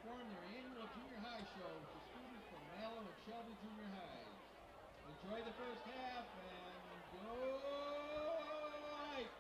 perform their annual junior high show to students from Mallow and Shelby Junior High. Enjoy the first half and go light!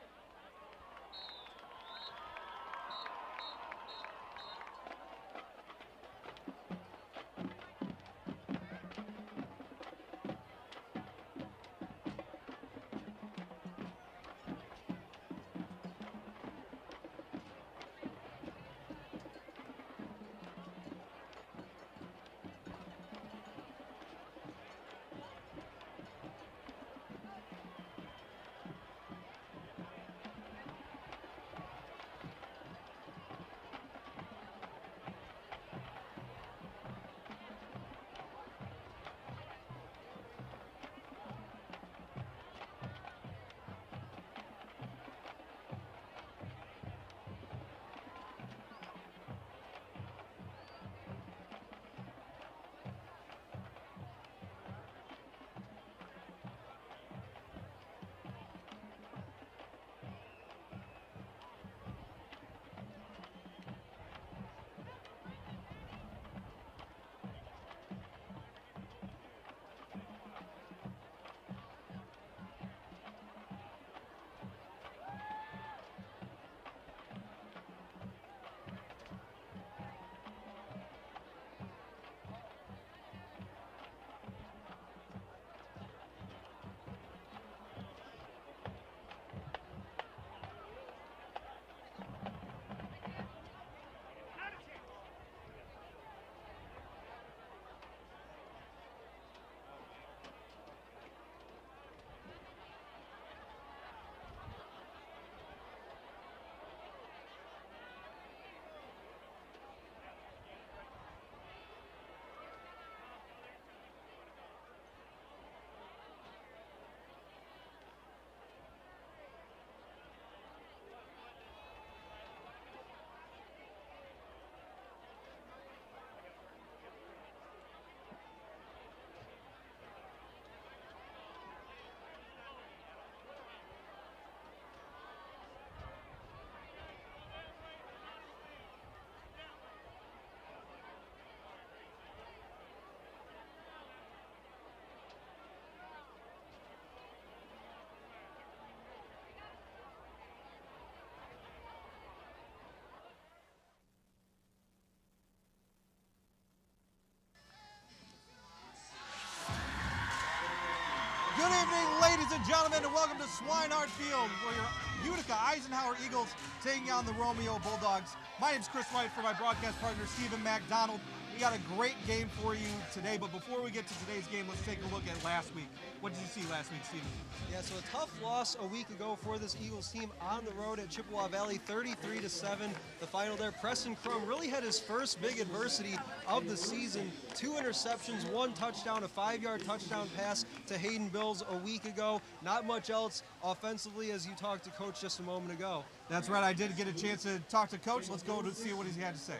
Good evening, ladies and gentlemen, and welcome to Swinehart Field, where your Utica Eisenhower Eagles taking on the Romeo Bulldogs. My name's Chris White for my broadcast partner, Stephen MacDonald. We got a great game for you today, but before we get to today's game, let's take a look at last week. What did you see last week, Stephen? Yeah, so a tough loss a week ago for this Eagles team on the road at Chippewa Valley, 33-7. The final there, Preston Crum really had his first big adversity of the season. 2 interceptions, 1 touchdown, a 5-yard touchdown pass to Hayden Bills a week ago. Not much else offensively, as you talked to Coach just a moment ago. That's right, I did get a chance to talk to Coach. Let's go to see what he had to say.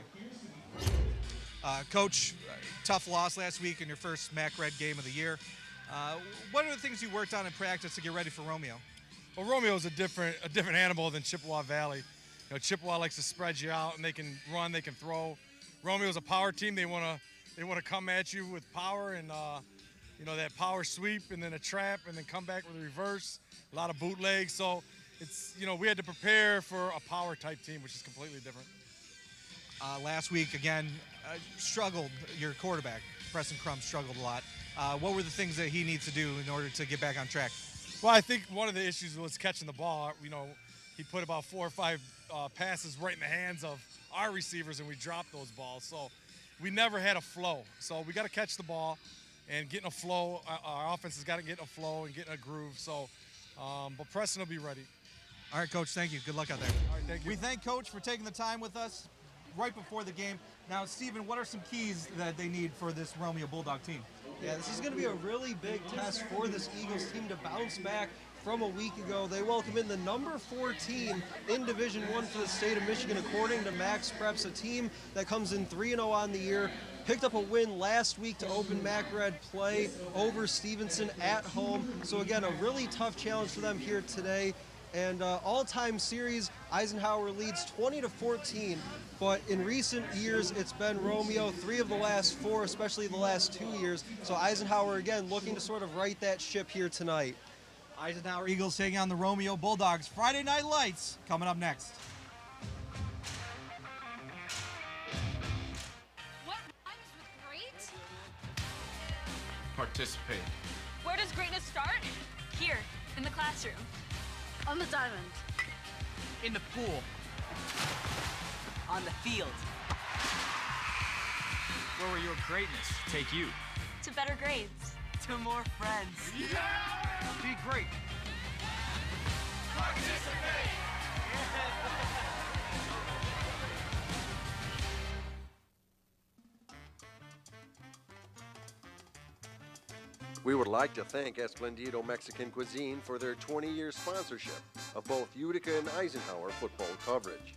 Coach, tough loss last week in your first MAC Red game of the year. What are the things you worked on in practice to get ready for Romeo? Well, Romeo is a different animal than Chippewa Valley. You know, Chippewa likes to spread you out, and they can run, they can throw. Romeo's a power team. They want to come at you with power and that power sweep and then a trap and then come back with a reverse. A lot of bootlegs. So it's we had to prepare for a power type team, which is completely different. Last week, again, struggled. Your quarterback, Preston Crum, struggled a lot. What were the things that he needs to do in order to get back on track? Well, I think one of the issues was catching the ball. He put about 4 or 5 passes right in the hands of our receivers, and we dropped those balls. So we never had a flow. So we got to catch the ball and get in a flow. Our offense has got to get in a flow and get in a groove. So, but Preston will be ready. All right, Coach, thank you. Good luck out there. All right, thank you. We thank Coach for taking the time with us right before the game. Now, Stephen, what are some keys that they need for this Romeo Bulldog team? Yeah, this is going to be a really big test for this Eagles team to bounce back from a week ago. They welcome in the number 14 in Division I for the state of Michigan, according to Max Preps, a team that comes in 3-0 on the year. Picked up a win last week to open MAC Red play over Stevenson at home. So again, a really tough challenge for them here today. And all-time series Eisenhower leads 20-14, but in recent years it's been Romeo 3 of the last 4, especially the last 2 years. So Eisenhower again looking to sort of right that ship here tonight. Eisenhower Eagles taking on the Romeo Bulldogs. Friday Night Lights coming up next. What rhymes with great? Participate. Where does greatness start? Here, in the classroom. On the diamond. In the pool. On the field. Where will your greatness take you? To better grades. To more friends. Yeah! Be great. Participate. We would like to thank Esplendido Mexican Cuisine for their 20-year sponsorship of both Utica and Eisenhower football coverage.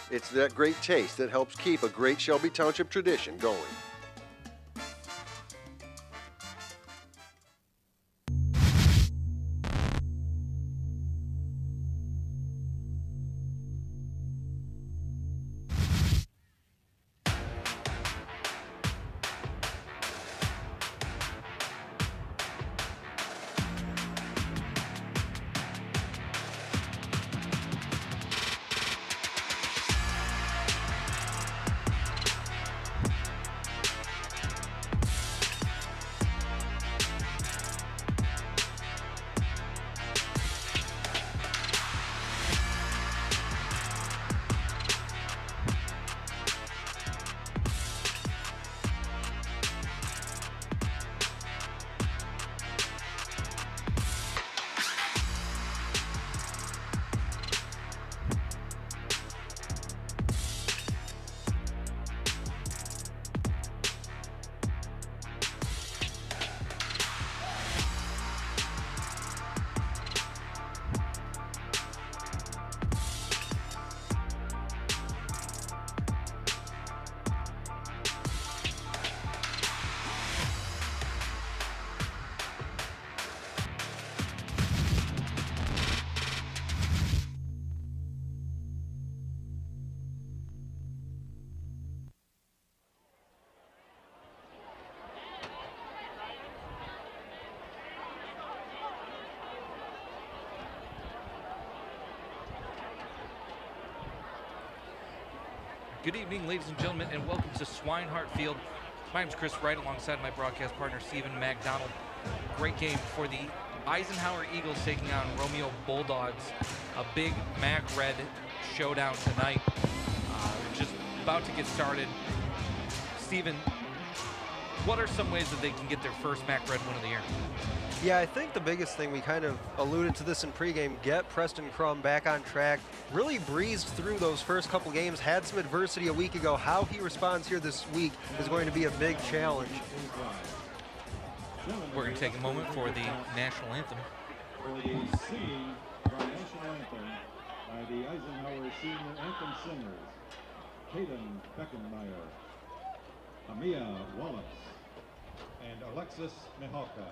It's that great taste that helps keep a great Shelby Township tradition going. Good evening, ladies and gentlemen, and welcome to Swinehart Field. My name's Chris Wright, alongside my broadcast partner, Stephen MacDonald. Great game for the Eisenhower Eagles taking on Romeo Bulldogs. A big Mac Red showdown tonight. Just about to get started. Stephen, what are some ways that they can get their first Mac Red win of the year? Yeah, I think the biggest thing, we kind of alluded to this in pregame, get Preston Crum back on track. Really breezed through those first couple games, had some adversity a week ago. How he responds here this week is going to be a big challenge. We're going to take a moment for the national anthem. For the singing of our national anthem by the Eisenhower Senior Anthem Singers, Caden Beckenmeyer, Amia Wallace, and Alexis Mihalka.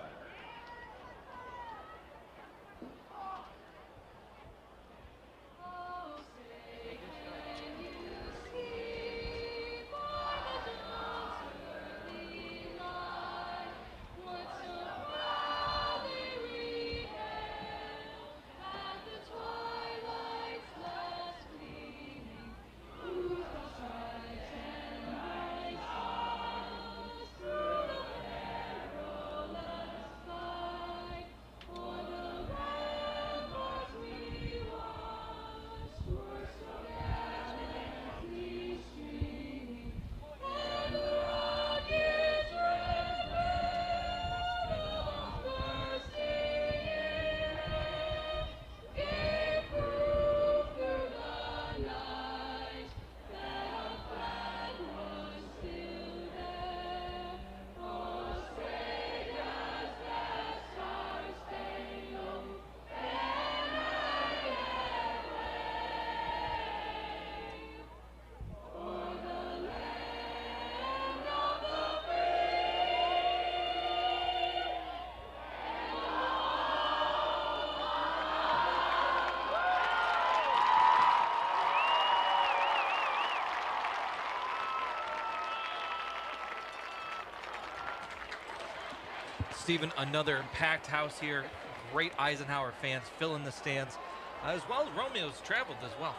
Stephen, another packed house here. Great Eisenhower fans filling the stands, as well as Romeo's traveled as well.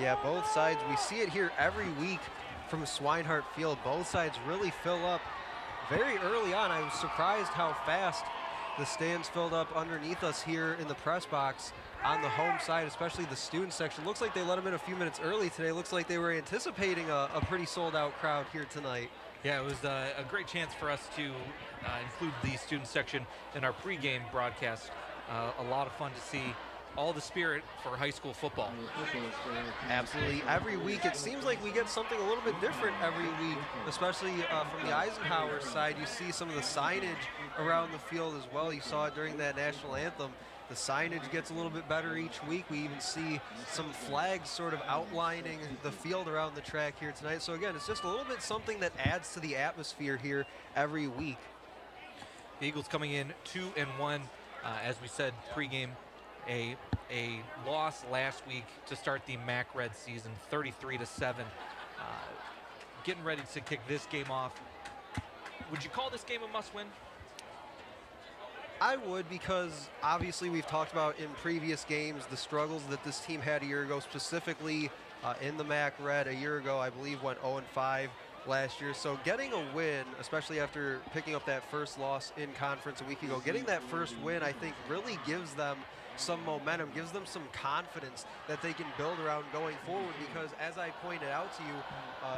Yeah, both sides. We see it here every week from Swinehart Field. Both sides really fill up very early on. I was surprised how fast the stands filled up underneath us here in the press box on the home side, especially the student section. Looks like they let them in a few minutes early today. Looks like they were anticipating a pretty sold-out crowd here tonight. Yeah, it was a great chance for us to include the student section in our pregame broadcast. A lot of fun to see all the spirit for high school football. Absolutely. Every week it seems like we get something a little bit different every week, especially from the Eisenhower side. You see some of the signage around the field as well. You saw it during that national anthem. The signage gets a little bit better each week. We even see some flags sort of outlining the field around the track here tonight. So again, it's just a little bit something that adds to the atmosphere here every week. The Eagles coming in 2-1, as we said pregame. A loss last week to start the MAC Red season, 33-7. Getting ready to kick this game off. Would you call this game a must-win? I would, because obviously we've talked about in previous games the struggles that this team had a year ago, specifically in the MAC Red. A year ago, I believe, went 0-5 last year. So getting a win, especially after picking up that first loss in conference a week ago, getting that first win, I think, really gives them some momentum, gives them some confidence that they can build around going forward, because as I pointed out to you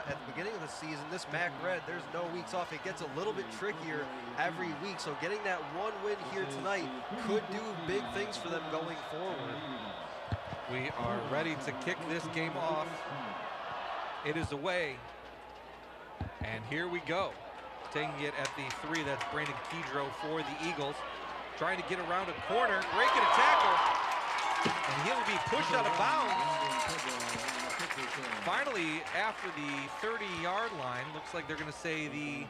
at the beginning of the season, this MAC Red, there's no weeks off. It gets a little bit trickier every week, so getting that one win here tonight could do big things for them going forward. We are ready to kick this game off. It is away, and here we go. Taking it at the 3, that's Brandon Kedro for the Eagles. Trying to get around a corner, breaking a tackle, and he'll be pushed out of bounds. Finally, after the 30-yard line, looks like they're going to say the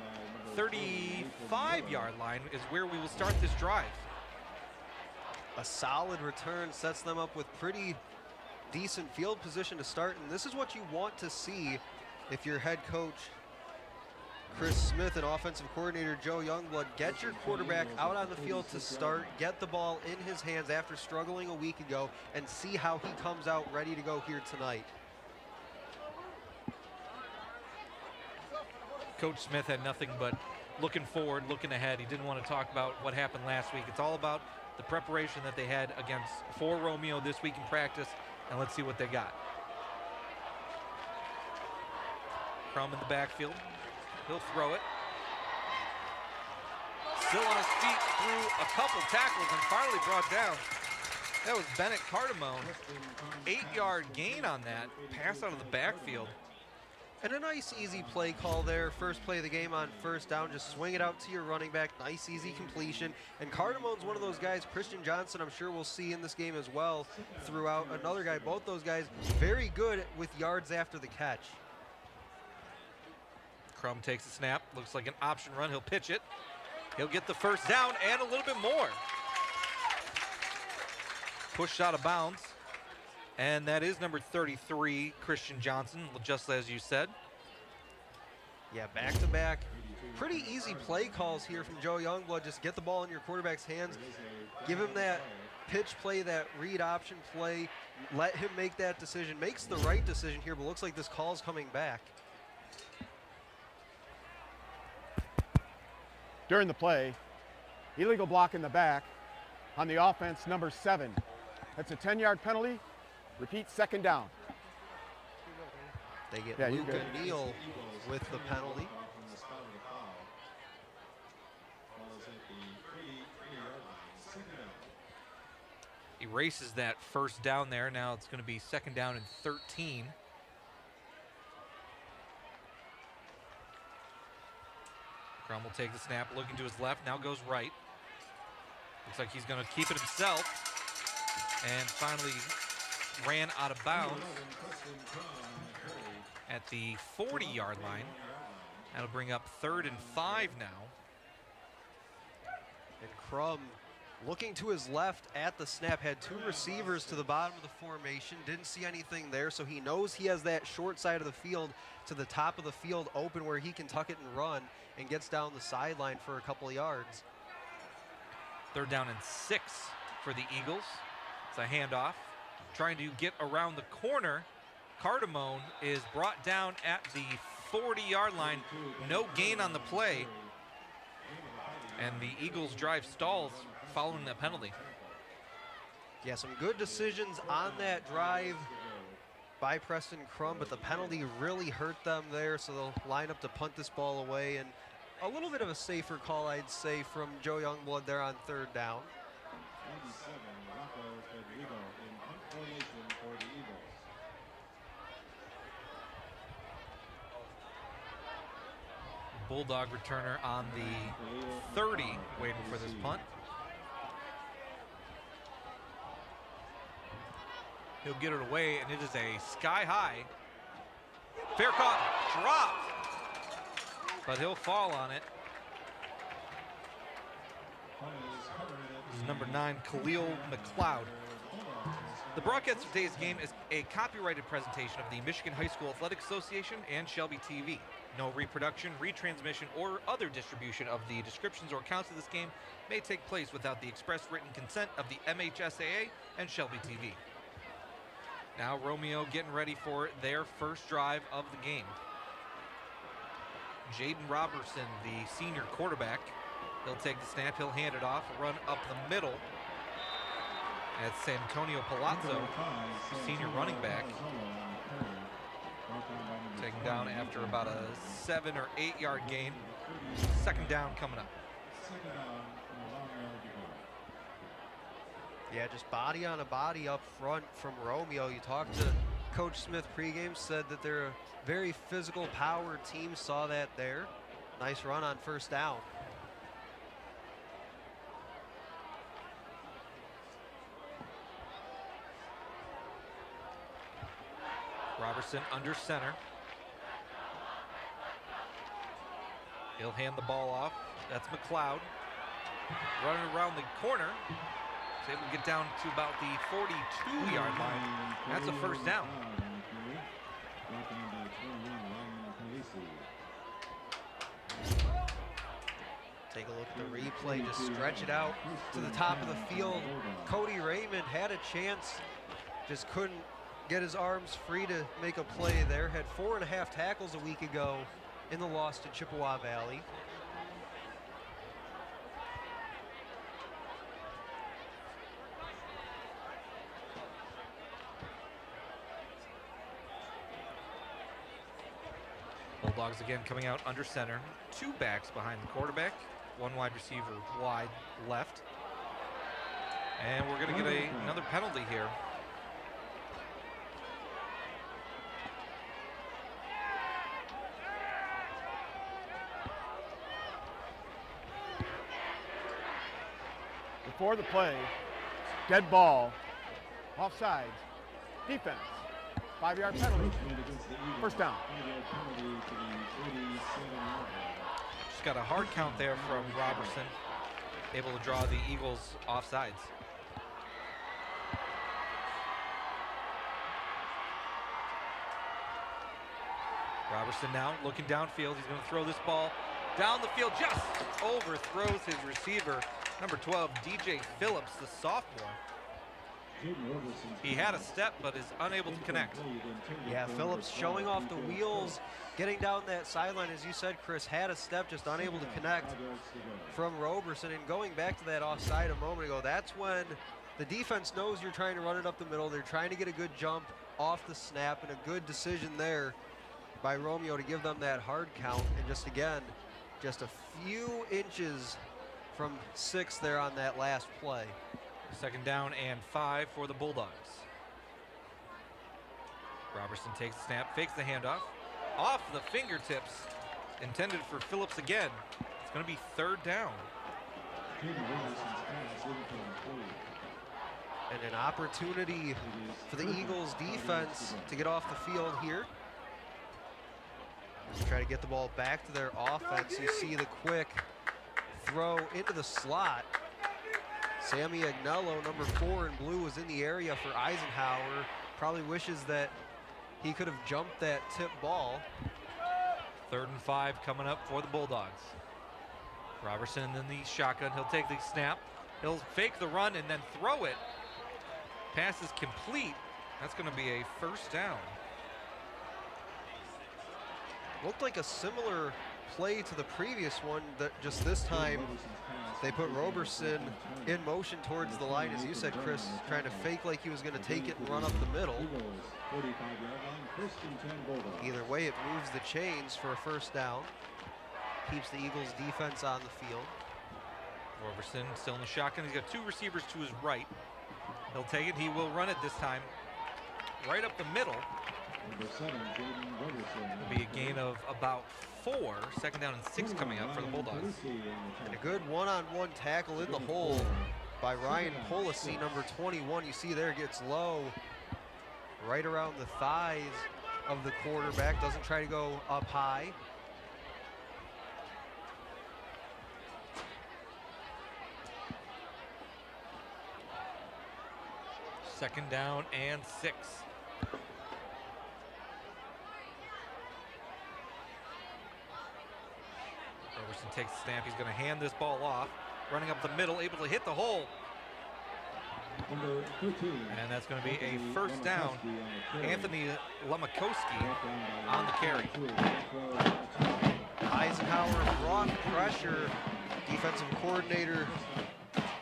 35-yard line is where we will start this drive. A solid return sets them up with pretty decent field position to start, and this is what you want to see if your head coach Chris Smith and offensive coordinator Joe Youngblood get your quarterback out on the field to start, get the ball in his hands after struggling a week ago, and see how he comes out ready to go here tonight. Coach Smith had nothing but looking forward, looking ahead. He didn't want to talk about what happened last week. It's all about the preparation that they had for Romeo this week in practice, and let's see what they got. Crum in the backfield. He'll throw it. Still on his feet through a couple tackles and finally brought down. That was Bennett Cardamone. 8-yard gain on that. Pass out of the backfield. And a nice easy play call there. First play of the game on first down. Just swing it out to your running back. Nice easy completion. And Cardamone's one of those guys, Christian Johnson, I'm sure we'll see in this game as well throughout. Another guy, both those guys, very good with yards after the catch. Crum takes the snap. Looks like an option run. He'll pitch it. He'll get the first down and a little bit more. Pushed out of bounds. And that is number 33, Christian Johnson, just as you said. Yeah, back-to-back. Pretty easy play calls here from Joe Youngblood. Just get the ball in your quarterback's hands. Give him that pitch play, that read option play. Let him make that decision. Makes the right decision here, but looks like this call's coming back. During the play, illegal block in the back on the offense, number 7. That's a 10-yard penalty. Repeat, second down. They get Luke O'Neill with the penalty. Erases that first down there. Now it's going to be second down and 13. Crum will take the snap, looking to his left, now goes right. Looks like he's going to keep it himself. And finally ran out of bounds at the 40-yard line. That'll bring up 3rd and 5 now. And Crum, looking to his left at the snap, had 2 receivers to the bottom of the formation. Didn't see anything there, so he knows he has that short side of the field to the top of the field open where he can tuck it and run, and gets down the sideline for a couple of yards. 3rd down and 6 for the Eagles. It's a handoff. Trying to get around the corner. Cardamone is brought down at the 40-yard line. No gain on the play. And the Eagles drive stalls following that penalty. Yeah, some good decisions on that drive by Preston Crum, but the penalty really hurt them there, so they'll line up to punt this ball away. And a little bit of a safer call, I'd say, from Joe Youngblood there on 3rd down. 97, Rocco Federico in punt formation for the Eagles. Bulldog returner on the 30, waiting for this punt. He'll get it away, and it is a sky-high. Fair caught, dropped, but he'll fall on it. This is number 9, Khalil McLeod. The broadcast of today's game is a copyrighted presentation of the Michigan High School Athletic Association and Shelby TV. No reproduction, retransmission, or other distribution of the descriptions or accounts of this game may take place without the express written consent of the MHSAA and Shelby TV. Now Romeo getting ready for their first drive of the game. Jaden Robertson, the senior quarterback, he'll take the snap, he'll hand it off, run up the middle. That's Antonio Palazzo, senior running back, taken down after about a 7 or 8 yard gain. 2nd down coming up. Yeah, just body on a body up front from Romeo. You talked to Coach Smith pregame, said that they're a very physical power team. Saw that there. Nice run on 1st down. Robertson under center. He'll hand the ball off. That's McLeod. Running around the corner. He's able to get down to about the 42-yard line. That's a 1st down. Take a look at the replay. Just stretch it out to the top of the field. Cody Raymond had a chance. Just couldn't get his arms free to make a play there. Had 4.5 tackles a week ago in the loss to Chippewa Valley. Bulldogs again coming out under center. 2 backs behind the quarterback. 1 wide receiver wide left. And we're going to get another penalty here. Before the play, dead ball, offsides, defense, 5-yard penalty, 1st down. Just got a hard count there from Robertson, able to draw the Eagles offsides. Robertson now looking downfield. He's going to throw this ball down the field, just overthrows his receiver, number 12, DJ Phillips, the sophomore. He had a step, but is unable to connect. Yeah, Phillips showing off the wheels, getting down that sideline, as you said, Chris, had a step, just unable to connect from Roberson. And going back to that offside a moment ago, that's when the defense knows you're trying to run it up the middle. They're trying to get a good jump off the snap, and a good decision there by Romeo to give them that hard count. And just again, just a few inches from 6 there on that last play. 2nd down and 5 for the Bulldogs. Robertson takes the snap, fakes the handoff, off the fingertips, intended for Phillips again. It's going to be 3rd down. And an opportunity for the Eagles defense to get off the field here. Try to get the ball back to their offense. You see the quick throw into the slot. Sammy Agnello, number 4 in blue, was in the area for Eisenhower. Probably wishes that he could have jumped that tip ball. 3rd and 5 coming up for the Bulldogs. Robertson in the shotgun. He'll take the snap, He'll fake the run and then throw it. Pass is complete. That's going to be a first down. Looked like a similar play to the previous one, that just this time they put Roberson in motion towards the line, as you said, Chris, trying to fake like he was going to take it and run up the middle. Either way, it moves the chains for a first down. Keeps the Eagles defense on the field. Roberson still in the shotgun. He's got two receivers to his right. He'll take it. He will run it this time right up the middle. It'll be a gain of about 4. Second down and 6 coming up for the Bulldogs. And a good one-on-one tackle in the hole by Ryan Polisi, number 21. You see there, gets low right around the thighs of the quarterback. Doesn't try to go up high. Second down and 6. Roberson takes the snap. He's going to hand this ball off. Running up the middle, able to hit the hole. And that's going to be a first down. Anthony Lemakowski on the carry. Eisenhower brought pressure. Defensive coordinator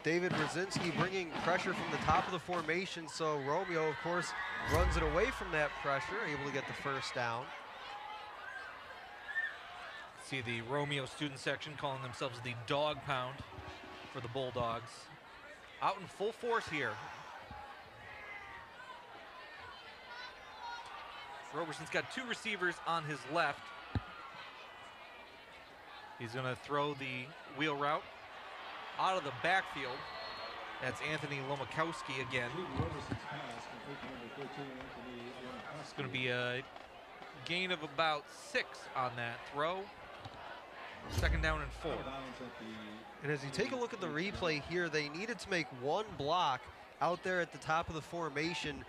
David Brzezinski bringing pressure from the top of the formation. So Romeo, of course, runs it away from that pressure, able to get the first down. See the Romeo student section calling themselves the Dog Pound for the Bulldogs. Out in full force here. Roberson's got 2 receivers on his left. He's going to throw the wheel route out of the backfield. That's Anthony Lemakowski again. It's going to be a gain of about 6 on that throw. Second down and 4. And as you take a look at the replay here, they needed to make one block out there at the top of the formation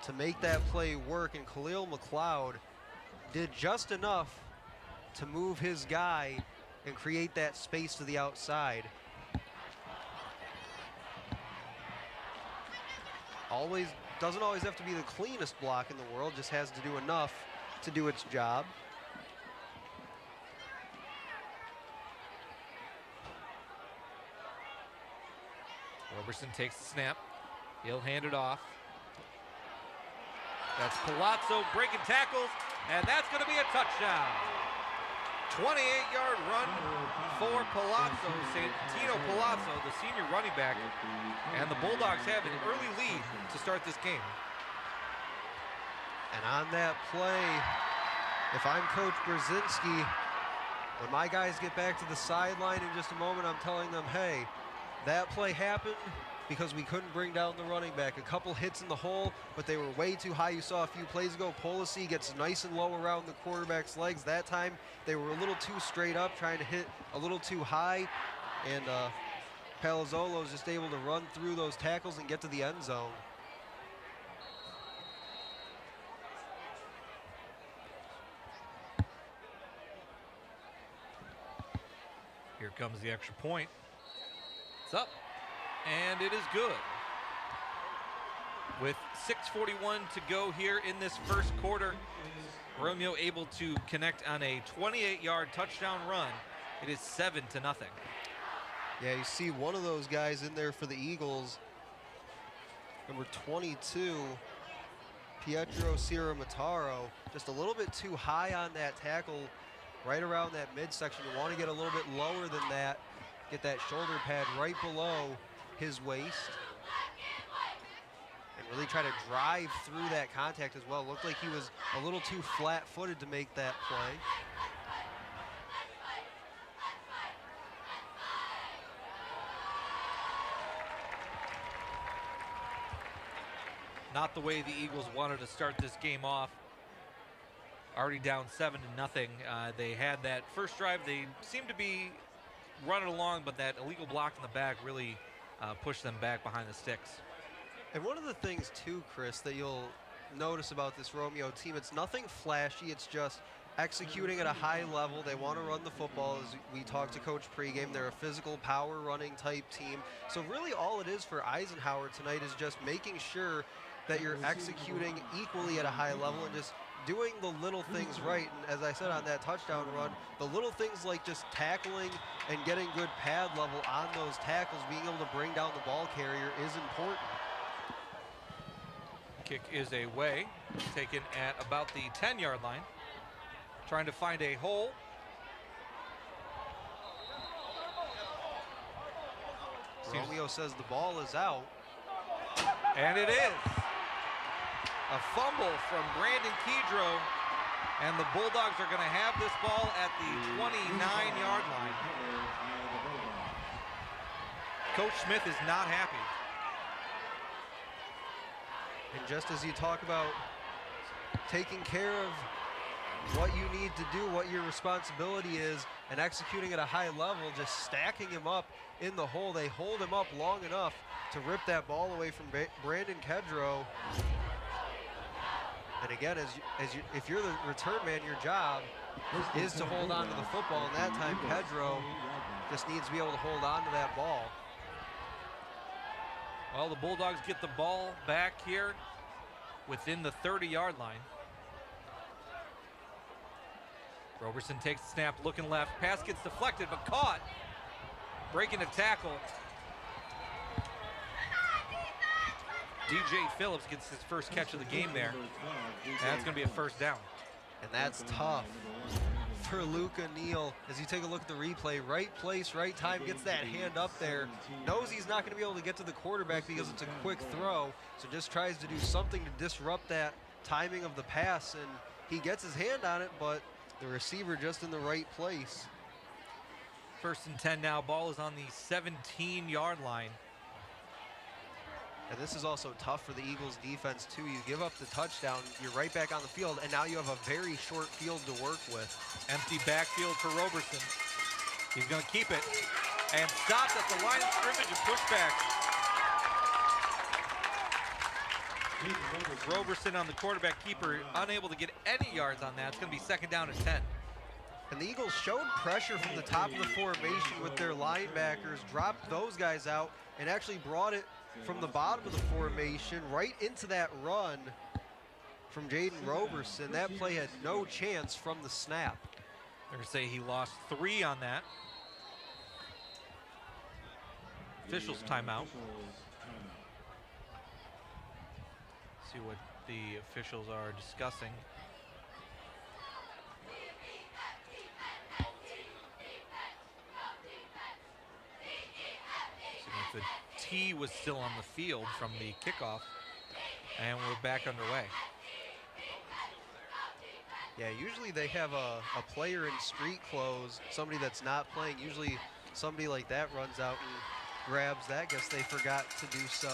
to make that play work, and Khalil McLeod did just enough to move his guy and create that space to the outside. Doesn't always have to be the cleanest block in the world, just has to do enough to do its job. Roberson takes the snap. He'll hand it off. That's Palazzo breaking tackles, and that's going to be a touchdown. 28-yard run for Palazzo, Santino Palazzo, the senior running back. And the Bulldogs have an early lead to start this game. And on that play, if I'm Coach Brzezinski, when my guys get back to the sideline in just a moment, I'm telling them, hey, that play happened because we couldn't bring down the running back. A couple hits in the hole, but they were way too high. You saw a few plays ago, Polisi gets nice and low around the quarterback's legs. That time, they were a little too straight up, trying to hit a little too high, and Palazzolo is just able to run through those tackles and get to the end zone. Here comes the extra point. It's up, and it is good. With 6:41 to go here in this first quarter, Romeo able to connect on a 28-yard touchdown run. It is 7-0. Yeah, you see one of those guys in there for the Eagles, number 22, Pietro Siramataro, just a little bit too high on that tackle, right around that midsection. You want to get a little bit lower than that, get that shoulder pad right below his waist, and really try to drive through that contact as well. Looked like he was a little too flat-footed to make that play. Not the way the Eagles wanted to start this game off. Already down 7-0. They had that first drive. They seemed to be running along, but that illegal block in the back really pushed them back behind the sticks. And one of the things too, Chris, that you'll notice about this Romeo team, it's nothing flashy. It's just executing at a high level. They want to run the football. As we talked to Coach Pregame, they're a physical power running type team. So really all it is for Eisenhower tonight is just making sure that you're executing equally at a high level and just doing the little things right. And as I said on that touchdown run, the little things like just tackling and getting good pad level on those tackles, being able to bring down the ball carrier is important. Kick is away, taken at about the 10-yard line. Trying to find a hole. Romeo says the ball is out. And it is. A fumble from Brandon Kedro, and the Bulldogs are going to have this ball at the 29-yard line. Coach Smith is not happy. And just as you talk about taking care of what you need to do, what your responsibility is, and executing at a high level, just stacking him up in the hole. They hold him up long enough to rip that ball away from Brandon Kedro. And again, if you're the return man, your job is to hold on to the football. And that time, Kedro just needs to be able to hold on to that ball. Well, the Bulldogs get the ball back here within the 30-yard line. Roberson takes the snap, looking left. Pass gets deflected, but caught. Breaking a tackle. DJ Phillips gets his first catch of the game there. And that's going to be a first down. And that's tough for Luke O'Neill. As you take a look at the replay, right place, right time, gets that hand up there. Knows he's not going to be able to get to the quarterback because it's a quick throw. So just tries to do something to disrupt that timing of the pass. And he gets his hand on it, but the receiver just in the right place. First and 10 now. Ball is on the 17-yard line. And this is also tough for the Eagles defense too. You give up the touchdown, you're right back on the field, and now you have a very short field to work with. Empty backfield for Roberson. He's going to keep it and stopped at the line of scrimmage and push back. Roberson on the quarterback keeper, unable to get any yards on that. It's going to be second down and 10. And the Eagles showed pressure from the top of the formation with their linebackers, dropped those guys out, and actually brought it from the bottom of the formation right into that run from Jaden Roberson. That play had no chance from the snap. They're going to say he lost 3 on that. Officials timeout. See what the officials are discussing. The tee was still on the field from the kickoff, and we're back underway. Yeah, usually they have a player in street clothes, somebody that's not playing. Usually somebody like that runs out and grabs that. Guess they forgot to do so.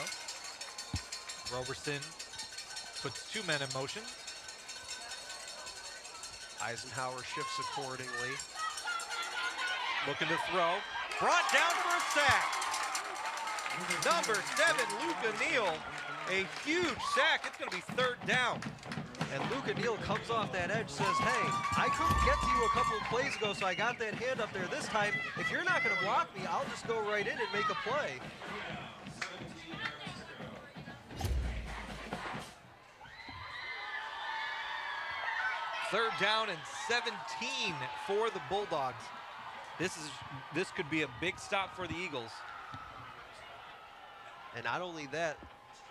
Roberson puts 2 men in motion. Eisenhower shifts accordingly. Looking to throw. Brought down for a sack. Number 7, Luke O'Neill, a huge sack. It's going to be third down. And Luke O'Neill comes off that edge, says, hey, I couldn't get to you a couple of plays ago, so I got that hand up there. This time, if you're not going to block me, I'll just go right in and make a play. Third down and 17 for the Bulldogs. This could be a big stop for the Eagles. And not only that,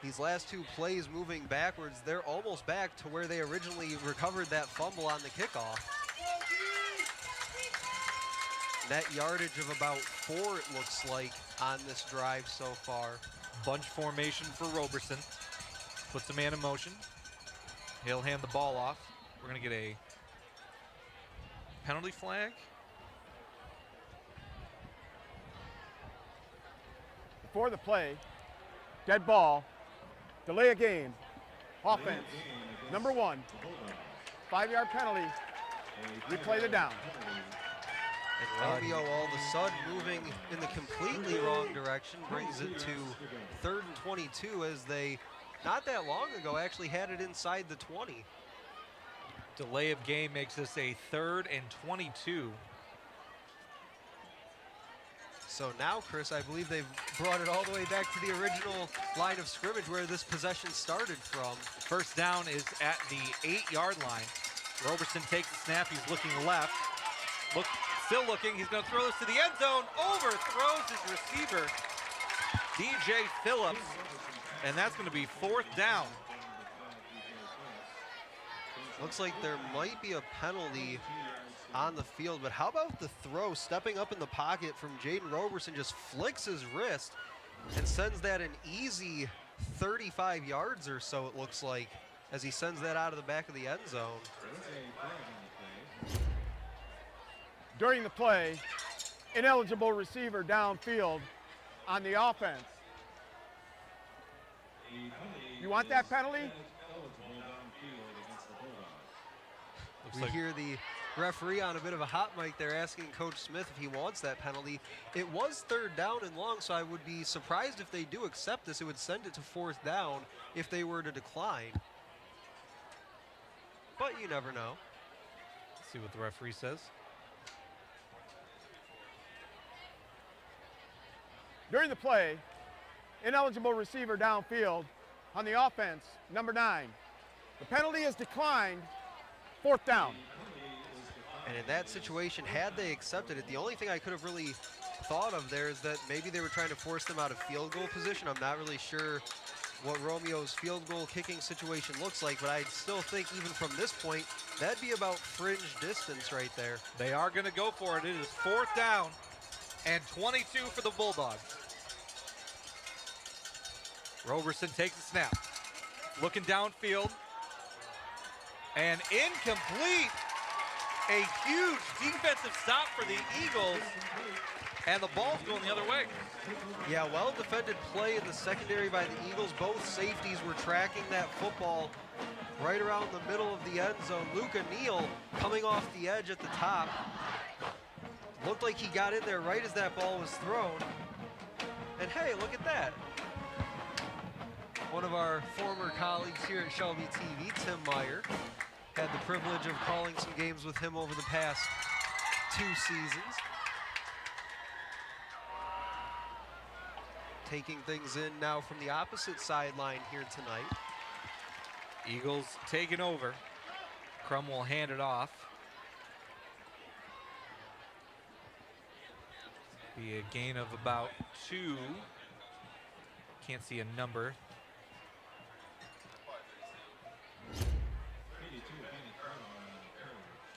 these last 2 plays moving backwards, they're almost back to where they originally recovered that fumble on the kickoff. Net yardage of about 4, it looks like, on this drive so far. Bunch formation for Roberson. Puts a man in motion. He'll hand the ball off. We're going to get a penalty flag. Before the play, dead ball, delay a game, offense, number 1, 5-yard penalty, replay the down. And Romeo all of a sudden moving in the completely wrong direction brings it to 3rd and 22 as they, not that long ago, actually had it inside the 20. Delay of game makes this a 3rd and 22. So now, Chris, I believe they've brought it all the way back to the original line of scrimmage where this possession started from. First down is at the 8-yard line. Roberson takes the snap. He's looking left. Still looking. He's going to throw this to the end zone. Overthrows his receiver, DJ Phillips, and that's going to be 4th down. Looks like there might be a penalty on the field, but how about the throw, stepping up in the pocket from Jaden Roberson, just flicks his wrist and sends that an easy 35 yards or so, it looks like, as he sends that out of the back of the end zone. During the play, ineligible receiver downfield on the offense. You want that penalty? We hear the referee on a bit of a hot mic there asking Coach Smith if he wants that penalty. It was 3rd down and long, so I would be surprised if they do accept this. It would send it to 4th down if they were to decline. But you never know. Let's see what the referee says. During the play, ineligible receiver downfield on the offense, number 9. The penalty is declined, 4th down. And in that situation, had they accepted it, the only thing I could have really thought of there is that maybe they were trying to force them out of field goal position. I'm not really sure what Romeo's field goal kicking situation looks like, but I still think even from this point, that'd be about fringe distance right there. They are going to go for it. It is 4th down and 22 for the Bulldogs. Roberson takes the snap. Looking downfield. And incomplete. A huge defensive stop for the Eagles. And the ball's going the other way. Yeah, well-defended play in the secondary by the Eagles. Both safeties were tracking that football right around the middle of the end zone. Luca Neal coming off the edge at the top. Looked like he got in there right as that ball was thrown. And hey, look at that. One of our former colleagues here at Shelby TV, Tim Meyer, had the privilege of calling some games with him over the past 2 seasons. Taking things in now from the opposite sideline here tonight. Eagles taking over. Crum will hand it off. Be a gain of about 2. Can't see a number.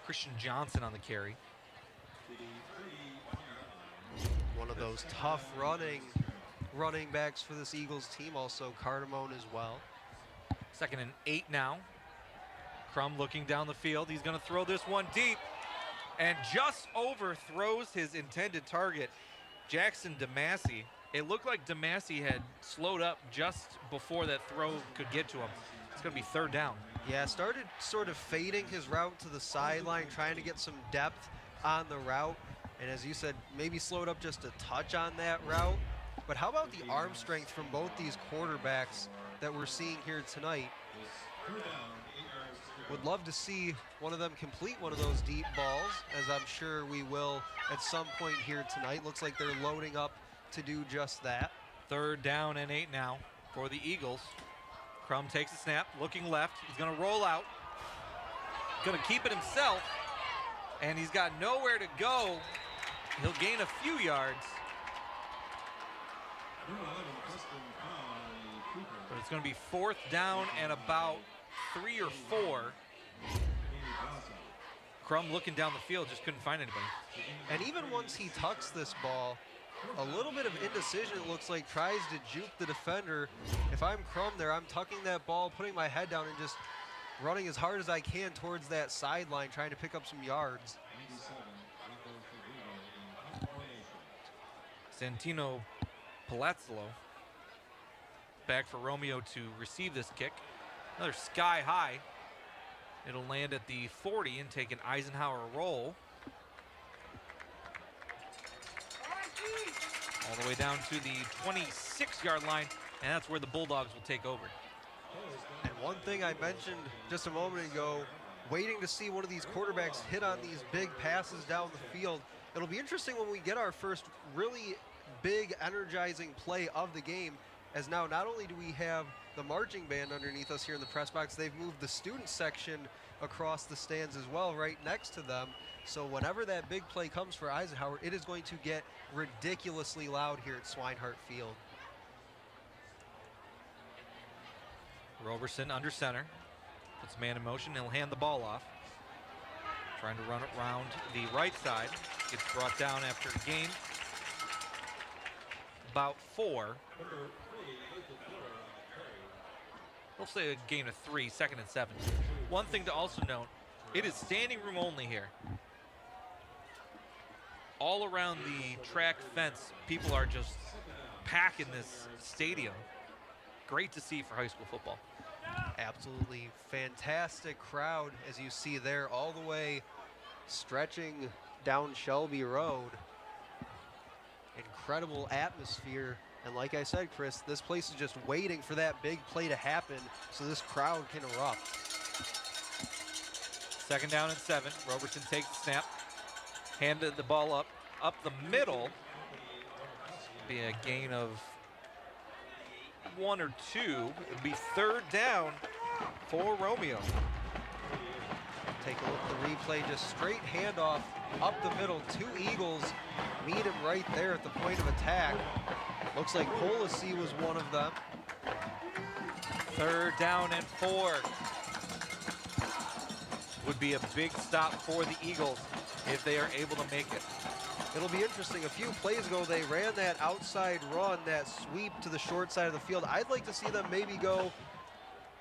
Christian Johnson on the carry. One of those tough running backs for this Eagles team, also Cardamone as well. 2nd and 8 now. Crum looking down the field. He's going to throw this one deep and just overthrows his intended target, Jackson DeMassey. It looked like DeMassey had slowed up just before that throw could get to him. It's going to be 3rd down. Yeah, started sort of fading his route to the sideline, trying to get some depth on the route. And as you said, maybe slowed up just a touch on that route. But how about the arm strength from both these quarterbacks that we're seeing here tonight? Would love to see one of them complete one of those deep balls, as I'm sure we will at some point here tonight. Looks like they're loading up to do just that. 3rd down and 8 now for the Eagles. Crum takes the snap, looking left. He's going to roll out. Going to keep it himself, and he's got nowhere to go. He'll gain a few yards. But it's going to be 4th down and about 3 or 4. Crum looking down the field, just couldn't find anybody. And even once he tucks this ball, a little bit of indecision, it looks like, tries to juke the defender. If I'm Crum there, I'm tucking that ball, putting my head down, and just running as hard as I can towards that sideline, trying to pick up some yards. Santino Palazzolo back for Romeo to receive this kick. Another sky high. It'll land at the 40 and take an Eisenhower roll. All the way down to the 26-yard line, and that's where the Bulldogs will take over. And one thing I mentioned just a moment ago waiting to see one of these quarterbacks hit on these big passes down the field. It'll be interesting when we get our first really big, energizing play of the game, as now not only do we have the marching band underneath us here in the press box, they've moved the student section across the stands as well, right next to them. So whenever that big play comes for Eisenhower, it is going to get ridiculously loud here at Swinehart Field. Roberson under center, puts man in motion, he'll hand the ball off. Trying to run it around the right side, gets brought down after a gain about 4. We'll say a gain of 3, 2nd and 7. One thing to also note, it is standing room only here. All around the track fence, people are just packing this stadium. Great to see for high school football. Absolutely fantastic crowd, as you see there, all the way stretching down Shelby Road. Incredible atmosphere. And like I said, Chris, this place is just waiting for that big play to happen so this crowd can erupt. 2nd down and 7. Roberson takes the snap, handed the ball up the middle. Be a gain of 1 or 2. It'd be 3rd down for Romeo. Take a look at the replay, just straight handoff up the middle. 2 Eagles meet him right there at the point of attack. Looks like Polisi was one of them. 3rd down and 4. Would be a big stop for the Eagles if they are able to make it. It'll be interesting. A few plays ago, they ran that outside run, that sweep to the short side of the field. I'd like to see them maybe go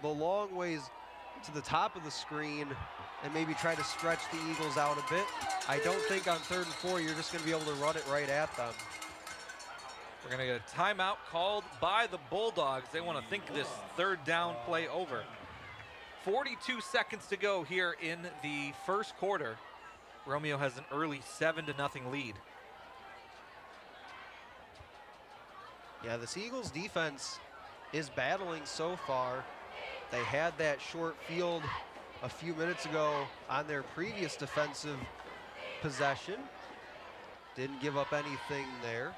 the long ways to the top of the screen and maybe try to stretch the Eagles out a bit. I don't think on 3rd and 4, you're just going to be able to run it right at them. We're going to get a timeout called by the Bulldogs. They want to think this 3rd down play over. 42 seconds to go here in the first quarter. Romeo has an early 7-0 lead. Yeah, this Eagles defense is battling so far. They had that short field a few minutes ago on their previous defensive possession. Didn't give up anything there.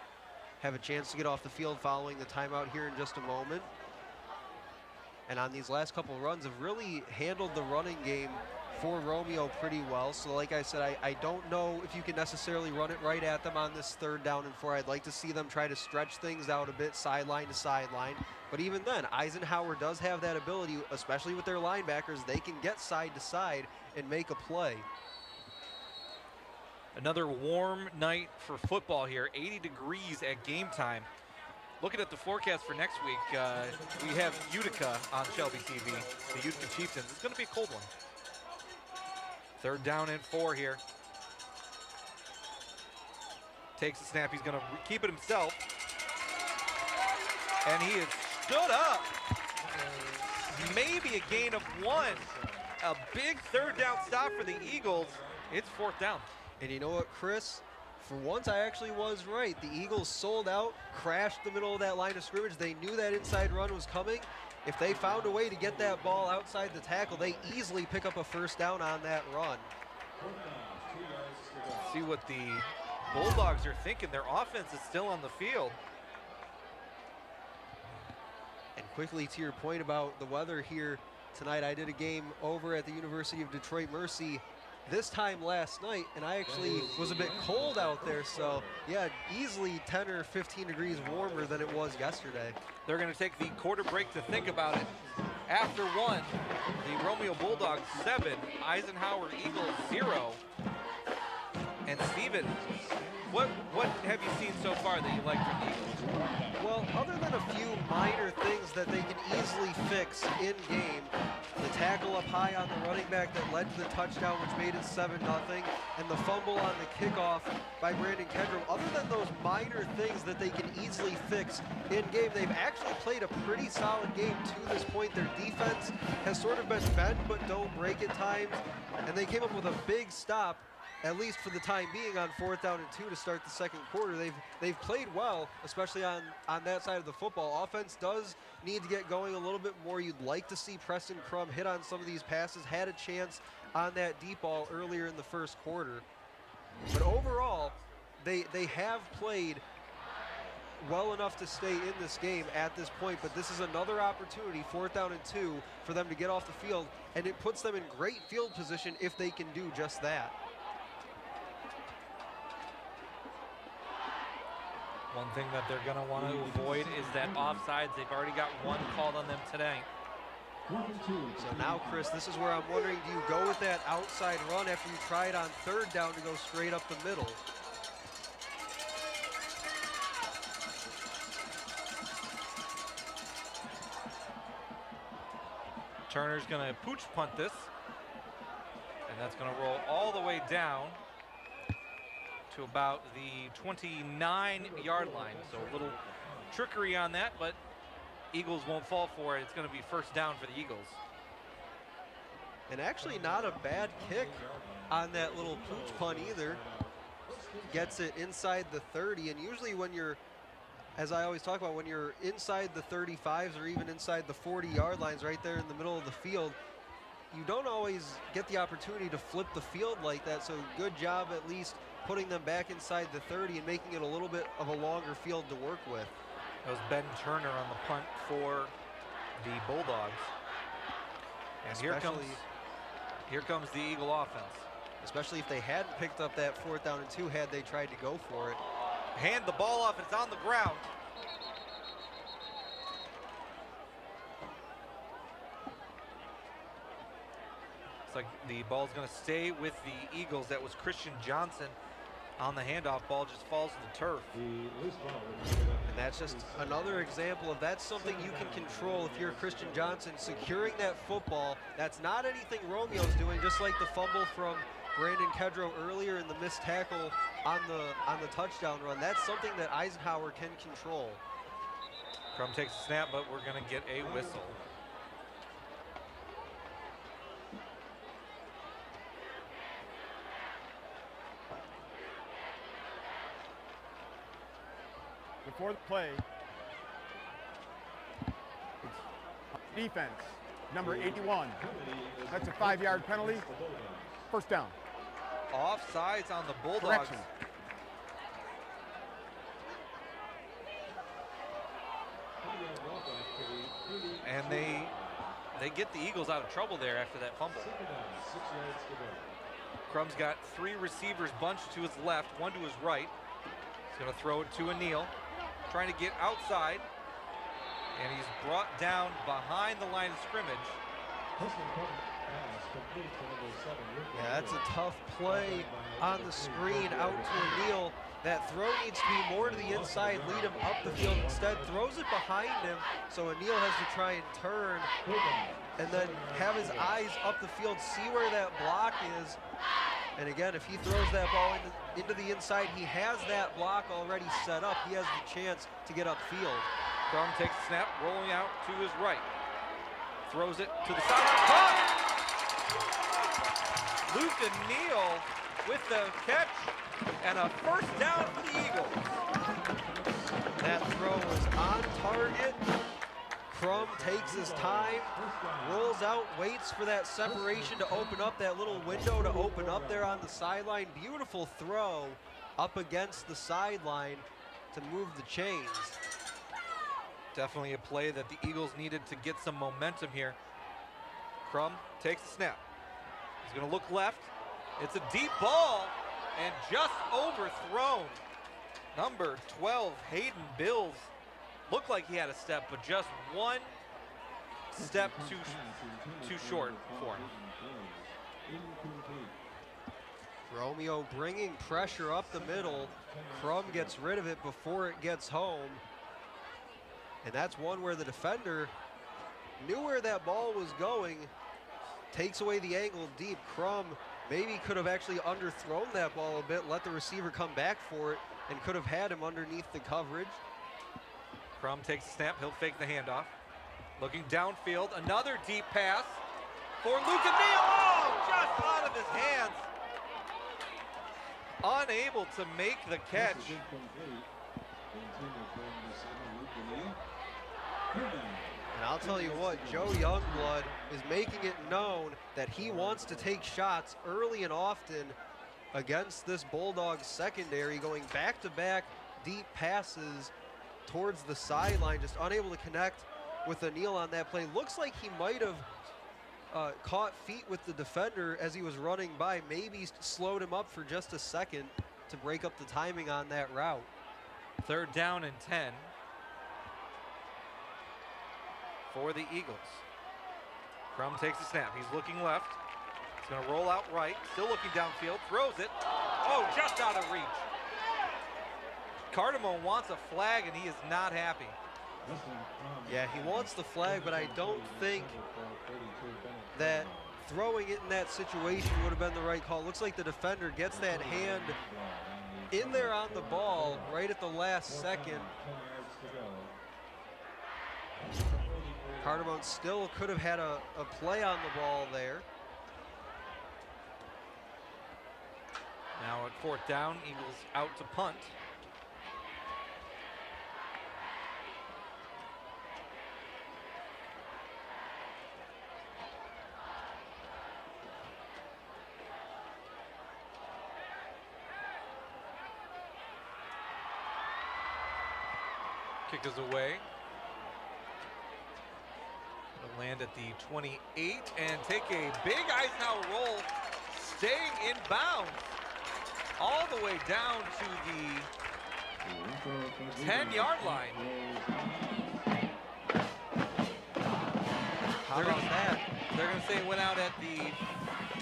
Have a chance to get off the field following the timeout here in just a moment. And on these last couple runs have really handled the running game for Romeo pretty well. So like I said, I don't know if you can necessarily run it right at them on this 3rd down and 4. I'd like to see them try to stretch things out a bit, sideline to sideline. But even then, Eisenhower does have that ability, especially with their linebackers. They can get side to side and make a play. Another warm night for football here, 80 degrees at game time. Looking at the forecast for next week, we have Utica on Shelby TV, the Utica Chieftains. It's going to be a cold one. 3rd down and 4 here. Takes the snap, he's going to keep it himself. And he is stood up. Maybe a gain of 1. A big 3rd down stop for the Eagles. It's 4th down. And you know what, Chris? For once, I actually was right. The Eagles sold out, crashed the middle of that line of scrimmage. They knew that inside run was coming. If they found a way to get that ball outside the tackle, they easily pick up a 1st down on that run. See what the Bulldogs are thinking. Their offense is still on the field. And quickly to your point about the weather here tonight, I did a game over at the University of Detroit Mercy this time last night, and I actually was a bit cold out there, so yeah, easily 10 or 15 degrees warmer than it was yesterday. They're going to take the quarter break to think about it. After 1, the Romeo Bulldogs 7, Eisenhower Eagles 0. And Steven, what have you seen so far that you like from the Eagles? Well, other than a few minor things that they can easily fix in game, the tackle up high on the running back that led to the touchdown, which made it 7-0, and the fumble on the kickoff by Brandon Kendrick. Other than those minor things that they can easily fix in game, they've actually played a pretty solid game to this point. Their defense has sort of been bend but don't break at times, and they came up with a big stop, at least for the time being, on 4th down and 2 to start the second quarter. They've played well, especially on that side of the football. Offense does need to get going a little bit more. You'd like to see Preston Crum hit on some of these passes. Had a chance on that deep ball earlier in the first quarter. But overall, they have played well enough to stay in this game at this point, but this is another opportunity, 4th down and 2, for them to get off the field, and it puts them in great field position if they can do just that. One thing that they're going to want to avoid is that offsides. They've already got one called on them today. So now, Chris, this is where I'm wondering, do you go with that outside run after you tried on 3rd down to go straight up the middle? Turner's going to pooch punt this, and that's going to roll all the way down to about the 29-yard line. So a little trickery on that, but Eagles won't fall for it. It's going to be 1st down for the Eagles. And actually not a bad kick on that little pooch punt either. Gets it inside the 30, and usually when you're, as I always talk about, when you're inside the 35s or even inside the 40-yard lines right there in the middle of the field, you don't always get the opportunity to flip the field like that. So good job at least putting them back inside the 30 and making it a little bit of a longer field to work with. That was Ben Turner on the punt for the Bulldogs. And here comes the Eagle offense. Especially if they hadn't picked up that 4th down and 2 had they tried to go for it. Hand the ball off, it's on the ground. Looks like the ball's going to stay with the Eagles. That was Christian Johnson on the handoff. Ball just falls to the turf. And that's just another example of that's something you can control if you're Christian Johnson. Securing that football, that's not anything Romeo's doing, just like the fumble from Brandon Kedrow earlier in the missed tackle on the touchdown run. That's something that Eisenhower can control. Crum takes a snap, but we're going to get a whistle. Before the play, defense, number 81. That's a 5-yard penalty. 1st down. Offsides on the Bulldogs. Correction. And they get the Eagles out of trouble there after that fumble. Crum's got 3 receivers bunched to his left, 1 to his right. He's going to throw it to Anil, trying to get outside, and he's brought down behind the line of scrimmage. Yeah, that's a tough play on the screen out to Anil. That throw needs to be more to the inside, lead him up the field. Instead, throws it behind him, so Anil has to try and turn and then have his eyes up the field, see where that block is. And again, if he throws that ball into the inside, he has that block already set up. He has the chance to get upfield. Crum takes a snap, rolling out to his right. Throws it to the side. Luke Anil with the catch and a 1st down for the Eagles. That throw was on target. Crum takes his time, rolls out, waits for that separation to open up, that little window to open up there on the sideline. Beautiful throw up against the sideline to move the chains. Definitely a play that the Eagles needed to get some momentum here. Crum takes the snap. He's going to look left. It's a deep ball and just overthrown. Number 12, Hayden Bills. Looked like he had a step, but just one step too short for him. Romeo bringing pressure up the middle. Crum gets rid of it before it gets home. And that's one where the defender knew where that ball was going, takes away the angle deep. Crum maybe could have actually underthrown that ball a bit, let the receiver come back for it, and could have had him underneath the coverage. Crum takes the snap, he'll fake the handoff. Looking downfield, another deep pass for Luke Anil. Oh, just out of his hands. Unable to make the catch. And I'll tell you what, Joe Youngblood is making it known that he wants to take shots early and often against this Bulldogs secondary, going back-to-back deep passes towards the sideline, just unable to connect with O'Neal on that play. Looks like he might have caught feet with the defender as he was running by, maybe slowed him up for just a second to break up the timing on that route. 3rd down and 10 for the Eagles. Crum takes the snap. He's looking left. He's going to roll out right. Still looking downfield. Throws it. Oh, just out of reach. Cardamone wants a flag, and he is not happy. Yeah, he wants the flag, but I don't think that throwing it in that situation would have been the right call. Looks like the defender gets that hand in there on the ball right at the last second. Cardamone still could have had a play on the ball there. Now at 4th down, Eagles out to punt. Kick is away. It'll land at the 28 and take a big Eisenhower roll, staying in bounds all the way down to the 10-yard line. How about that? They're going to say it went out at the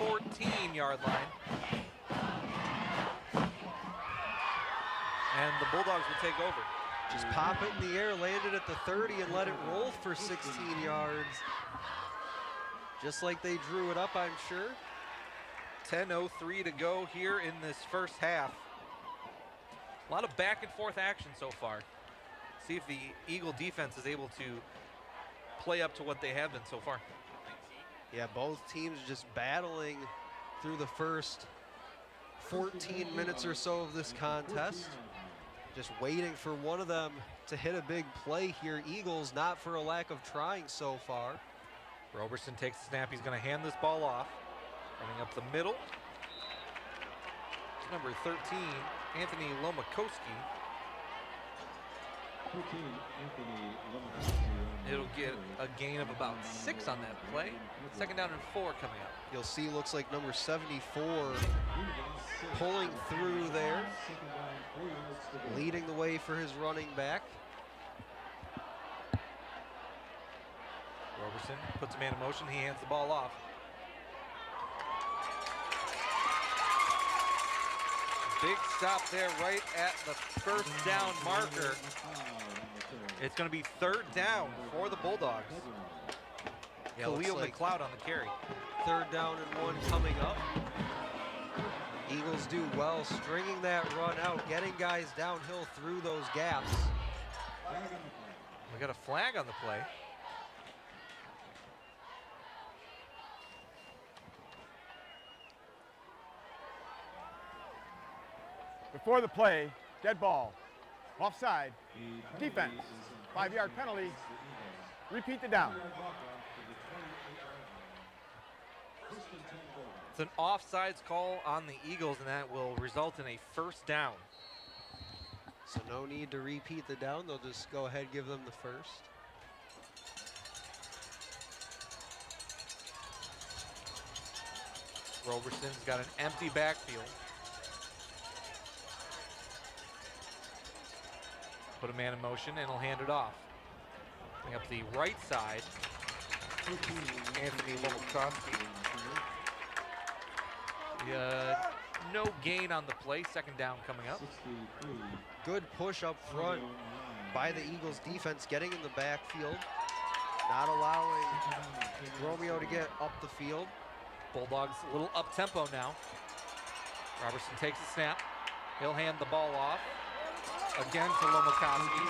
14-yard line. And the Bulldogs will take over. Just pop it in the air, landed at the 30 and let it roll for 16 yards. Just like they drew it up, I'm sure. 10:03 to go here in this first half. A lot of back and forth action so far. See if the Eagle defense is able to play up to what they have been so far. Yeah, both teams just battling through the first 14 minutes or so of this contest. Just waiting for one of them to hit a big play here. Eagles, not for a lack of trying so far. Roberson takes the snap. He's going to hand this ball off. Running up the middle. Number 13, Anthony Lomakowski. It'll get a gain of about 6 on that play. 2nd down and 4 coming up. You'll see, looks like number 74 pulling through there, leading the way for his running back. Roberson puts a man in motion. He hands the ball off. Big stop there right at the 1st down marker. It's going to be 3rd down for the Bulldogs. Yeah, Khalil McLeod on the carry. 3rd down and 1 coming up. Eagles do well stringing that run out, getting guys downhill through those gaps. We got a flag on the play. Before the play, dead ball, offside, defense, 5-yard penalty, repeat the down. It's an offsides call on the Eagles, and that will result in a 1st down. So no need to repeat the down. They'll just go ahead and give them the 1st. Roberson's got an empty backfield. Put a man in motion, and he'll hand it off. Bring up the right side. Anthony Lomakowski. No gain on the play. 2nd down coming up. Good push up front by the Eagles defense, getting in the backfield, not allowing Romeo to get up the field. Bulldogs a little up-tempo now. Robertson takes the snap. He'll hand the ball off. Again to Lomakowski.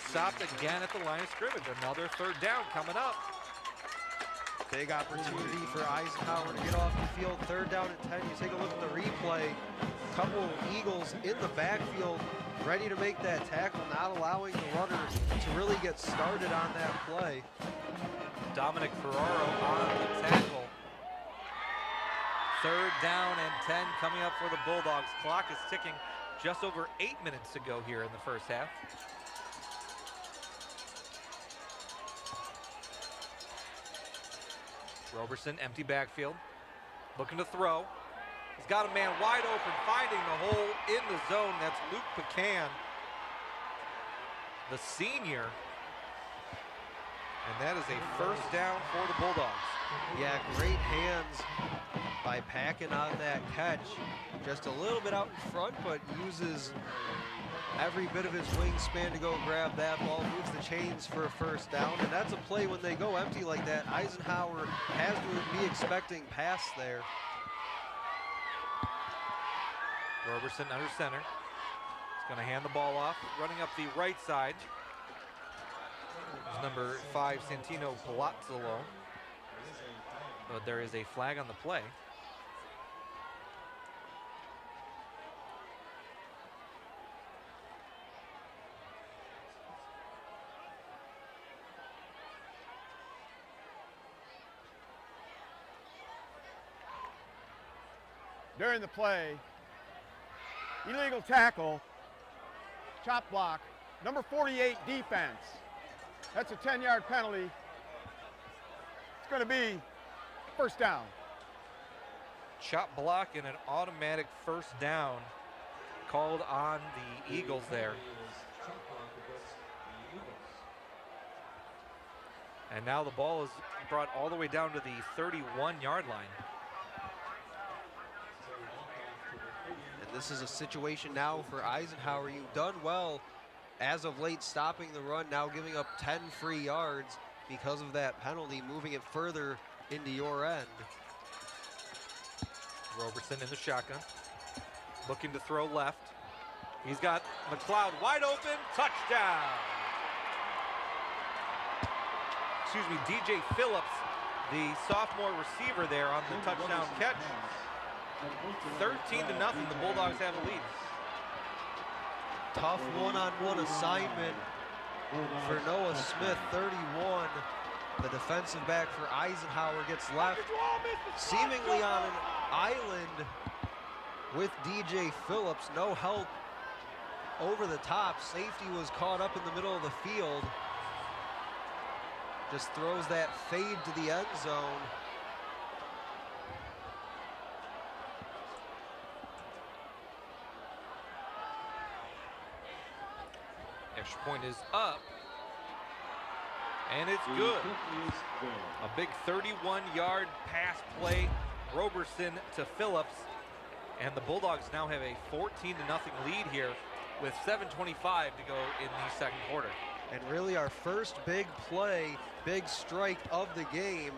Stopped again at the line of scrimmage. Another 3rd down coming up. Big opportunity for Eisenhower to get off the field. 3rd down and 10. You take a look at the replay. couple of Eagles in the backfield ready to make that tackle, not allowing the runner to really get started on that play. Dominic Ferraro on the tackle. 3rd down and 10 coming up for the Bulldogs. Clock is ticking, just over 8 minutes to go here in the first half. Roberson, empty backfield, looking to throw. He's got a man wide open, finding the hole in the zone. That's Luke Pecan, the senior. And that is a 1st down for the Bulldogs. Yeah, great hands by Packin on that catch. Just a little bit out in front, but uses every bit of his wingspan to go grab that ball, moves the chains for a 1st down, and that's a play when they go empty like that. Eisenhower has to be expecting pass there. Roberson under center. He's going to hand the ball off, running up the right side. There's number 5, Santino Palazzolo. But there is a flag on the play. During the play, illegal tackle, chop block, number 48 defense. That's a 10-yard penalty. It's going to be 1st down. Chop block and an automatic 1st down called on the Eagles there. And now the ball is brought all the way down to the 31-yard line. And this is a situation now for Eisenhower. You've done well as of late stopping the run, now giving up 10 free yards because of that penalty, moving it further into your end. Roberson in the shotgun, looking to throw left. He's got McLeod wide open, touchdown. Excuse me, DJ Phillips, the sophomore receiver there on the touchdown catch. 13-0, the Bulldogs have a lead. Tough one-on-one assignment for Noah Smith, 31. The defensive back for Eisenhower gets left seemingly on an island with DJ Phillips. No help over the top. Safety was caught up in the middle of the field. Just throws that fade to the end zone. Extra point is up, and it's good. A big 31-yard pass play, Roberson to Phillips, and the Bulldogs now have a 14-0 lead here with 7:25 to go in the 2nd quarter. And really our first big play, big strike of the game.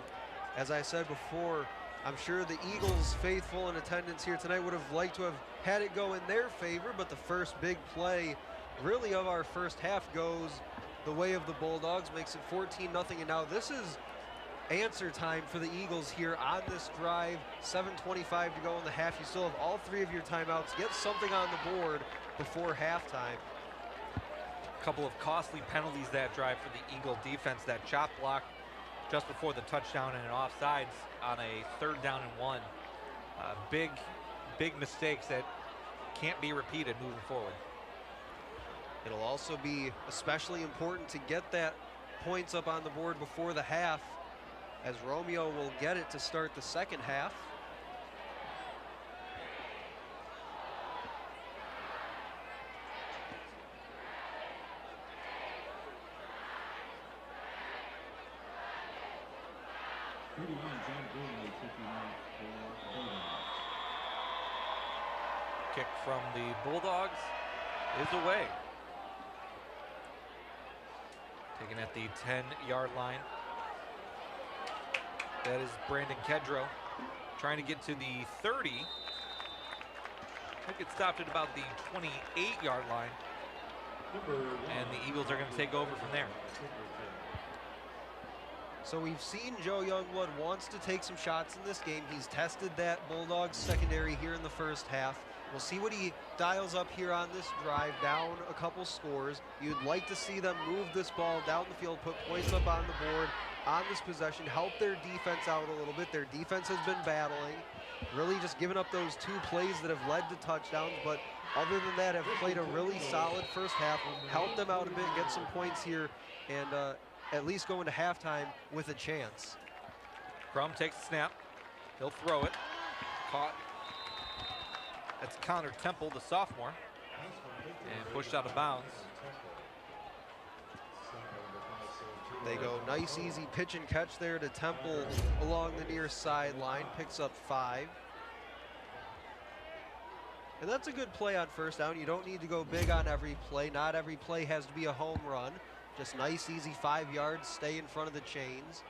As I said before, I'm sure the Eagles faithful in attendance here tonight would have liked to have had it go in their favor, but the first big play really of our first half goes the way of the Bulldogs, makes it 14-0, and now this is answer time for the Eagles here on this drive. 7:25 to go in the half. You still have all 3 of your timeouts. Get something on the board before halftime. A couple of costly penalties that drive for the Eagle defense. That chop block just before the touchdown and an offsides on a 3rd down and 1. Big mistakes that can't be repeated moving forward. It'll also be especially important to get that points up on the board before the half, as Romeo will get it to start the 2nd half. Kick from the Bulldogs is away. Taken at the 10-yard line. That is Brandon Kedro trying to get to the 30. I think it stopped at about the 28-yard line. And the Eagles are going to take over from there. So we've seen Joe Youngblood wants to take some shots in this game. He's tested that Bulldogs secondary here in the first half. We'll see what he dials up here on this drive, down a couple scores. You'd like to see them move this ball down the field, put points up on the board on this possession, help their defense out a little bit. Their defense has been battling, really just giving up those 2 plays that have led to touchdowns, but other than that have played a really solid first half, helped them out a bit, get some points here, and at least go into halftime with a chance. Crum takes the snap. He'll throw it. Caught. That's Connor Temple, the sophomore, and pushed out of bounds. They go nice, easy pitch and catch there to Temple along the near sideline, picks up 5. And that's a good play on first down. You don't need to go big on every play. Not every play has to be a home run. Just nice, easy 5 yards, stay in front of the chains.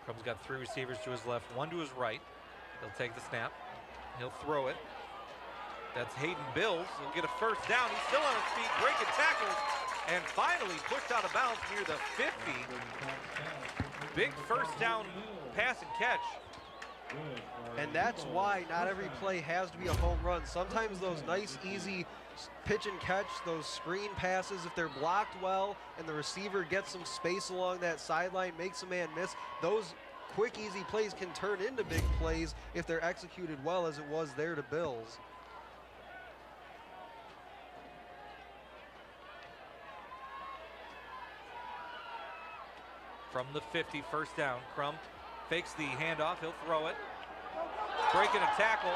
Crum's got 3 receivers to his left, 1 to his right. He'll take the snap. He'll throw it. That's Hayden Bills. He'll get a first down. He's still on his feet, breaking tackles, and finally pushed out of bounds near the 50. Big first down pass and catch. And that's why not every play has to be a home run. Sometimes those nice, easy pitch and catch, those screen passes, if they're blocked well and the receiver gets some space along that sideline, makes a man miss, those quick, easy plays can turn into big plays if they're executed well, as it was there to Bills. From the 50, first down. Crum fakes the handoff. He'll throw it. Breaking a tackle.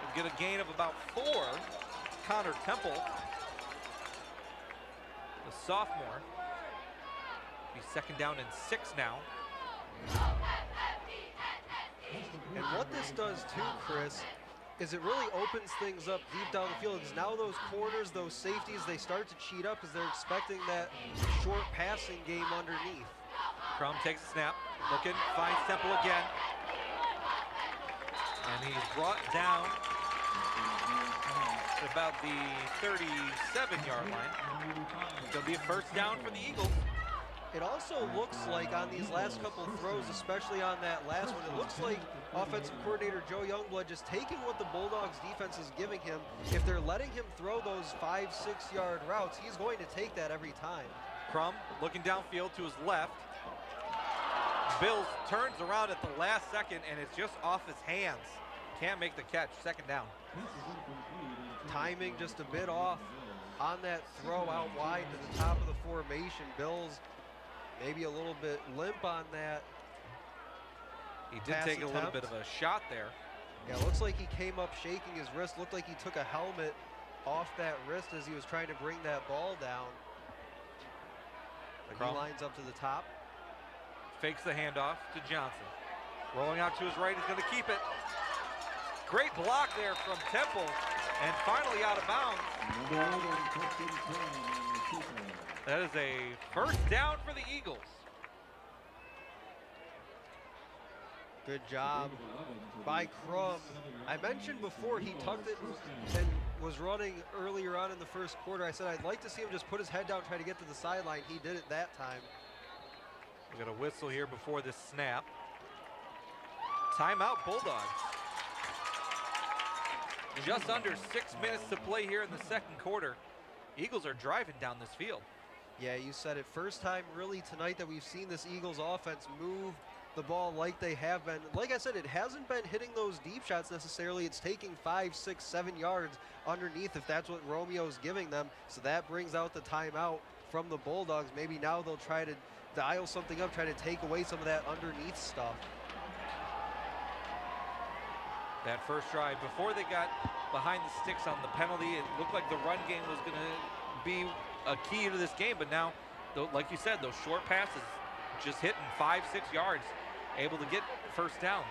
He'll get a gain of about 4. Connor Temple, the sophomore. Be second down and 6 now. And what this does too, Chris, is it really opens things up deep down the field. Because now those corners, those safeties, they start to cheat up because they're expecting that short passing game underneath. Crum takes a snap, looking, finds Temple again. And he's brought down at about the 37-yard line. It'll be a first down for the Eagles. It also looks like on these last couple of throws, especially on that last one, it looks like offensive coordinator Joe Youngblood just taking what the Bulldogs defense is giving him. If they're letting him throw those 5-6 yard routes, he's going to take that every time. Crum looking downfield to his left. Bills turns around at the last second and it's just off his hands. Can't make the catch, second down. Timing just a bit off on that throw out wide to the top of the formation. Bills maybe a little bit limp on that. He did take a little bit of a shot there. Yeah, looks like he came up shaking his wrist. Looked like he took a helmet off that wrist as he was trying to bring that ball down. But he lines up to the top. Fakes the handoff to Johnson. Rolling out to his right, he's going to keep it. Great block there from Temple, and finally out of bounds. That is a first down for the Eagles. Good job by Crum. I mentioned before he tucked it and was running earlier on in the first quarter. I said I'd like to see him just put his head down, try to get to the sideline. He did it that time. We got a whistle here before this snap. Timeout Bulldogs. Just under 6 minutes to play here in the second quarter. Eagles are driving down this field. Yeah, you said it. First time really tonight that we've seen this Eagles offense move the ball like they have been. Like I said, it hasn't been hitting those deep shots necessarily. It's taking 5, 6, 7 yards underneath if that's what Romeo's giving them. So that brings out the timeout from the Bulldogs. Maybe now they'll try to dial something up, try to take away some of that underneath stuff. That first drive, before they got behind the sticks on the penalty, it looked like the run game was going to be a key to this game. But now, like you said, those short passes just hitting 5, 6 yards, able to get first downs.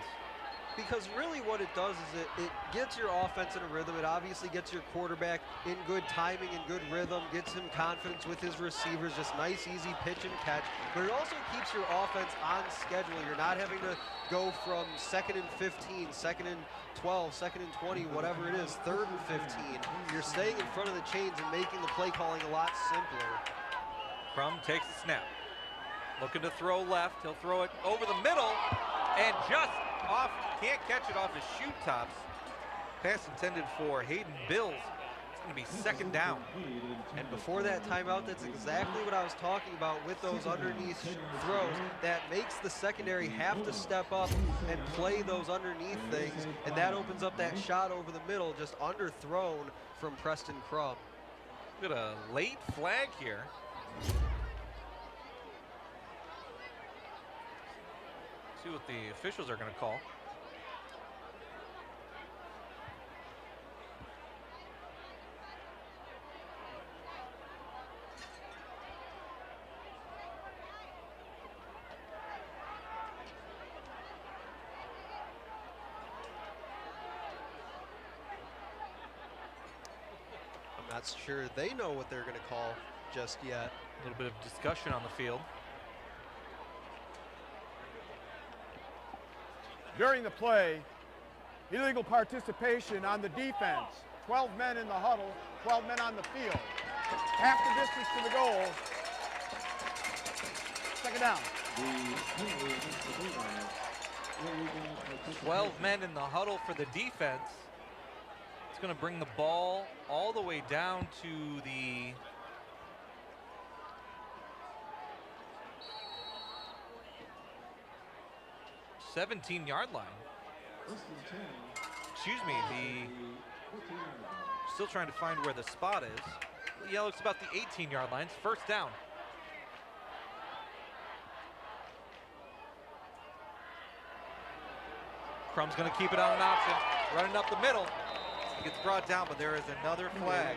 Because really what it does is it gets your offense in a rhythm. It obviously gets your quarterback in good timing and good rhythm, gets him confidence with his receivers, just nice, easy pitch and catch. But it also keeps your offense on schedule. You're not having to go from 2nd and 15, 2nd and 12, 2nd and 20, whatever it is, 3rd and 15. You're staying in front of the chains and making the play calling a lot simpler. Crum takes the snap. Looking to throw left. He'll throw it over the middle and just off, can't catch it off his shoe tops. Pass intended for Hayden Bills. It's going to be second down. And before that timeout, that's exactly what I was talking about with those underneath throws. That makes the secondary have to step up and play those underneath things, and that opens up that shot over the middle, just underthrown from Preston Crum. Got a late flag here. See what the officials are going to call. I'm not sure they know what they're going to call just yet. A little bit of discussion on the field. During the play, illegal participation on the defense. 12 men in the huddle, 12 men on the field. Half the distance to the goal. Second down. 12 men in the huddle for the defense. It's going to bring the ball all the way down to the 17-yard line. Excuse me, still trying to find where the spot is. Yeah, looks about the 18-yard line. First down. Crum's going to keep it on an option, running up the middle. He gets brought down, but there is another flag.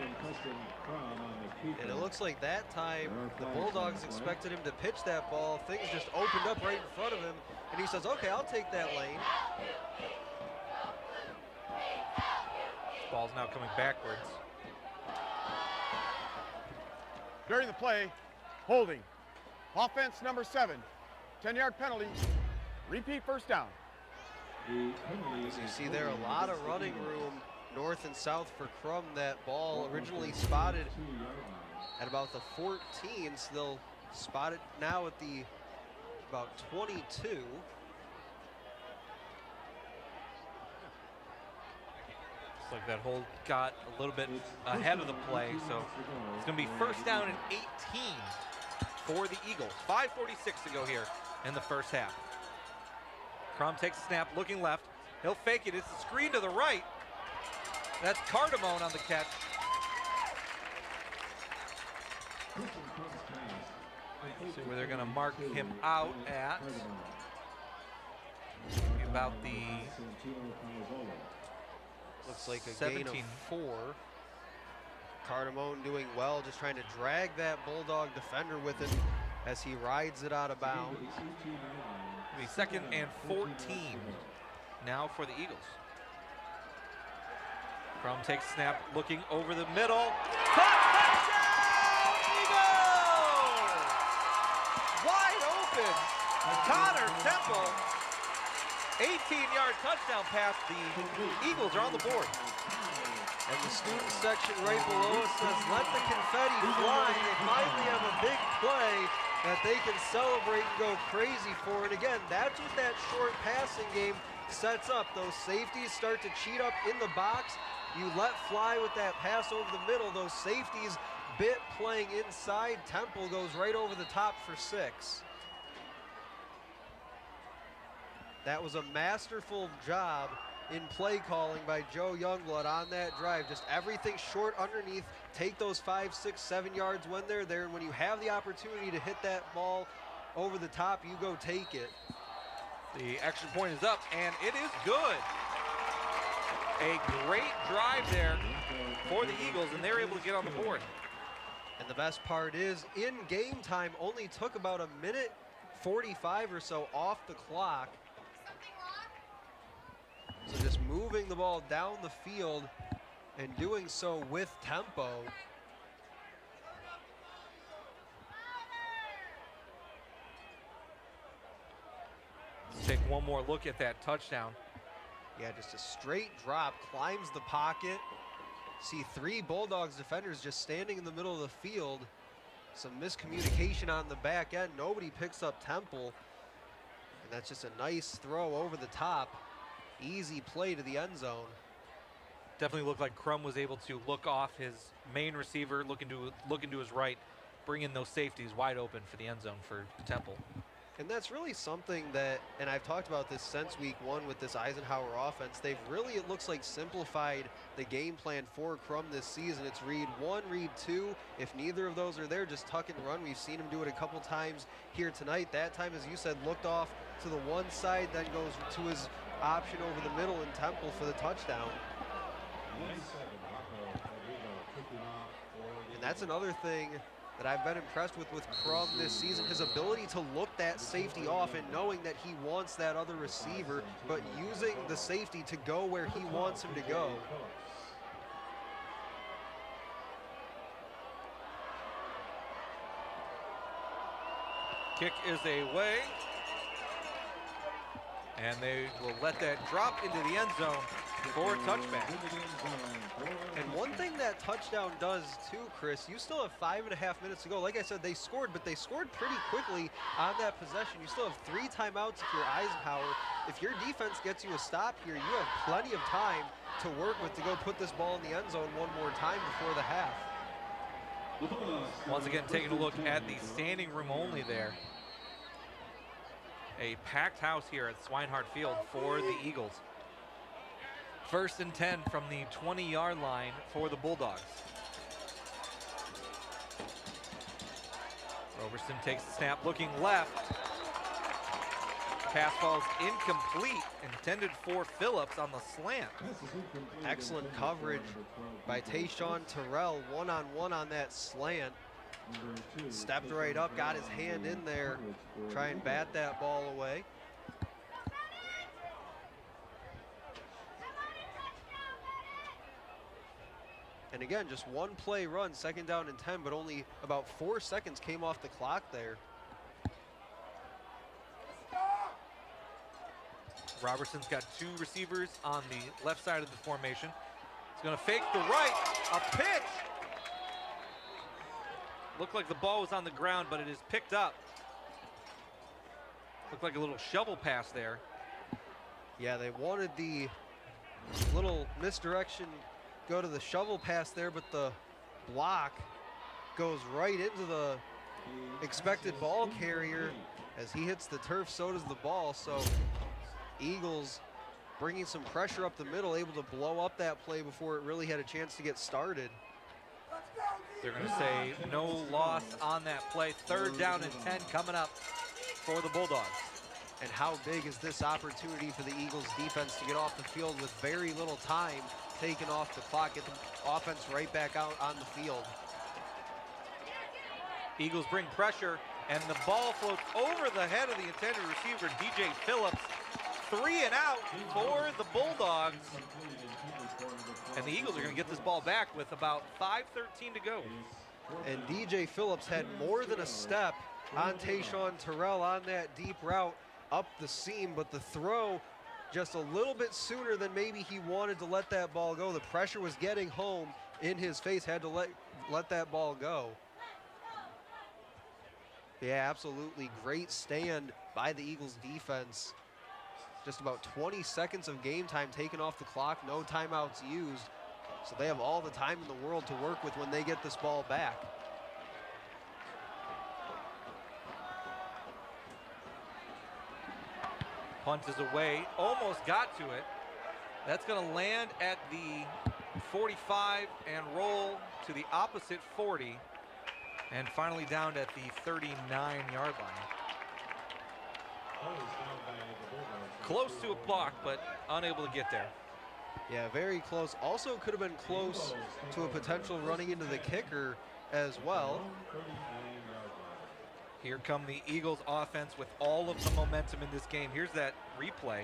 And it looks like that time the Bulldogs expected him to pitch that ball. Things just opened up right in front of him, and he says, okay, I'll take that lane. Ball's now coming backwards. During the play, holding. Offense number 7, 10-yard penalty. Repeat first down. As you see there, a lot of running room north and south for Crum. That ball originally spotted at about the 14, so they'll spot it now at the about 22. Looks like that hold got a little bit ahead of the play, so it's going to be first down and 18 for the Eagles. 5:46 to go here in the first half. Crum takes a snap, looking left. He'll fake it. It's a screen to the right. That's Cardamone on the catch. See where they're going to mark him out at. About the looks like a 17. gain of 4. Cardamone doing well, just trying to drag that Bulldog defender with him as he rides it out of bounds. It'll be second and 14 now for the Eagles. Crum takes a snap, looking over the middle. Touchdown, Eagles! Wide open, Connor Temple. 18-yard touchdown pass. The Eagles are on the board. And the student section right below us says, let the confetti fly. They finally have a big play that they can celebrate and go crazy for. And again, that's what that short passing game sets up. Those safeties start to cheat up in the box. You let fly with that pass over the middle. Those safeties bit playing inside. Temple goes right over the top for 6. That was a masterful job in play calling by Joe Youngblood on that drive. Just everything short underneath. Take those 5, 6, 7 yards when they're there. And when you have the opportunity to hit that ball over the top, you go take it. The extra point is up, and it is good. A great drive there for the Eagles, and they're able to get on the board. And the best part is, in game time, only took about a minute 45 or so off the clock. So just moving the ball down the field and doing so with tempo. Let's take one more look at that touchdown. Yeah, just a straight drop, climbs the pocket. See 3 Bulldogs defenders just standing in the middle of the field. Some miscommunication on the back end. Nobody picks up Temple. And that's just a nice throw over the top. Easy play to the end zone. Definitely looked like Crum was able to look off his main receiver, look into his right, bring in those safeties wide open for the end zone for Temple. And that's really something that, and I've talked about this since week 1 with this Eisenhower offense, they've really, it looks like, simplified the game plan for Crum this season. It's read 1, read 2. If neither of those are there, just tuck and run. We've seen him do it a couple times here tonight. That time, as you said, looked off to the one side, then goes to his option over the middle in Temple for the touchdown. And that's another thing that I've been impressed with Crum this season, his ability to look that safety off and knowing that he wants that other receiver, but using the safety to go where he wants him to go. Kick is away, and they will let that drop into the end zone for a touchback. And one thing that touchdown does too, Chris, you still have 5.5 minutes to go. Like I said, they scored, but they scored pretty quickly on that possession. You still have 3 timeouts if you're Eisenhower. If your defense gets you a stop here, you have plenty of time to work with to go put this ball in the end zone one more time before the half. Once again, taking a look at the standing room only there. A packed house here at Swinehart Field for the Eagles. 1st and 10 from the 20-yard line for the Bulldogs. Roberson takes the snap, looking left. Pass falls incomplete, intended for Phillips on the slant. Excellent coverage by Tayshawn Terrell, one-on-one on that slant. Stepped right up, got his hand in there, try and bat that ball away. And again, just one play run, 2nd down and 10, but only about 4 seconds came off the clock there. Robertson's got 2 receivers on the left side of the formation. He's gonna fake the right, a pitch. Looked like the ball was on the ground, but it is picked up. Looked like a little shovel pass there. Yeah, they wanted the little misdirection, go to the shovel pass there, but the block goes right into the expected ball carrier. As he hits the turf, so does the ball. So Eagles bringing some pressure up the middle, able to blow up that play before it really had a chance to get started. They're going to say no loss on that play. 3rd down and 10 coming up for the Bulldogs. And how big is this opportunity for the Eagles defense to get off the field with very little time taken off the clock, get the offense right back out on the field. Eagles bring pressure, and the ball floats over the head of the intended receiver, DJ Phillips. 3 and out for the Bulldogs. And the Eagles are going to get this ball back with about 5:13 to go. And DJ Phillips had more than a step on Tayshawn Terrell on that deep route up the seam, but the throw just a little bit sooner than maybe he wanted to let that ball go. The pressure was getting home in his face, had to let that ball go. Yeah, absolutely great stand by the Eagles defense. Just about 20 seconds of game time taken off the clock, no timeouts used. So they have all the time in the world to work with when they get this ball back. Punt is away, almost got to it. That's going to land at the 45 and roll to the opposite 40. And finally down at the 39-yard line. Close to a block, but unable to get there. Yeah, very close. Also could have been close to a potential running into the kicker as well. Here come the Eagles offense with all of the momentum in this game. Here's that replay.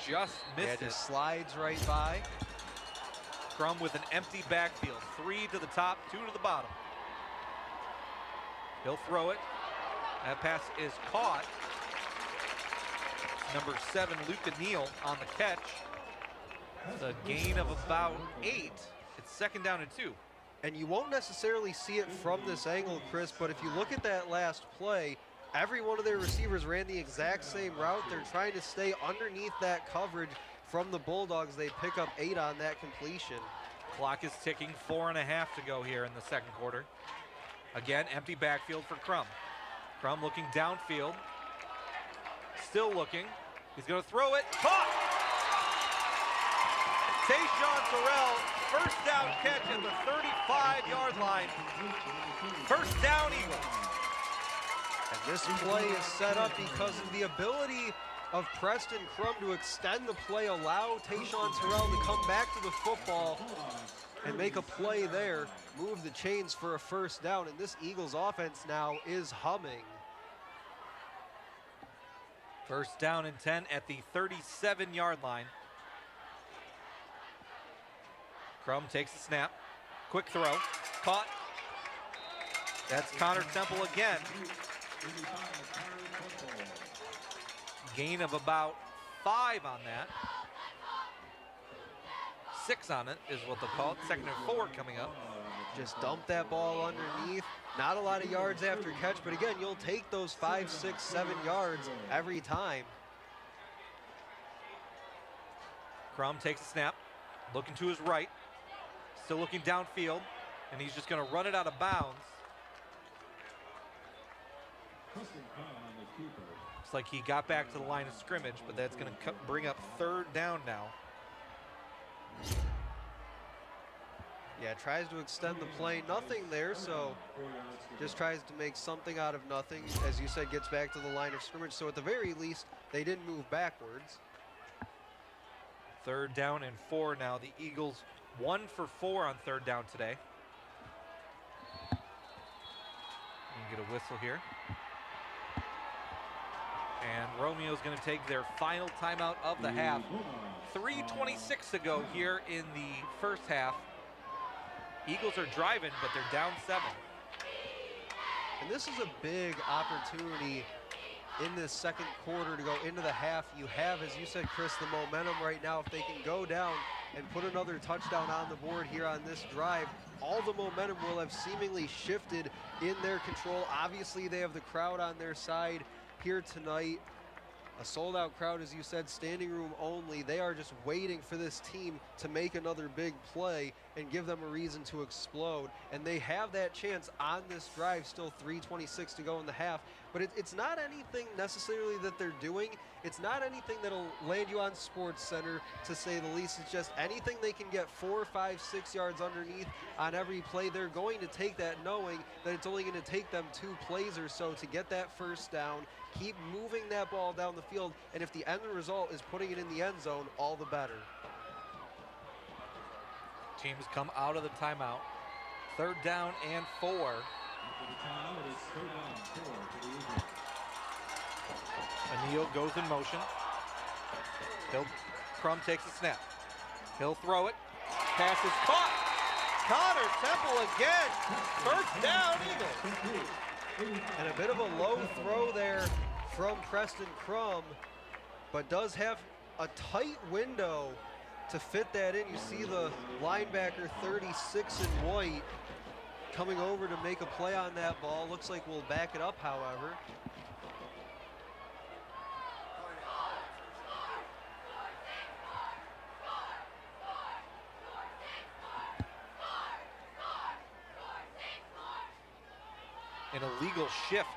Just missed it. Just slides right by. Crum with an empty backfield. 3 to the top, 2 to the bottom. He'll throw it. That pass is caught. Number 7, Luca Neal on the catch. It's a gain of about 8. It's 2nd down and 2. And you won't necessarily see it from this angle, Chris, but if you look at that last play, every one of their receivers ran the exact same route. They're trying to stay underneath that coverage from the Bulldogs. They pick up 8 on that completion. Clock is ticking, 4.5 to go here in the second quarter. Again, empty backfield for Crum. Crum looking downfield. Still looking. He's going to throw it. Caught! Tayshawn Terrell, first down catch at the 35-yard line. First down, Eagles. And this play is set up because of the ability of Preston Crum to extend the play, allow Tayshawn Terrell to come back to the football and make a play there, move the chains for a first down, and this Eagles offense now is humming. First down and 10 at the 37-yard line. Crum takes the snap, quick throw, caught. That's Connor Temple again. Gain of about 5 on that. 6 on it is what they'll call it. Second and 4 coming up. Just dump that ball underneath. Not a lot of yards after catch, but again, you'll take those 5, 6, 7 yards every time. Crum takes the snap, looking to his right. Still looking downfield, and he's just going to run it out of bounds. Looks like he got back to the line of scrimmage, but that's going to bring up third down now. Yeah, tries to extend the play, nothing there, so just tries to make something out of nothing. As you said, gets back to the line of scrimmage, so at the very least, they didn't move backwards. Third down and 4 now. The Eagles 1 for 4 on third down today. You get a whistle here. And Romeo's going to take their final timeout of the half. 3:26 to go here in the first half. Eagles are driving, but they're down 7. And this is a big opportunity in this second quarter to go into the half. You have, as you said, Chris, the momentum right now. If they can go down and put another touchdown on the board here on this drive, all the momentum will have seemingly shifted in their control. Obviously, they have the crowd on their side here tonight. A sold-out crowd, as you said, standing room only. They are just waiting for this team to make another big play and give them a reason to explode. And they have that chance on this drive, still 3:26 to go in the half. But it's not anything necessarily that they're doing. It's not anything that'll land you on Sports Center, to say the least. It's just anything they can get 4, 5, 6 yards underneath on every play. They're going to take that, knowing that it's only going to take them 2 plays or so to get that first down, keep moving that ball down the field, and if the end result is putting it in the end zone, all the better. Teams come out of the timeout. Third down and 4. Anil goes in motion. Crum takes the snap. He'll throw it. Pass is caught. Connor Temple again. First down, Eagles. And a bit of a low throw there from Preston Crum, but does have a tight window to fit that in. You see the linebacker, 36 in white, coming over to make a play on that ball. Looks like we'll back it up, however. An illegal shift.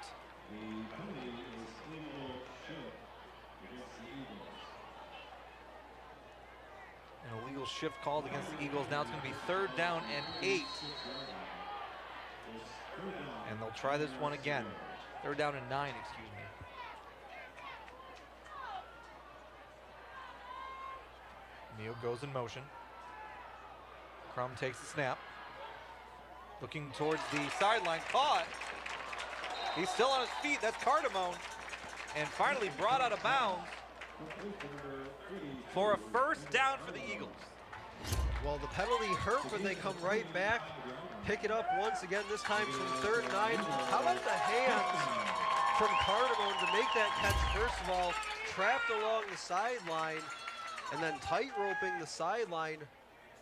An illegal shift called against the Eagles. Now it's going to be third down and 8. And they'll try this one again. Third down and 9, excuse me. Neal goes in motion. Crum takes the snap. Looking towards the sideline, caught. He's still on his feet, that's Cardamone. And finally brought out of bounds for a first down for the Eagles. Well, the penalty hurt, but they come right back, pick it up once again, this time from third and 9. How about the hands from Cardamone to make that catch? First of all, trapped along the sideline, and then tight roping the sideline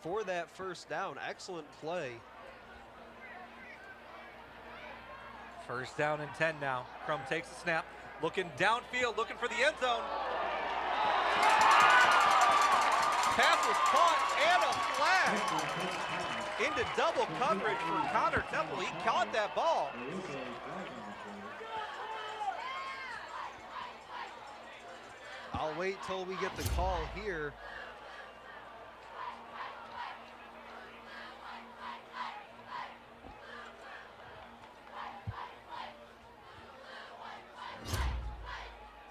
for that first down. Excellent play. First down and 10 now. Crum takes the snap, looking downfield, looking for the end zone. Pass was caught and a flag into double coverage for Connor Temple. He caught that ball. I'll wait till we get the call here.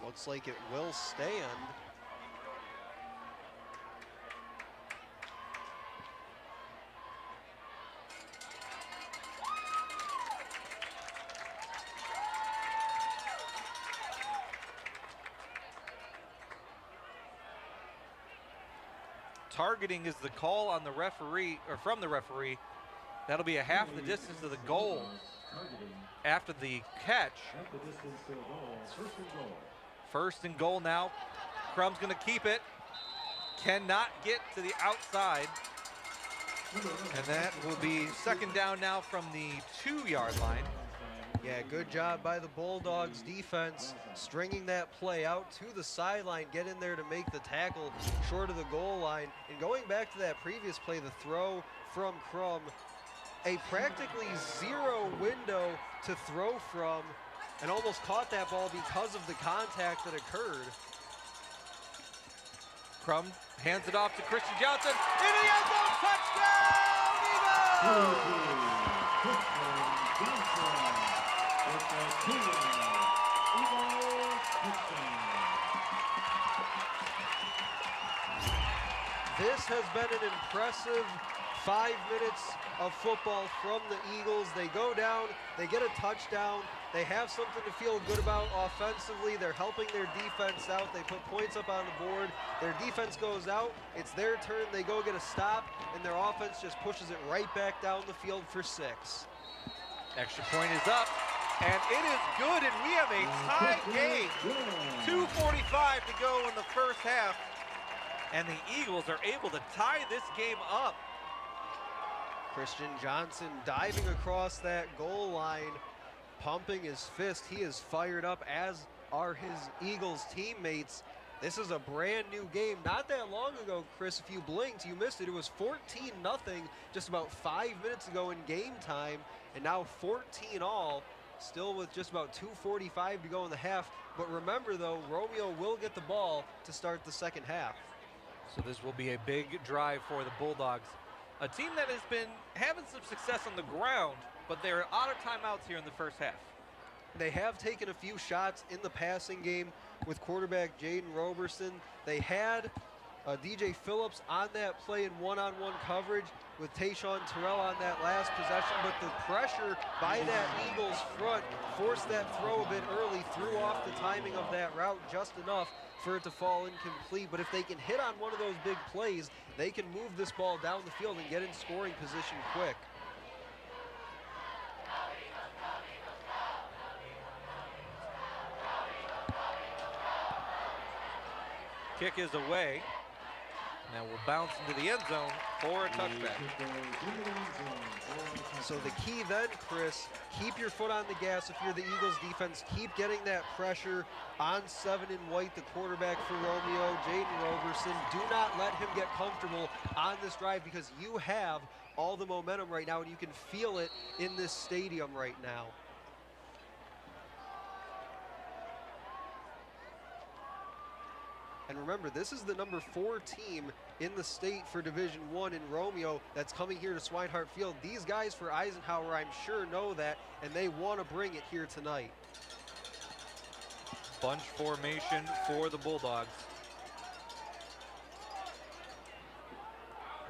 Looks like it will stand. Targeting is the call on the referee, or from the referee. That'll be a half the distance to the goal after the catch. First and goal now. Crum's gonna keep it. Cannot get to the outside. And that will be second down now from the 2-yard line. Yeah, good job by the Bulldogs defense, stringing that play out to the sideline, get in there to make the tackle short of the goal line. And going back to that previous play, the throw from Crum, a practically zero window to throw from, and almost caught that ball because of the contact that occurred. Crum hands it off to Christian Johnson. In the end zone, touchdown, Eagles! This has been an impressive 5 minutes of football from the Eagles. They go down, they get a touchdown, they have something to feel good about offensively. They're helping their defense out. They put points up on the board. Their defense goes out, it's their turn, they go get a stop, and their offense just pushes it right back down the field for 6. Extra point is up, and it is good, and we have a tie game. 2:45 to go in the first half, and the Eagles are able to tie this game up. Christian Johnson diving across that goal line, pumping his fist. He is fired up, as are his Eagles teammates. This is a brand new game. Not that long ago, Chris, if you blinked, you missed it. It was 14-0 just about 5 minutes ago in game time, and now 14 all, still with just about 2:45 to go in the half. But remember, though, Romeo will get the ball to start the second half. So this will be a big drive for the Bulldogs. A team that has been having some success on the ground, but they're out of timeouts here in the first half. They have taken a few shots in the passing game with quarterback Jaden Roberson. They had DJ Phillips on that play in one-on-one coverage with Tayshawn Terrell on that last possession, but the pressure by that Eagles front forced that throw a bit early, threw off the timing of that route just enough for it to fall incomplete. But if they can hit on one of those big plays, they can move this ball down the field and get in scoring position quick. Kick is away. Now we'll bounce into the end zone for a touchback. So the key then, Chris, keep your foot on the gas if you're the Eagles defense. Keep getting that pressure on 7 and White, the quarterback for Romeo, Jaden Roberson. Do not let him get comfortable on this drive, because you have all the momentum right now, and you can feel it in this stadium right now. And remember, this is the number 4 team in the state for Division I in Romeo that's coming here to Swinehart Field. These guys for Eisenhower, I'm sure, know that, and they want to bring it here tonight. Bunch formation for the Bulldogs.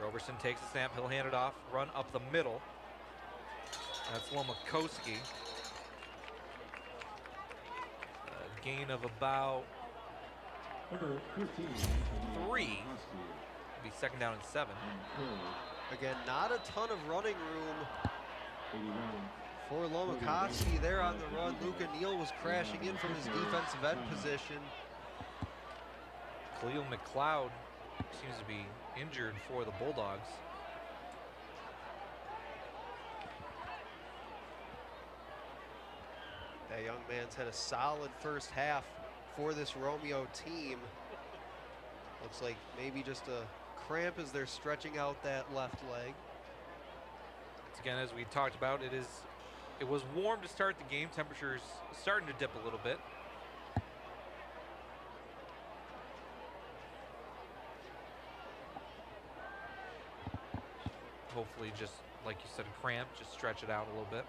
Roberson takes the snap, he'll hand it off, run up the middle. That's Lomakowski. A gain of about 3. Be second down and 7. Again, not a ton of running room for Lomakowski there on the run. Luca Neal was crashing in from his defensive end position. Khalil McLeod seems to be injured for the Bulldogs. That young man's had a solid first half for this Romeo team. Looks like maybe just a cramp as they're stretching out that left leg. Once again, as we talked about, it was warm to start the game. Temperatures starting to dip a little bit. Hopefully, just like you said, a cramp, just stretch it out a little bit.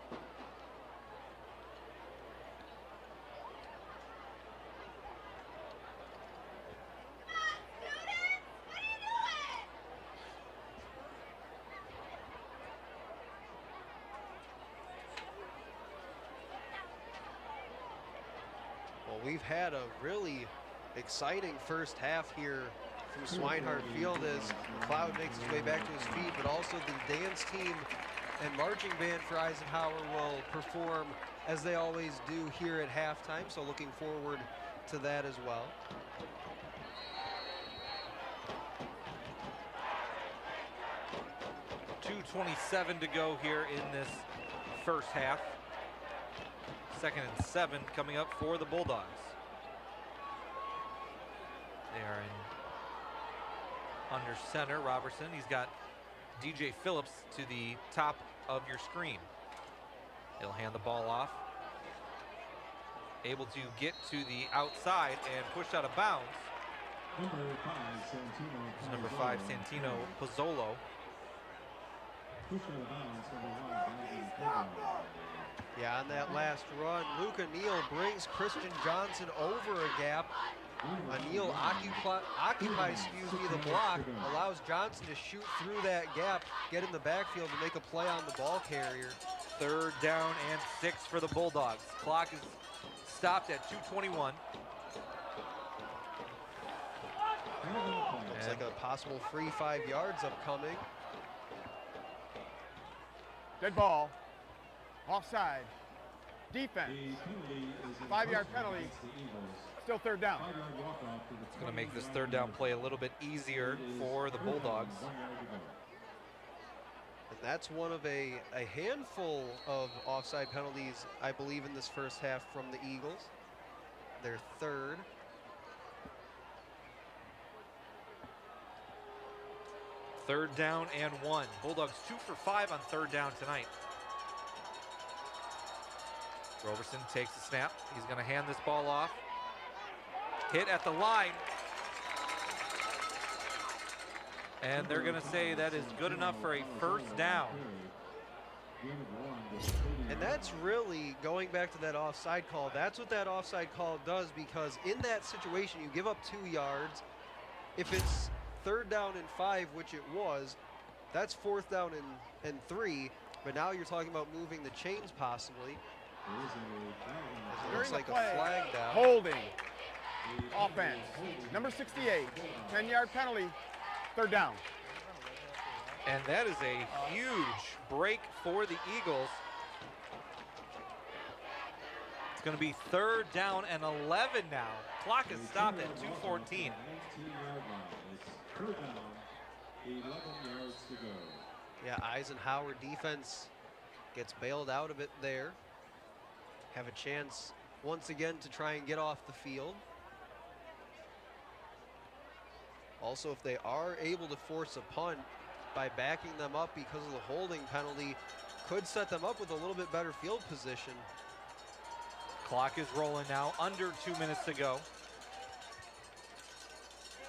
Well, we've had a really exciting first half here from Swinehart Field as McLeod makes his way back to his feet, but also the dance team and marching band for Eisenhower will perform as they always do here at halftime, so looking forward to that as well. .227 to go here in this first half. 2nd and 7 coming up for the Bulldogs. They are in under center. Robertson, he's got DJ Phillips to the top of your screen. He'll hand the ball off. Able to get to the outside and pushed out of bounds. Number 5, Santino Pozzolo. Yeah, on that last run, Luke O'Neill brings Christian Johnson over a gap. O'Neill occupies the block, allows Johnson to shoot through that gap, get in the backfield to make a play on the ball carrier. 3rd down and 6 for the Bulldogs. Clock is stopped at 2:21. Looks like a possible free 5 yards upcoming. Dead ball. Offside. Defense. 5-yard penalty. Still 3rd down. It's going to make this 3rd down play a little bit easier for the Bulldogs. And that's one of a handful of offside penalties, I believe, in this first half from the Eagles. Their 3rd. Third down and 1. Bulldogs 2 for 5 on 3rd down tonight. Roberson takes the snap. He's going to hand this ball off. Hit at the line. And they're going to say that is good enough for a 1st down. And that's really, going back to that offside call, that's what that offside call does, because in that situation, you give up 2 yards. If it's 3rd down and 5, which it was, that's 4th down and 3. But now you're talking about moving the chains possibly. It looks like a flag down. Holding. Offense. Number 68. 10-yard penalty. 3rd down. And that is a huge break for the Eagles. It's going to be 3rd down and 11 now. Clock is stopped at 2:14. 3rd down, 11 yards to go. Yeah, Eisenhower defense gets bailed out of it there. Have a chance once again to try and get off the field. Also, if they are able to force a punt by backing them up because of the holding penalty, could set them up with a little bit better field position. Clock is rolling now, under 2 minutes to go.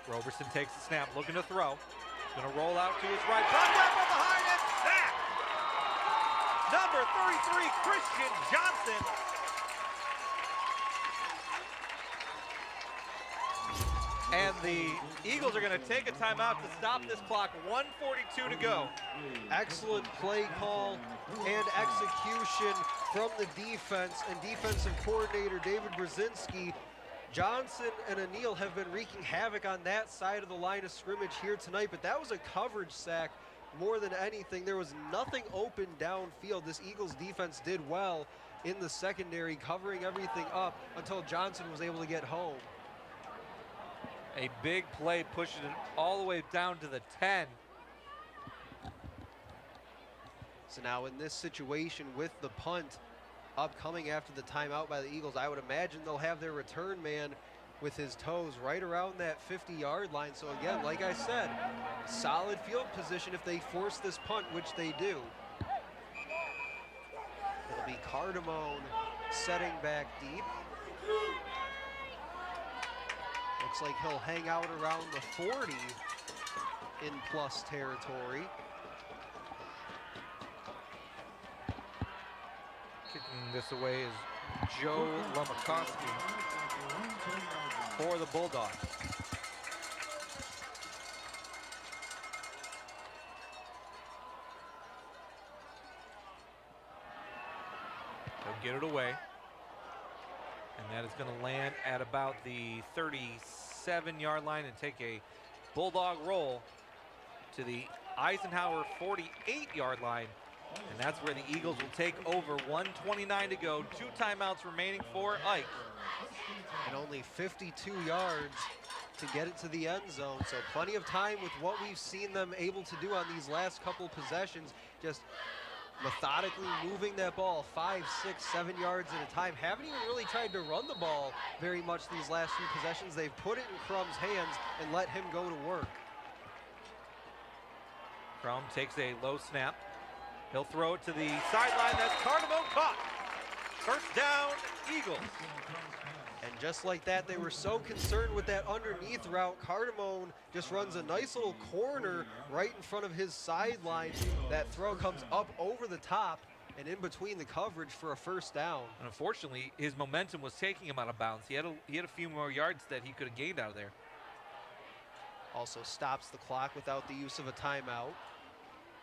Roberson takes the snap, looking to throw. Going to roll out to his right. Brought down from behind and sacked. Number 33, Christian Johnson. And the Eagles are going to take a timeout to stop this clock. 1:42 to go. Excellent play call and execution from the defense and defensive coordinator David Brzezinski. Johnson and O'Neill have been wreaking havoc on that side of the line of scrimmage here tonight, but that was a coverage sack more than anything. There was nothing open downfield. This Eagles defense did well in the secondary, covering everything up until Johnson was able to get home. A big play pushing it all the way down to the 10. So now in this situation with the punt upcoming after the timeout by the Eagles, I would imagine they'll have their return man with his toes right around that 50-yard line. So again, like I said, solid field position if they force this punt, which they do. It'll be Cardamone setting back deep. Looks like he'll hang out around the 40 in plus territory. Kicking this away is Joe Lemachowski for the Bulldogs. They'll get it away. And that is going to land at about the 37-yard line and take a Bulldog roll to the Eisenhower 48-yard line. And that's where the Eagles will take over. 1:29 to go, 2 timeouts remaining for Ike. And only 52 yards to get it to the end zone. So plenty of time with what we've seen them able to do on these last couple possessions. Just methodically moving that ball 5, 6, 7 yards at a time. Haven't even really tried to run the ball very much these last few possessions. They've put it in Crum's hands and let him go to work. Crum takes a low snap. He'll throw it to the sideline. That's Cardamone caught. First down, Eagles. And just like that, they were so concerned with that underneath route. Cardamone just runs a nice little corner right in front of his sideline. That throw comes up over the top and in between the coverage for a first down. And unfortunately, his momentum was taking him out of bounds. He had a few more yards that he could have gained out of there. Also stops the clock without the use of a timeout.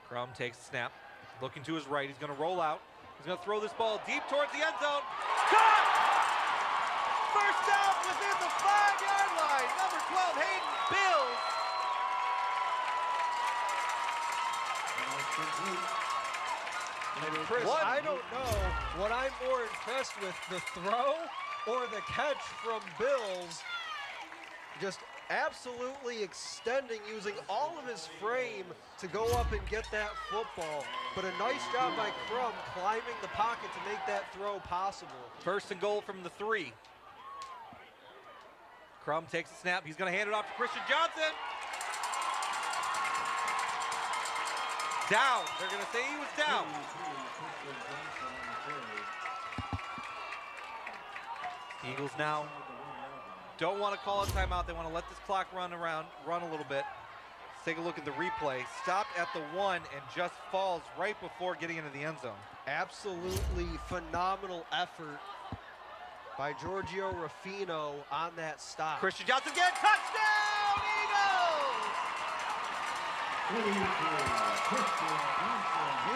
Crum takes the snap. Looking to his right, he's going to roll out. He's going to throw this ball deep towards the end zone. Caught! First down within the 5-yard line. Number 12, Hayden Bills. And Chris, I don't know what I'm more impressed with, the throw or the catch from Bills. Just absolutely extending, using all of his frame to go up and get that football. But a nice job by Crum climbing the pocket to make that throw possible. First and goal from the 3. Crum takes the snap. He's going to hand it off to Christian Johnson. Down. They're going to say he was down. Eagles now don't want to call a timeout. They want to let this clock run a little bit. Let's take a look at the replay. Stopped at the 1 and just falls right before getting into the end zone. Absolutely phenomenal effort by Giorgio Ruffino on that stop. Christian Johnson again, touchdown, Eagles! You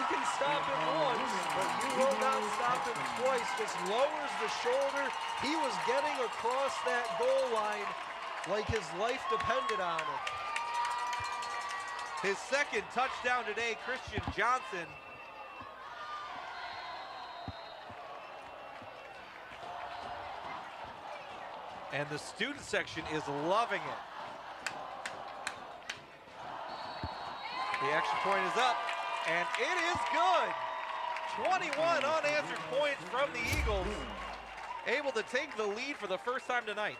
can stop it once, but you will not stop it twice. Just lowers the shoulder. He was getting across that goal line like his life depended on it. His second touchdown today, Christian Johnson. And the student section is loving it. The extra point is up, and it is good. 21 unanswered points from the Eagles, able to take the lead for the first time tonight.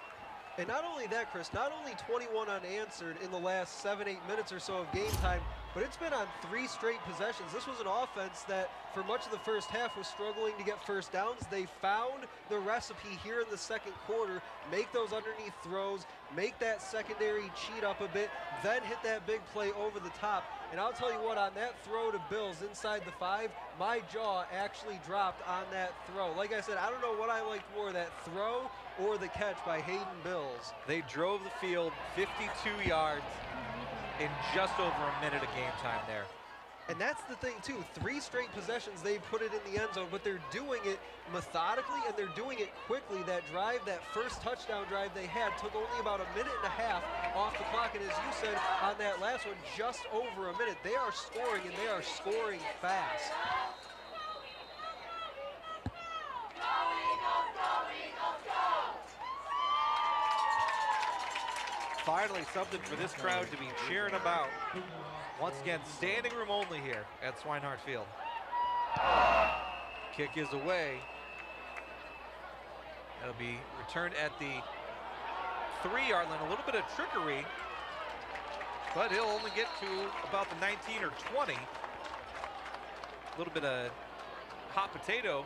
And not only that, Chris, not only 21 unanswered in the last 7-8 minutes or so of game time, but it's been on 3 straight possessions. This was an offense that for much of the first half was struggling to get first downs. They found the recipe here in the second quarter, make those underneath throws, make that secondary cheat up a bit, then hit that big play over the top. And I'll tell you what, on that throw to Bills inside the 5, my jaw actually dropped on that throw. Like I said, I don't know what I liked more, that throw or the catch by Hayden Bills. They drove the field 52 yards in just over a minute of game time there. And that's the thing too, 3 straight possessions they've put it in the end zone, but they're doing it methodically and they're doing it quickly. That drive, that first touchdown drive they had took only about a minute and a half off the clock, and as you said on that last one, just over a minute. They are scoring, and they are scoring fast. Finally, something for this crowd to be cheering about. Once again, standing room only here at Swinehart Field. Kick is away. It'll be returned at the 23-yard line. A little bit of trickery, but he'll only get to about the 19 or 20. A little bit of hot potato.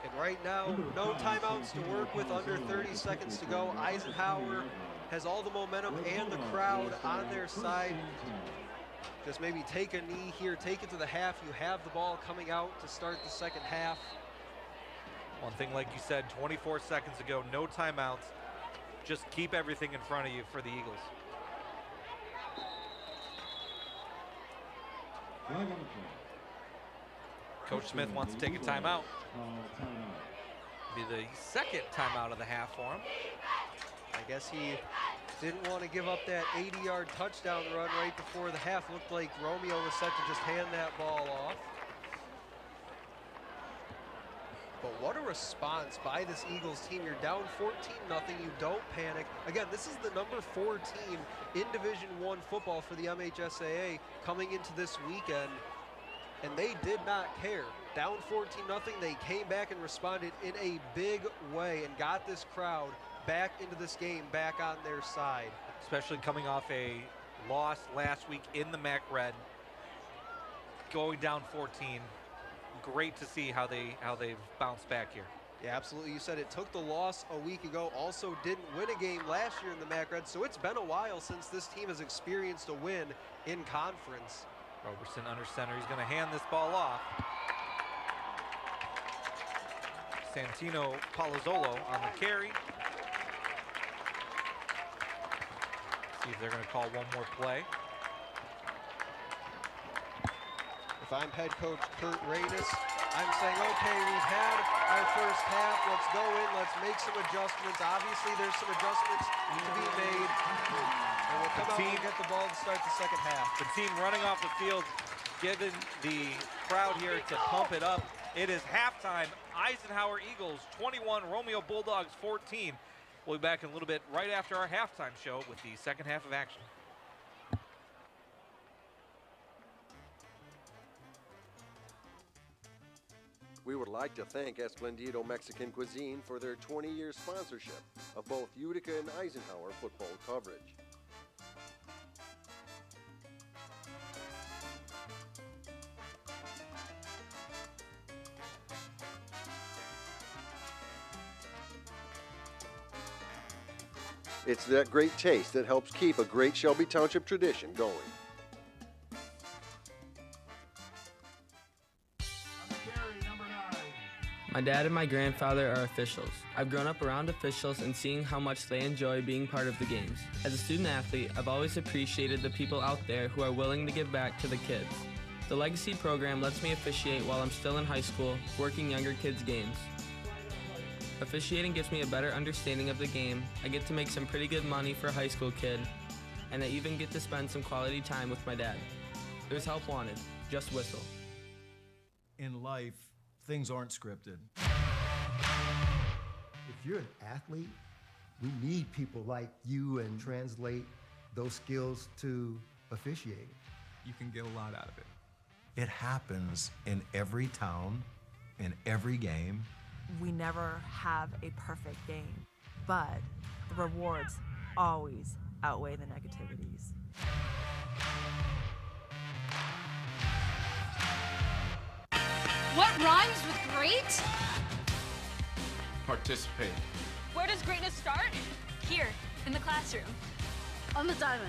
And right now, no timeouts to work with, under 30 seconds to go. Eisenhower has all the momentum and the crowd on their side. Just maybe take a knee here, take it to the half. You have the ball coming out to start the second half. One thing, like you said, 24 seconds ago, no timeouts. Just keep everything in front of you for the Eagles. Coach Smith wants to take a timeout. Be the second timeout of the half for him. I guess he didn't want to give up that 80-yard touchdown run right before the half. Looked like Romeo was set to just hand that ball off. But what a response by this Eagles team. You're down 14-0, you don't panic. Again, this is the number 4 team in Division I football for the MHSAA coming into this weekend, and they did not care. Down 14-0, they came back and responded in a big way and got this crowd back into this game, back on their side. Especially coming off a loss last week in the MAC Red, going down 14. Great to see how they've bounced back here. Yeah, absolutely. You said it took the loss a week ago. Also didn't win a game last year in the MAC Red, so it's been a while since this team has experienced a win in conference. Roberson under center. He's going to hand this ball off. Santino Palazzolo on the carry. See if they're going to call one more play. If I'm head coach Kurt Radis, I'm saying, okay, we've had our first half. Let's go in. Let's make some adjustments. Obviously, there's some adjustments to be made. And we'll come out and get the ball to start the second half. The team running off the field, giving the crowd here to pump it up. It is halftime. Eisenhower Eagles 21, Romeo Bulldogs 14. We'll be back in a little bit right after our halftime show with the second half of action. We would like to thank Esplendido Mexican Cuisine for their 20-year sponsorship of both Utica and Eisenhower football coverage. It's that great taste that helps keep a great Shelby Township tradition going. My dad and my grandfather are officials. I've grown up around officials and seeing how much they enjoy being part of the games. As a student athlete, I've always appreciated the people out there who are willing to give back to the kids. The Legacy program lets me officiate while I'm still in high school, working younger kids' games. Officiating gives me a better understanding of the game. I get to make some pretty good money for a high school kid, and I even get to spend some quality time with my dad. There's help wanted. Just whistle. In life, things aren't scripted. If you're an athlete, we need people like you and translate those skills to officiating. You can get a lot out of it. It happens in every town, in every game. We never have a perfect game, but the rewards always outweigh the negativities. What rhymes with great? Participate. Where does greatness start? Here, in the classroom. On the diamond.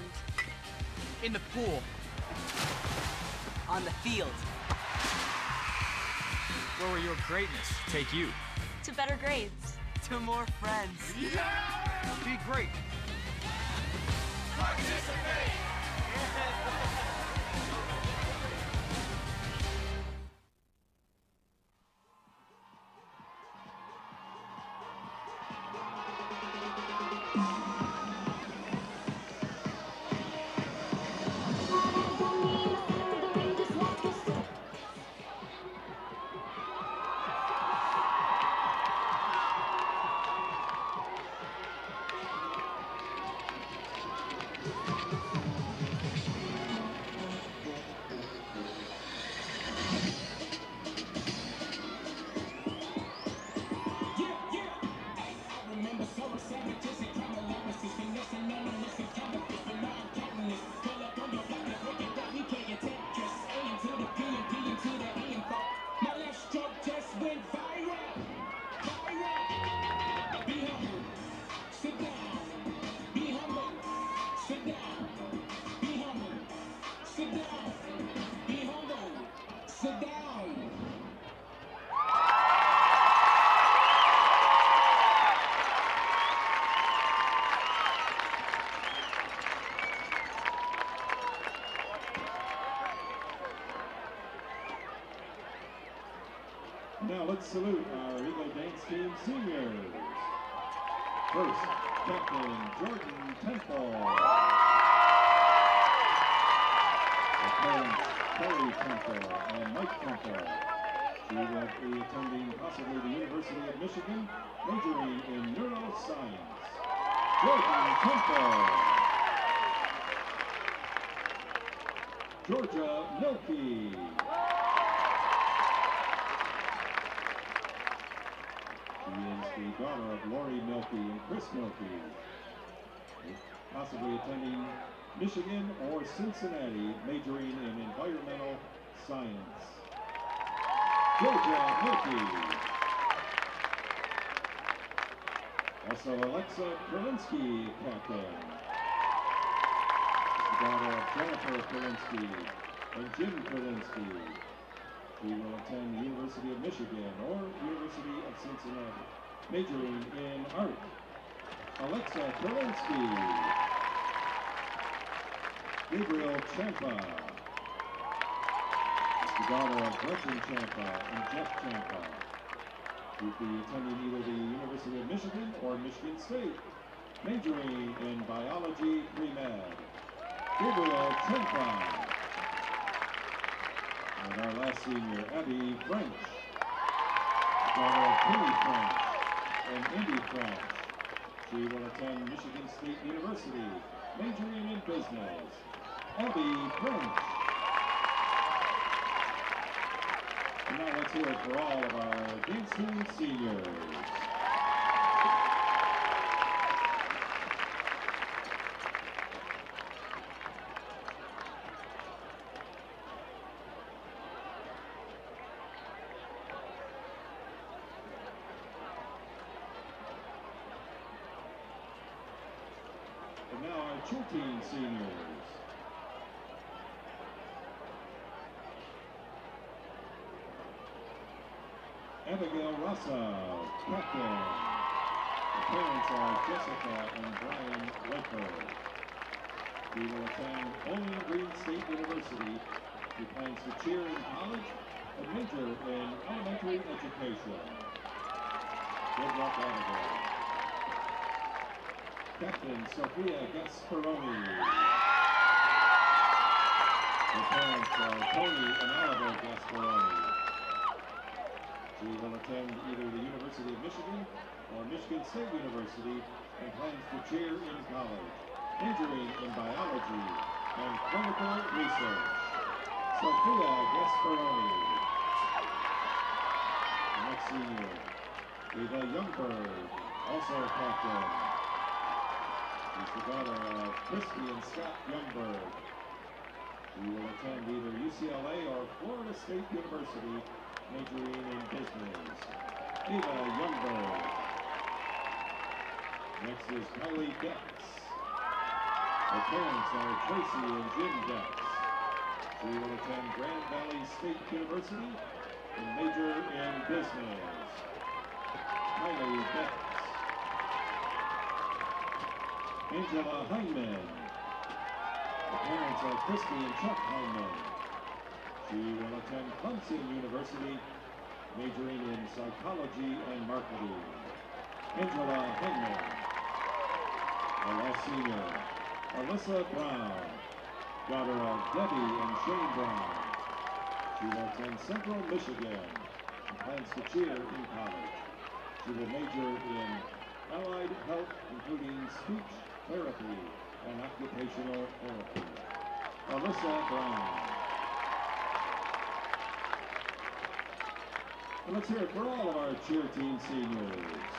In the pool. On the field. Where will your greatness take you? To better grades. To more friends. Yeah! Be great. Participate! Sit down. Be humble. Sit down. Now let's salute our Eagle Dance Team seniors. First, Captain Jordan Temple. The parents, Kelly Temple and Mike Temple. She will be attending possibly the University of Michigan, majoring in neuroscience. Jordan Temple. Georgia Milkey. She is the daughter of Lori Milkey and Chris Milkey, possibly attending Michigan or Cincinnati, majoring in environmental science. Georgia Milkey. Also Alexa Kerlinsky, captain. The daughter of Jennifer Kerlinsky and Jim Kerlinsky. She will attend University of Michigan or University of Cincinnati, majoring in art. Alexa Kerlinsky. Gabriel Champa. The daughter of Gretchen Champa and Jeff Champa. She'll be attending either the University of Michigan or Michigan State, majoring in biology pre-med. Gabriel Champa. And our last senior, Abby French, daughter of Penny French and Indy French. She will attend Michigan State University, majoring in business. Abby French. And now let's hear it for all of our dance team seniors. And now our cheer team seniors. Abigail Rassa, captain. The parents are Jessica and Brian Laker. She will attend Bowling Green State University. She plans to cheer in college and major in elementary education. Good luck, Abigail. Captain Sophia Gasparoni. Her parents are Tony and Oliver Gasparoni. She will attend either the University of Michigan or Michigan State University and plans to cheer in college, majoring in biology and clinical research. Sophia Gasparoni. The next senior, Eva Youngberg, also a captain. She's the daughter of Christy and Scott Youngberg. She will attend either UCLA or Florida State University, majoring in business. Eva Youngberg. Next is Kylie Dex. Her parents are Tracy and Jim Dex. She will attend Grand Valley State University and major in business. Kylie Dex. Angela Hyman. The parents are Christy and Chuck Hyman. She will attend Clemson University, majoring in psychology and marketing. Angela Hyman. Our last senior, Alyssa Brown, daughter of Debbie and Shane Brown. She will attend Central Michigan and plans to cheer in college. She will major in allied health, including speech therapy and occupational therapy. Alyssa Brown. And let's hear it for all of our cheer team seniors.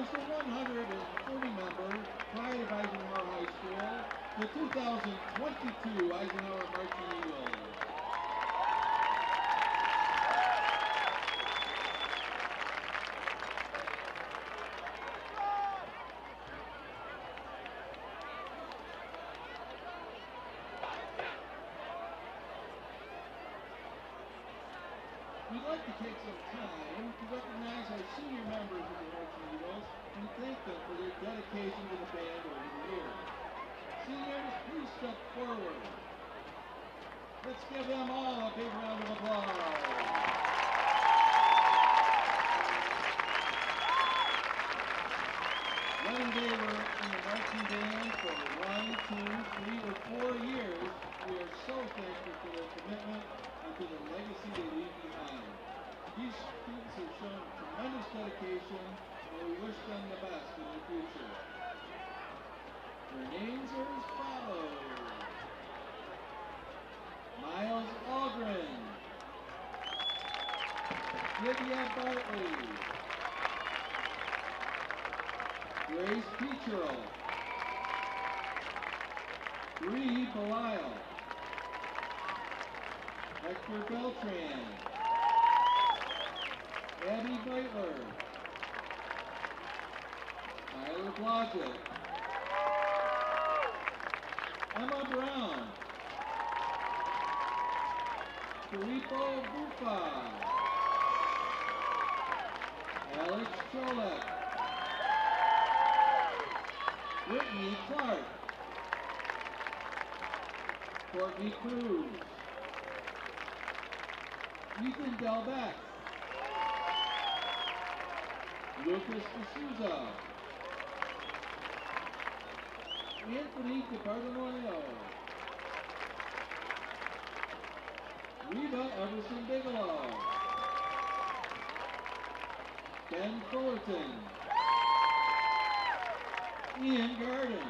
introduce the 140-member Pride of Eisenhower High School, the 2022 Eisenhower Marching Eagles. We'd like to take some time to recognize our senior members of the Marching Eagles and thank them for their dedication to the band over the years. Seniors, please step forward. Let's give them all a big round of applause. Whether they were in the marching band for 1, 2, 3, or 4 years, we are so thankful for their commitment and to the legacy they leave behind. These students have shown tremendous dedication, and we wish them the best in the future. Their names are as follows: Miles Algren, Lydia Bartley, Grace Petrel, Bree Belisle, Hector Beltran, Abby Beitler, Tyler Blodgett, Emma Brown, Filippo Buffa, Alex Cholek, Brittany Clark, Courtney Cruz, Ethan Delbeck, Lucas D'Souza, Anthony DiBartolomeo, Reba Everson Bigelow, Ben Fullerton, Ian Garden,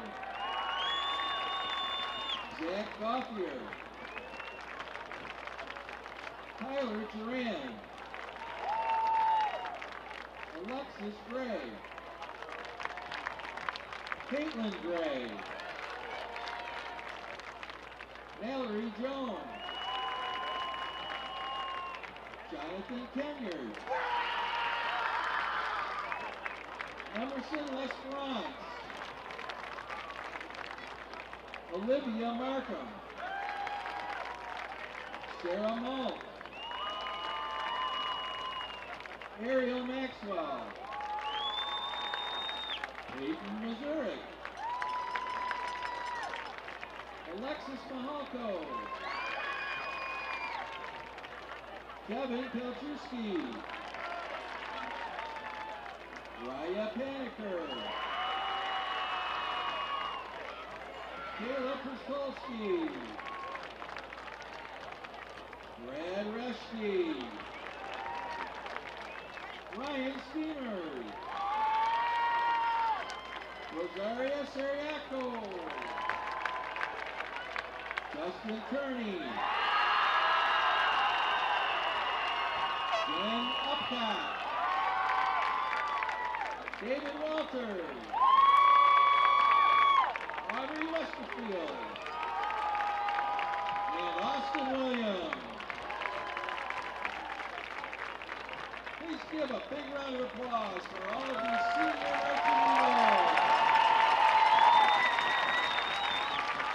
Zach Gauthier, Tyler Duran, Alexis Gray, Caitlin Gray, Mallory Jones, Jonathan Kenyard, Emerson Lesperance, Olivia Markham, Sarah Malt, Ariel Maxwell, Peyton Mazurek, Alexis Mahalko, Kevin Pilchewski, Raya Paniker, Kayla Prstolski, Brad Reschke, Ryan Steamers, Rosaria Seriaco, Justin Turney, Jen Upcott, David Walters, Audrey Westerfield, and Austin Williams. Please give a big round of applause for all of these senior marching Eagles.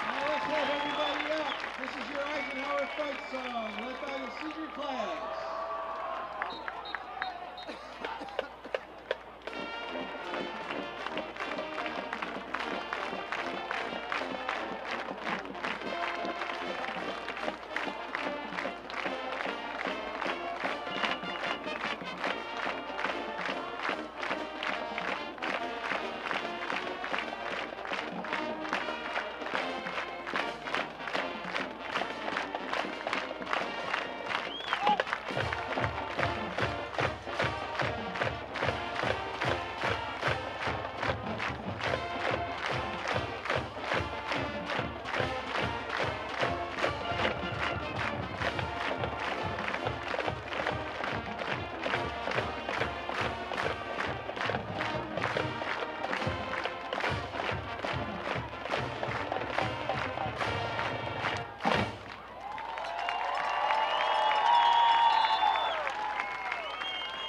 Now let's have everybody up. This is your Eisenhower fight song, led by the senior class.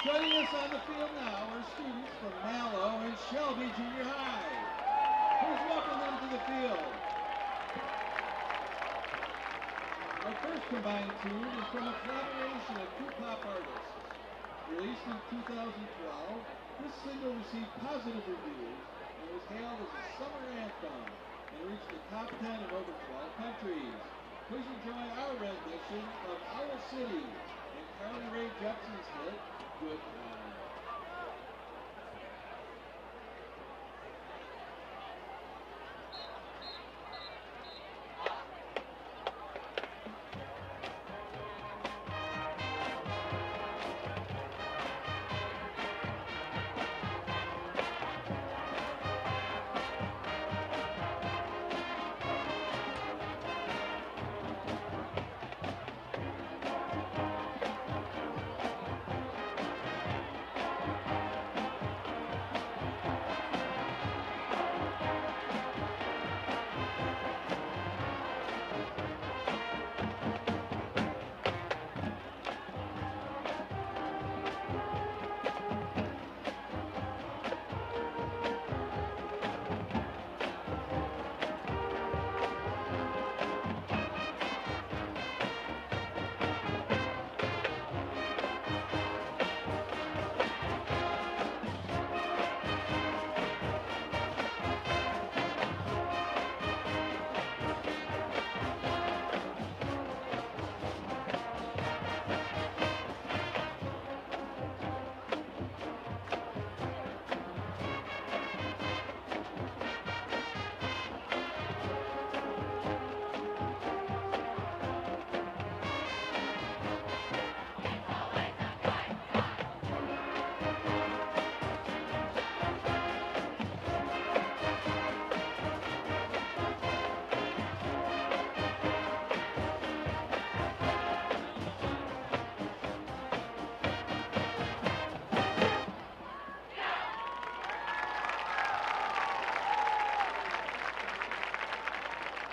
Joining us on the field now are students from Mallow and Shelby Junior High. Please welcome them to the field. Our first combined tune is from a collaboration of two pop artists. Released in 2012, this single received positive reviews and was hailed as a summer anthem and reached the top 10 in over 12 countries. Please enjoy our rendition of Owl City and Carly Rae Jepsen's hit, Good Time.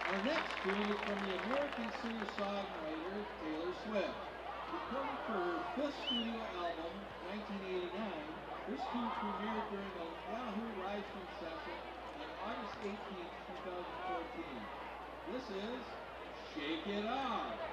Our next tune is from the American singer-songwriter Taylor Swift. Recorded for her fifth studio album, 1989, this tune premiered during a Yahoo live stream session on August 18, 2014. This is Shake It Off.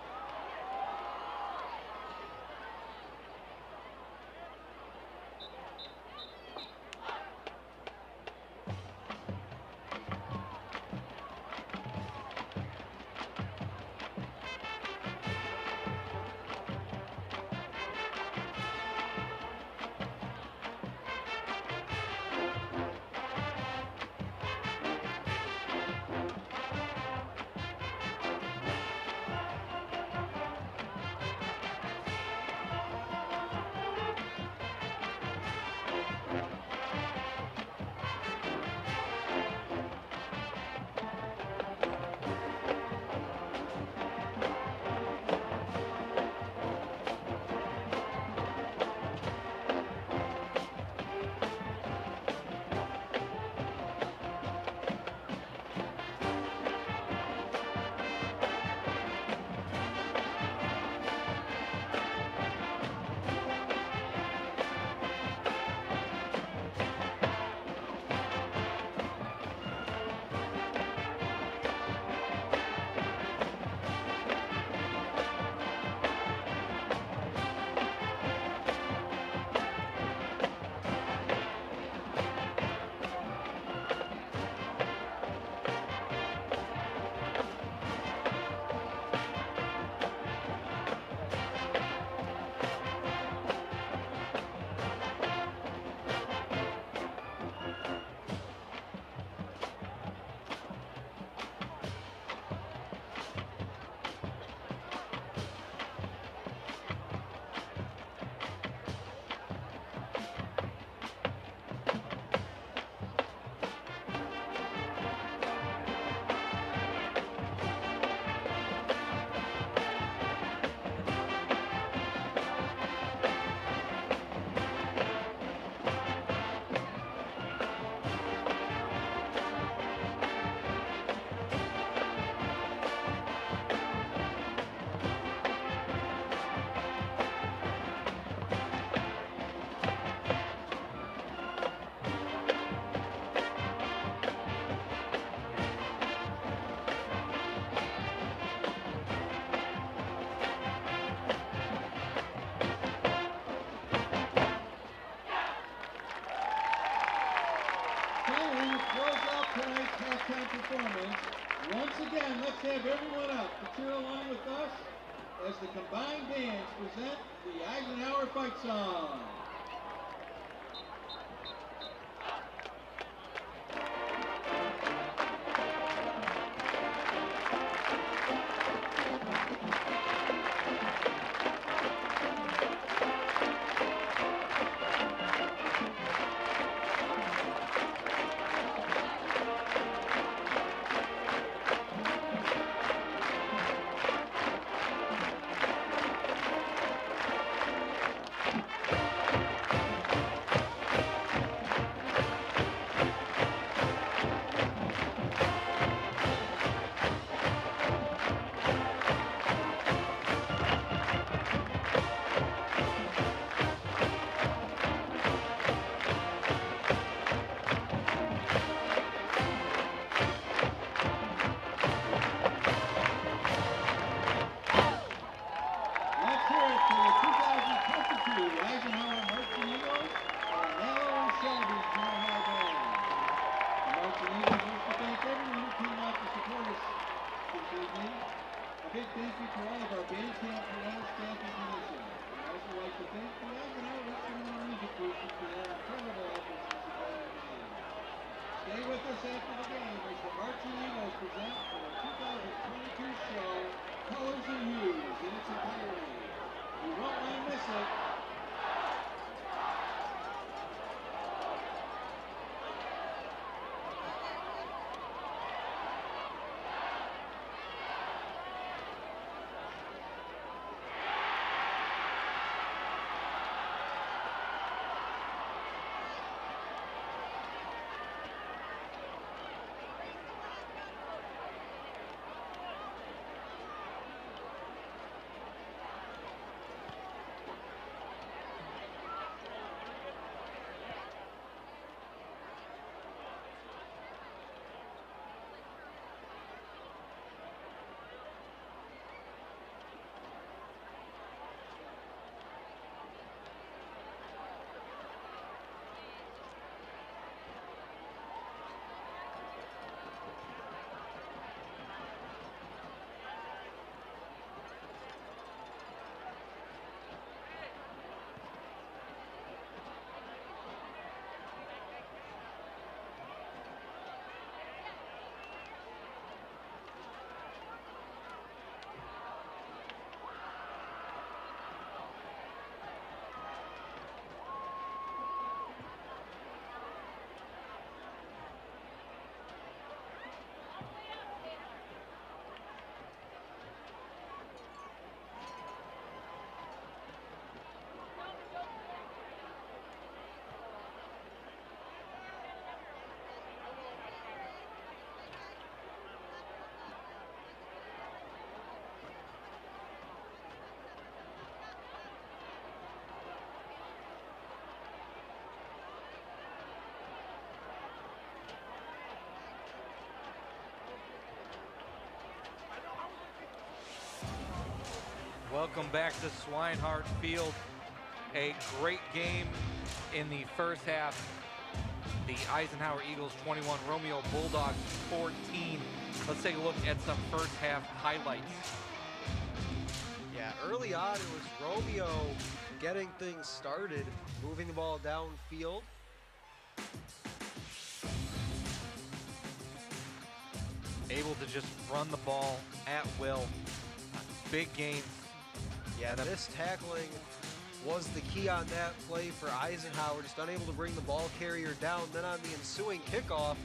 as the combined bands present the Eisenhower fight song. Welcome back to Swinehart Field. A great game in the first half. The Eisenhower Eagles 21, Romeo Bulldogs 14. Let's take a look at some first half highlights. Yeah, early on it was Romeo getting things started, moving the ball downfield. Able to just run the ball at will. Big gains. Yeah, this tackling was the key on that play for Eisenhower, just unable to bring the ball carrier down. Then on the ensuing kickoff,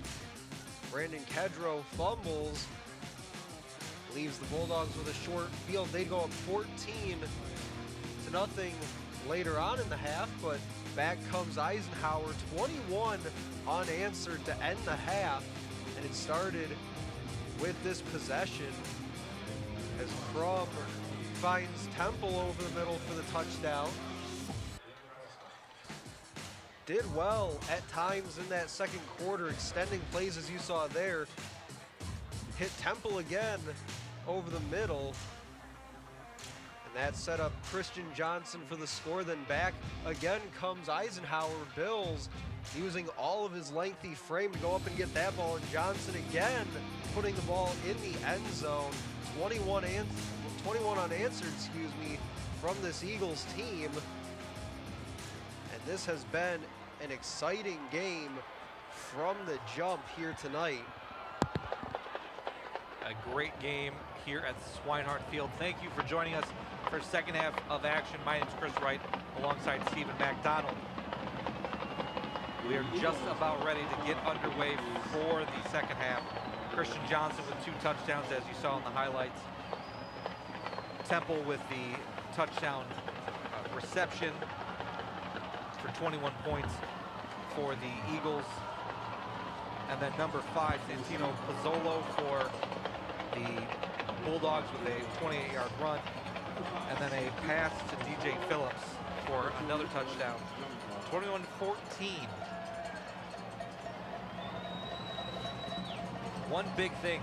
Brandon Kedrow fumbles, leaves the Bulldogs with a short field. They go up 14-0 later on in the half, but back comes Eisenhower, 21 unanswered to end the half, and it started with this possession as Crum finds Temple over the middle for the touchdown. Did well at times in that second quarter, extending plays as you saw there. Hit Temple again over the middle. And that set up Christian Johnson for the score. Then back again comes Eisenhower. Bills using all of his lengthy frame to go up and get that ball. And Johnson again putting the ball in the end zone. 21 unanswered, excuse me, from this Eagles team. And this has been an exciting game from the jump here tonight. A great game here at Swinehart Field. Thank you for joining us for second half of action. My name's Chris Wright alongside Stephen McDonald. We are just about ready to get underway for the second half. Christian Johnson with 2 touchdowns, as you saw in the highlights. Temple with the touchdown reception for 21 points for the Eagles. And then number 5, Santino Pozzolo for the Bulldogs with a 28-yard run. And then a pass to DJ Phillips for another touchdown. 21-14. One big thing,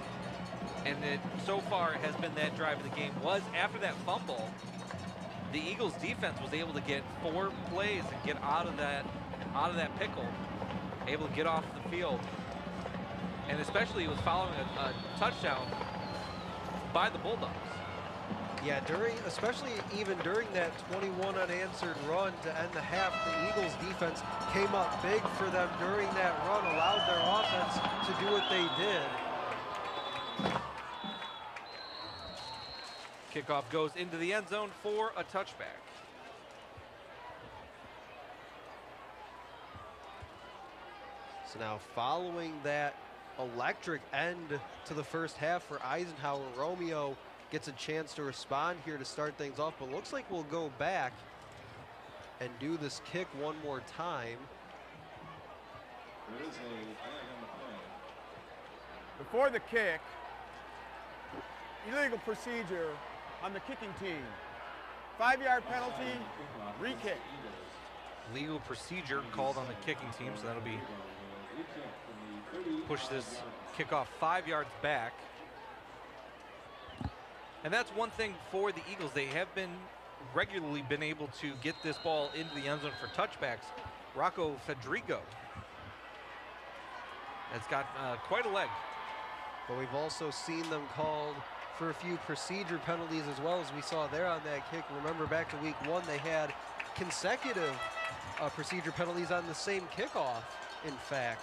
and it so far has been that drive of the game, was after that fumble, the Eagles defense was able to get 4 plays and get out of that pickle, able to get off the field. And especially it was following a touchdown by the Bulldogs. Yeah, especially even during that 21 unanswered run to end the half, the Eagles defense came up big for them during that run, allowed their offense to do what they did. Kickoff goes into the end zone for a touchback. So now following that electric end to the first half for Eisenhower, Romeo gets a chance to respond here to start things off, but looks like we'll go back and do this kick one more time. There is a flag on the play. Before the kick, illegal procedure on the kicking team. 5-yard penalty, re-kick. Legal procedure called on the kicking team, so that'll be push this kickoff 5 yards back. And that's one thing for the Eagles. They have regularly been able to get this ball into the end zone for touchbacks. Rocco Federico has got quite a leg. But we've also seen them called for a few procedure penalties as well, as we saw there on that kick. Remember back to week 1, they had consecutive procedure penalties on the same kickoff, in fact.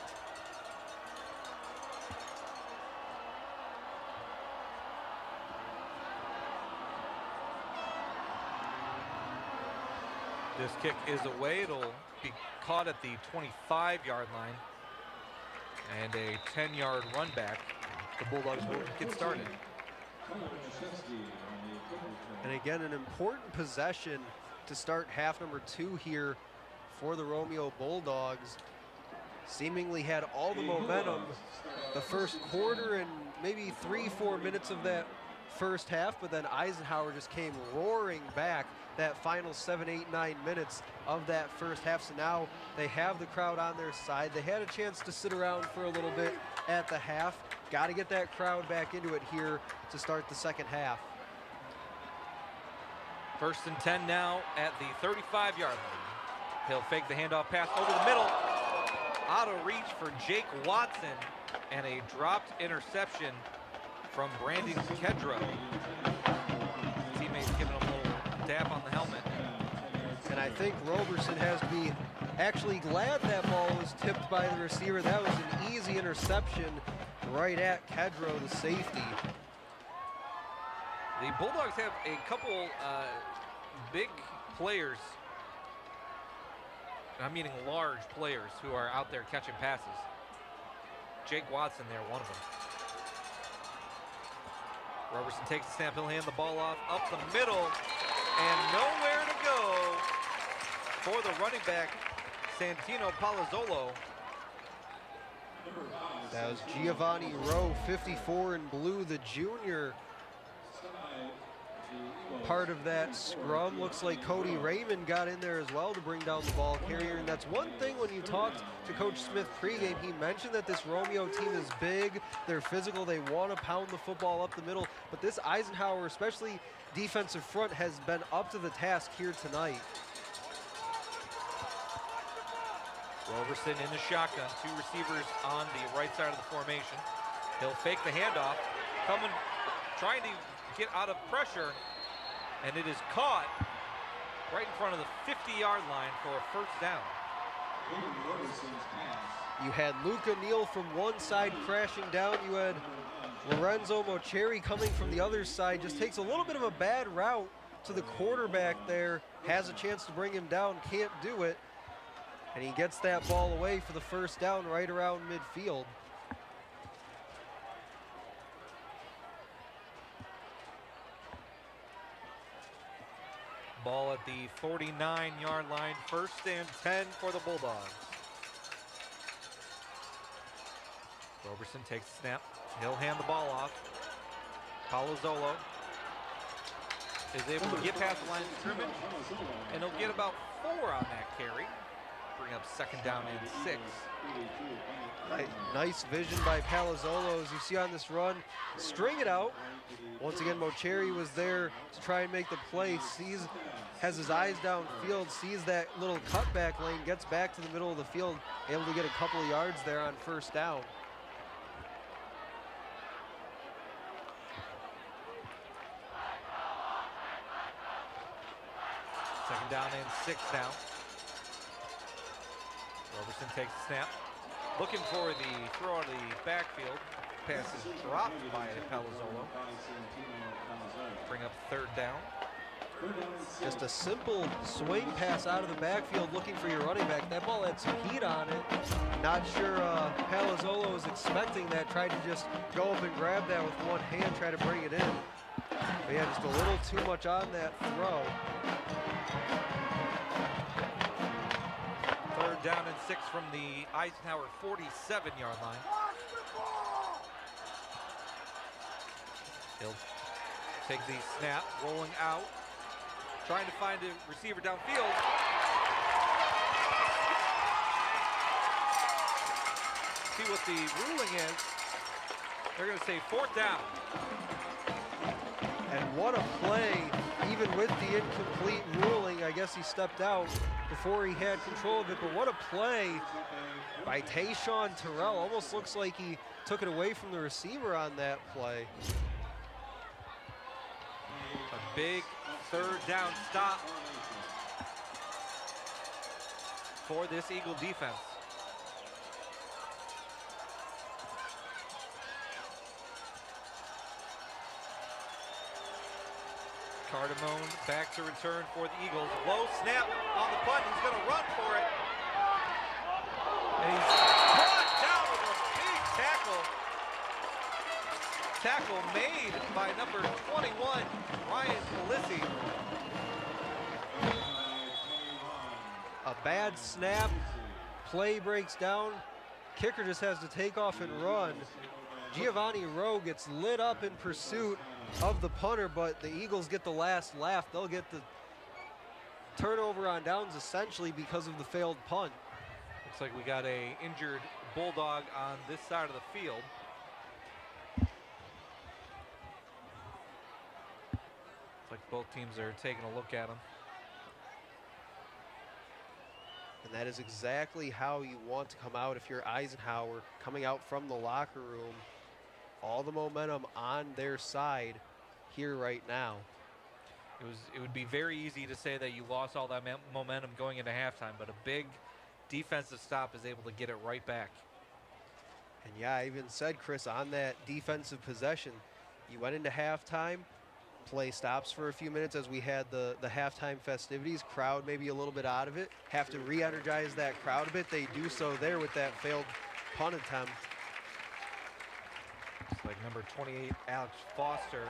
This kick is away. It'll be caught at the 25-yard line. And a 10-yard run back. The Bulldogs will get started. And again, an important possession to start half number 2 here for the Romeo Bulldogs. Seemingly had all the momentum the first quarter and maybe 3-4 minutes of that first half, but then Eisenhower just came roaring back that final 7, 8, 9 minutes of that first half. So now they have the crowd on their side. They had a chance to sit around for a little bit at the half. Got to get that crowd back into it here to start the second half. 1st and 10 now at the 35-yard line. He'll fake the handoff pass over the middle. Out of reach for Jake Watson, and a dropped interception from Brandon Kedro. Teammates giving him a little dap on the helmet. And I think Roberson has to be actually glad that ball was tipped by the receiver. That was an easy interception right at Kedro, the safety. The Bulldogs have a couple big players, I'm meaning large players, who are out there catching passes. Jake Watson there, one of them. Roberson takes the snap, he'll hand the ball off up the middle, and nowhere to go for the running back, Santino Palazzolo. That was Giovanni Rowe, 54 in blue, the junior. Part of that scrum. Looks like Cody Raymond got in there as well to bring down the ball carrier. And that's one thing when you talked to Coach Smith pregame, he mentioned that this Romeo team is big, they're physical, they want to pound the football up the middle. But this Eisenhower, especially defensive front, has been up to the task here tonight. Roberson in the shotgun, 2 receivers on the right side of the formation. He'll fake the handoff, trying to get out of pressure, and it is caught right in front of the 50-yard line for a first down. You had Luca Neal from one side crashing down. You had Lorenzo Mocheri coming from the other side. Just takes a little bit of a bad route to the quarterback there. Has a chance to bring him down, can't do it. And he gets that ball away for the first down right around midfield. Ball at the 49-yard line, 1st and 10 for the Bulldogs. Roberson takes the snap. He'll hand the ball off. Palazzolo is able to get past the line of scrimmage, and he'll get about 4 on that carry. Bring up 2nd down and 6. Nice vision by Palazzolo, as you see on this run. String it out. Once again, Mocheri was there to try and make the play. Has his eyes downfield, sees that little cutback lane, gets back to the middle of the field, able to get a couple of yards there on 1st down. Second down and 6 now. Roberson takes the snap. Looking for the throw out of the backfield. Pass is dropped by Palazzolo. Bring up 3rd down. Just a simple swing pass out of the backfield looking for your running back. That ball had some heat on it. Not sure Palazzolo was expecting that. Tried to just go up and grab that with one hand, try to bring it in. But yeah, just a little too much on that throw. 3rd down and 6 from the Eisenhower 47-yard line. He'll take the snap, rolling out, trying to find a receiver downfield. See what the ruling is. They're going to say 4th down. And what a play, even with the incomplete ruling. I guess he stepped out before he had control of it, but what a play by Tayshawn Terrell. Almost looks like he took it away from the receiver on that play. A big 3rd down stop for this Eagle defense. Cardamone back to return for the Eagles. Low snap on the punt. He's going to run for it. And he's brought down with a big tackle. Tackle made by number 21, Ryan Pelissi. A bad snap. Play breaks down. Kicker just has to take off and run. Giovanni Rowe gets lit up in pursuit of the punter, but the Eagles get the last laugh. They'll get the turnover on downs essentially because of the failed punt. Looks like we got a injured Bulldog on this side of the field. Looks like both teams are taking a look at him. And that is exactly how you want to come out if you're Eisenhower, coming out from the locker room. All the momentum on their side here right now. It would be very easy to say that you lost all that momentum going into halftime, but a big defensive stop is able to get it right back. And yeah, I even said, Chris, on that defensive possession, you went into halftime, play stops for a few minutes as we had the halftime festivities, crowd maybe a little bit out of it, have to re-energize that crowd a bit. They do so there with that failed punt attempt. Looks like number 28, Alex Foster,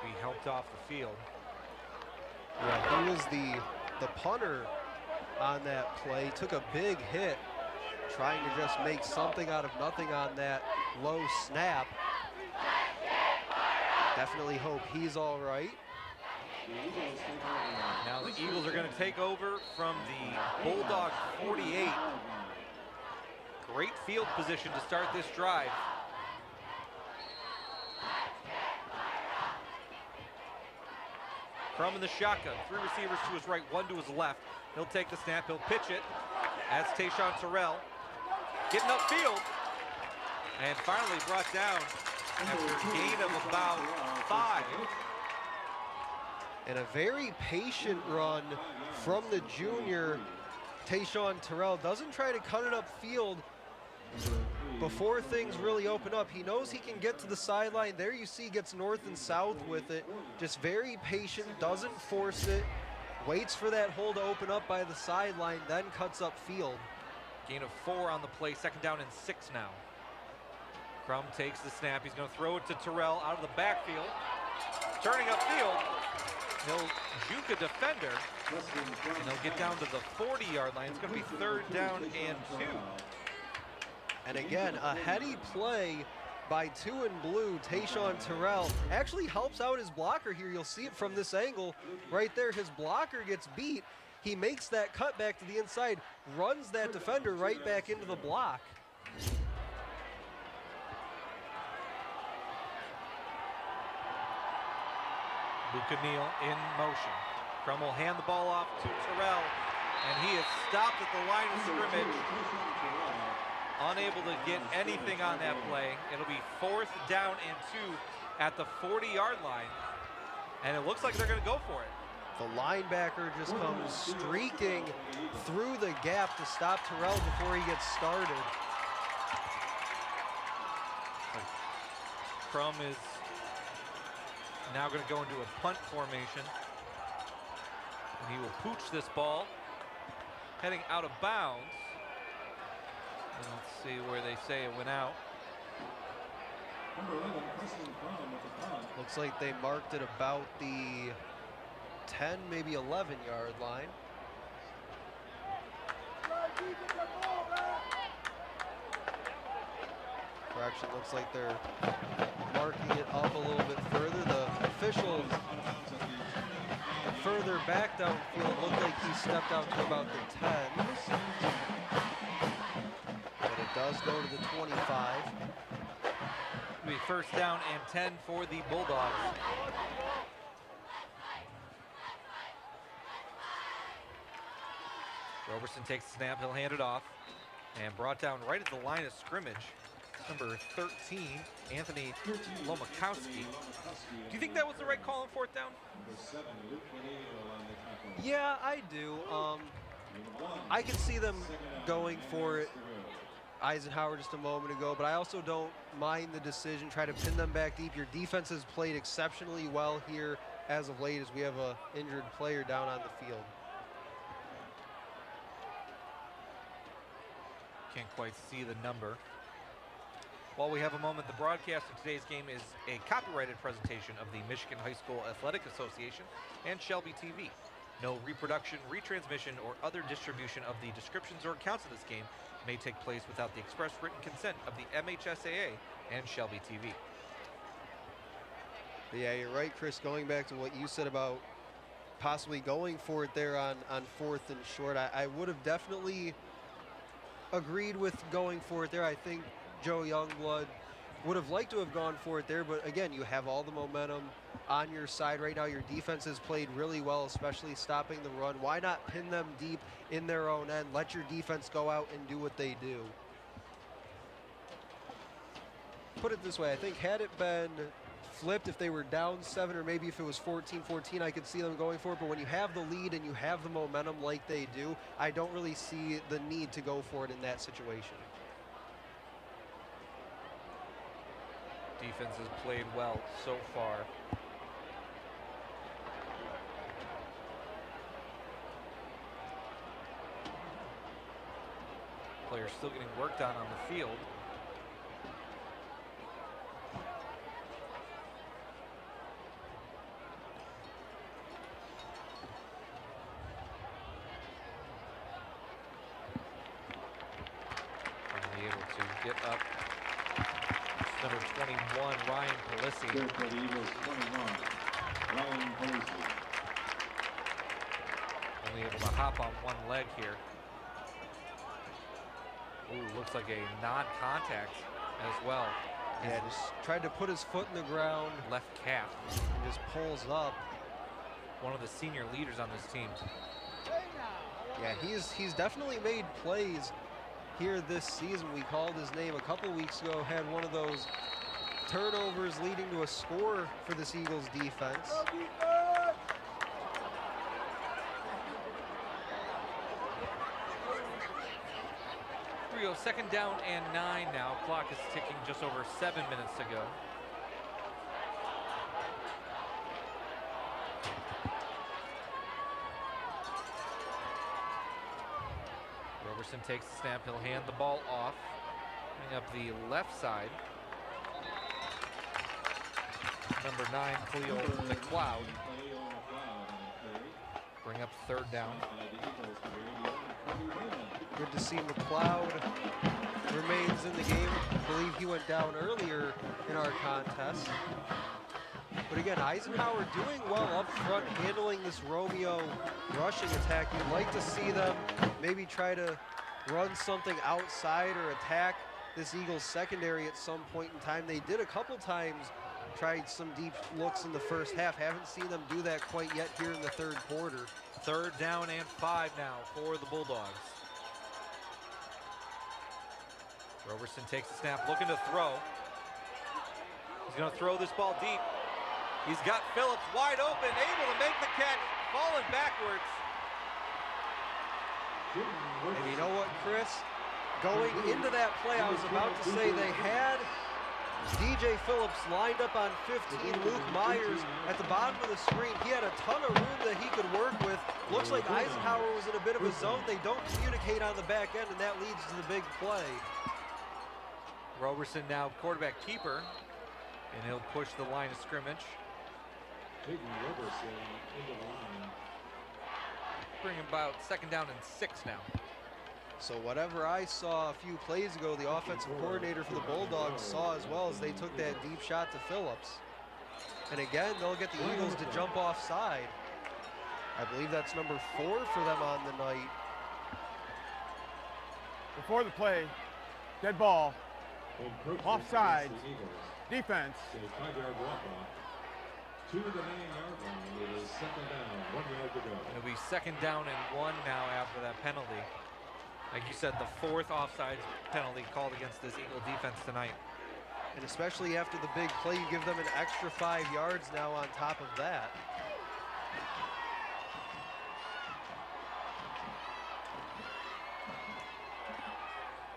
be helped off the field. Yeah, he was the punter on that play, took a big hit, trying to just make something out of nothing on that low snap. Definitely hope he's all right. Now the Eagles are going to take over from the Bulldog 48. Great field position to start this drive. Crum in the shotgun, 3 receivers to his right, 1 to his left. He'll take the snap, he'll pitch it. That's Tayshawn Terrell. Getting upfield. And finally brought down after a gain of about 5. And a very patient run from the junior, Tayshawn Terrell. Doesn't try to cut it upfield before things really open up. He knows he can get to the sideline. There you see, gets north and south with it. Just very patient, doesn't force it, waits for that hole to open up by the sideline, then cuts upfield. Gain of 4 on the play, 2nd down and 6 now. Crum takes the snap. He's going to throw it to Terrell out of the backfield. Turning upfield, he'll juke a defender, and he'll get down to the 40-yard line. It's going to be 3rd down and 2. And again, a heady play by 2 in blue, Tayshawn Terrell. Actually helps out his blocker here. You'll see it from this angle right there. His blocker gets beat. He makes that cut back to the inside, runs that defender right back into the block. Luka Neal in motion. Crum will hand the ball off to Terrell, and he is stopped at the line of scrimmage. Unable to get anything on that play. It'll be 4th down and 2 at the 40-yard line, and it looks like they're going to go for it. The linebacker just comes streaking through the gap to stop Terrell before he gets started. Crum is now going to go into a punt formation, and he will pooch this ball, heading out of bounds. And let's see where they say it went out. Looks like they marked it about the 10, maybe 11-yard line. Correction, looks like they're marking it up a little bit further. The officials further back downfield looked like he stepped out to about the 10. But it does go to the 25. It'll be 1st down and 10 for the Bulldogs. Roberson takes the snap, he'll hand it off, and brought down right at the line of scrimmage. Number 13, Anthony Lomakowski. Do you think that was the right call on 4th down? Yeah, I do. I can see them going for it, Eisenhower just a moment ago, but I also don't mind the decision. Try to pin them back deep. Your defense has played exceptionally well here as of late, as we have an injured player down on the field. Can't quite see the number. While we have a moment, the broadcast of today's game is a copyrighted presentation of the Michigan High School Athletic Association and Shelby TV. No reproduction, retransmission, or other distribution of the descriptions or accounts of this game may take place without the express written consent of the MHSAA and Shelby TV. Yeah, you're right, Chris. Going back to what you said about possibly going for it there on 4th and short, I would have definitely agreed with going for it there. I think Joe Youngblood would have liked to have gone for it there, but again, you have all the momentum on your side right now. Your defense has played really well, especially stopping the run. Why not pin them deep in their own end? Let your defense go out and do what they do. Put it this way, I think had it been flipped, if they were down 7 or maybe if it was 14-14, I could see them going for it, but when you have the lead and you have the momentum like they do, I don't really see the need to go for it in that situation. Defense has played well so far. Players still getting worked on the field. Finally able to get up. Number 21, Ryan Polisi. For the Eagles, 21, Ryan Polisi. Only able to hop on one leg here. Ooh, looks like a non-contact as well. Yeah, just tried to put his foot in the ground. Left calf. And just pulls up. One of the senior leaders on this team. Yeah, he's definitely made plays here this season. We called his name a couple weeks ago, had one of those turnovers leading to a score for this Eagles defense. Second down and 9 now. Clock is ticking, just over 7 minutes to go. Roberson takes the snap. He'll hand the ball off. Bring up the left side. Number 9, Cleo McLeod. Bring up third down. Good to see McLeod remains in the game. I believe he went down earlier in our contest. But again, Eisenhower doing well up front, handling this Romeo rushing attack. You'd like to see them maybe try to run something outside or attack this Eagles secondary at some point in time. They did a couple times, tried some deep looks in the first half. Haven't seen them do that quite yet here in the third quarter. Third down and 5 now for the Bulldogs. Roberson takes the snap, looking to throw. He's going to throw this ball deep. He's got Phillips wide open, able to make the catch, falling backwards. And you know what, Chris? Going into that play, I was about to say they had DJ Phillips lined up on 15, Luke Myers at the bottom of the screen. He had a ton of room that he could work with. Looks like Eisenhower was in a bit of a zone. They don't communicate on the back end, and that leads to the big play. Roberson now quarterback keeper, and he'll push the line of scrimmage. Taking Roberson into the line. Bring him about second down and 6 now. So whatever I saw a few plays ago, the offensive coordinator for the Bulldogs saw as well, as they took that deep shot to Phillips. And again, they'll get the Eagles to jump offside. I believe that's number 4 for them on the night. Before the play, dead ball, offside, defense. A 5-yard walk-off to the 9-yard line. It is second down, 1 yard to go. It'll be second down and 1 now after that penalty. Like you said, the 4th offside penalty called against this Eagle defense tonight. And especially after the big play, you give them an extra 5 yards now on top of that.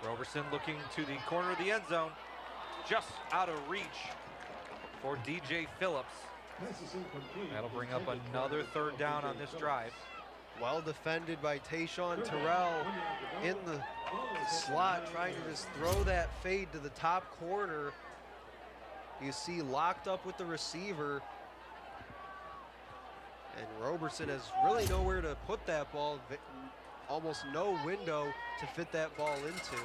Roberson looking to the corner of the end zone, just out of reach for DJ Phillips. That'll bring up another third down on this drive. Well defended by Tayshawn Terrell in the slot, trying to just throw that fade to the top corner. You see locked up with the receiver. And Roberson has really nowhere to put that ball. Almost no window to fit that ball into.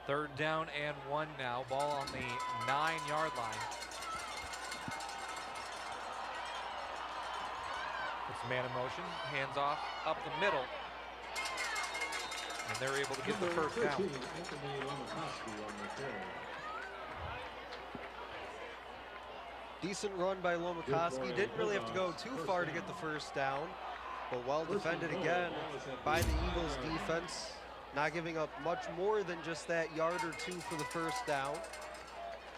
Third down and 1 now. Ball on the 9-yard line. It's man in motion, hands off, up the middle. And they're able to get the first down. Decent run by Lomacowski. Didn't really have to go too far to get the first down, but well defended again by the Eagles defense. Not giving up much more than just that yard or 2 for the first down.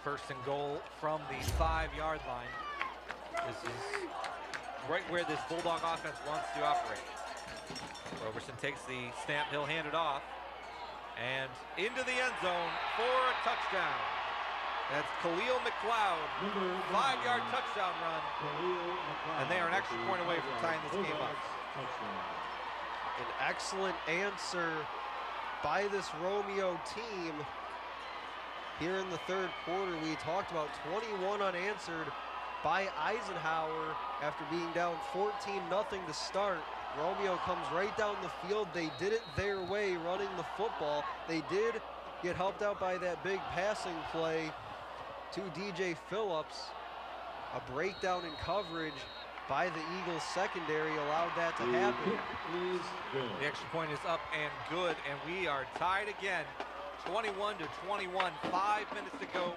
First and goal from the 5-yard line. This is right where this Bulldog offense wants to operate. Roberson takes the snap, he'll hand it off, and into the end zone for a touchdown. That's Khalil McLeod, 5-yard touchdown run, and they are an extra point away from tying this game up. An excellent answer by this Romeo team here in the third quarter. We talked about 21 unanswered by Eisenhower after being down 14-0 to start. Romeo comes right down the field. They did it their way, running the football. They did get helped out by that big passing play to DJ Phillips. A breakdown in coverage by the Eagles secondary allowed that to happen. The extra point is up and good, and we are tied again, 21-21, 5 minutes to go.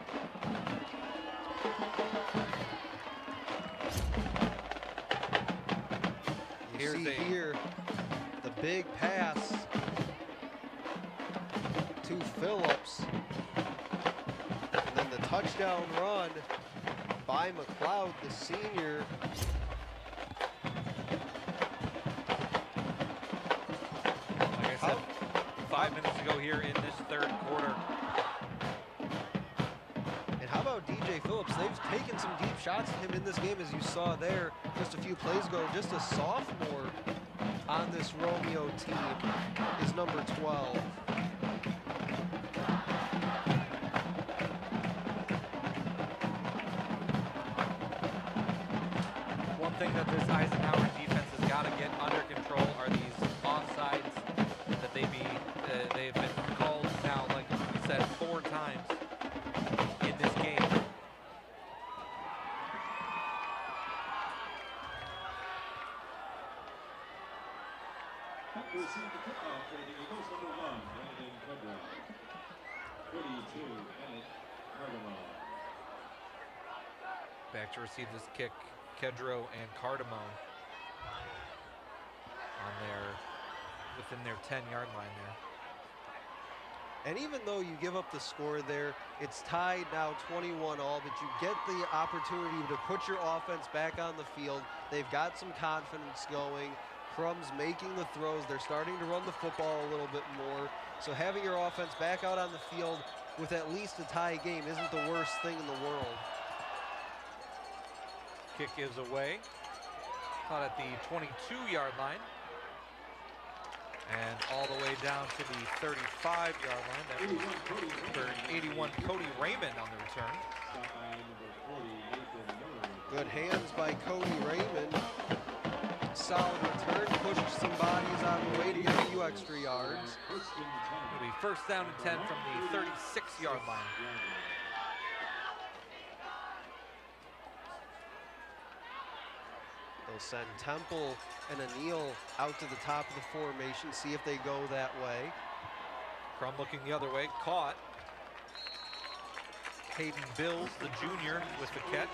You see here the big pass to Phillips. And then the touchdown run by McLeod, the senior. Like I said, 5 minutes to go here in this third quarter. And how about DJ Phillips? They've taken some deep shots at him in this game, as you saw there just a few plays ago. Just a sophomore on this Romeo team is number 12. One thing that this Eisenhower defense has got to get under control are these offsides that they've been called now, like we said, 4 times in this game. That will receive the kickoff for the Eagles, number 1, Brandon Kedra. 42, Bennett Cardamone. Back to receive this kick, Kedro and Cardamone within their 10-yard line there. And even though you give up the score there, it's tied now 21 all, but you get the opportunity to put your offense back on the field. They've got some confidence going. Crum's making the throws. They're starting to run the football a little bit more. So having your offense back out on the field with at least a tie game isn't the worst thing in the world. Kick is away, caught at the 22-yard line, and all the way down to the 35-yard line. That was for 81, Cody Raymond on the return. Good hands by Cody Raymond. Solid return, pushed some bodies out of the way to get a few extra yards. It'll be first down and 10 from the 36-yard line. They'll send Temple and Anil out to the top of the formation, see if they go that way. Crum looking the other way, caught. Hayden Bills, the junior, with the catch.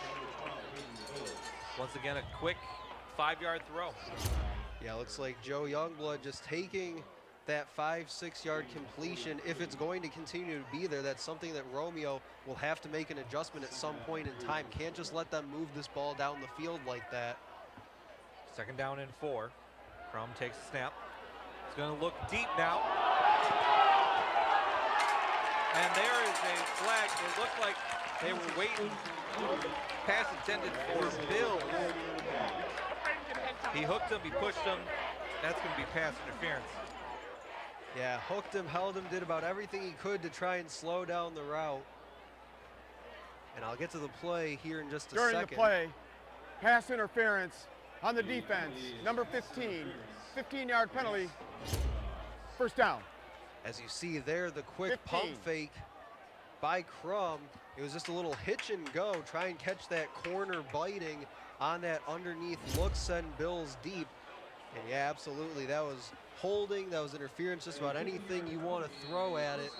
Once again, a quick 5-yard throw. Yeah, looks like Joe Youngblood just taking that 5-6 yard completion. If it's going to continue to be there, that's something that Romeo will have to make an adjustment at some point in time. Can't just let them move this ball down the field like that. Second down and 4. Crum takes a snap. He's going to look deep now. And there is a flag. It looked like they were waiting. Pass intended for Bill. He hooked him, he pushed him. That's going to be pass interference. Yeah, hooked him, held him, did about everything he could to try and slow down the route. And I'll get to the play here in just a second. During the play, pass interference on the defense, number 15, 15-yard penalty, first down. As you see there, the quick pump fake by Crum. It was just a little hitch and go, try and catch that corner biting on that underneath look, send Bills deep. And yeah, absolutely, that was holding, that was interference, just about anything you want to throw at it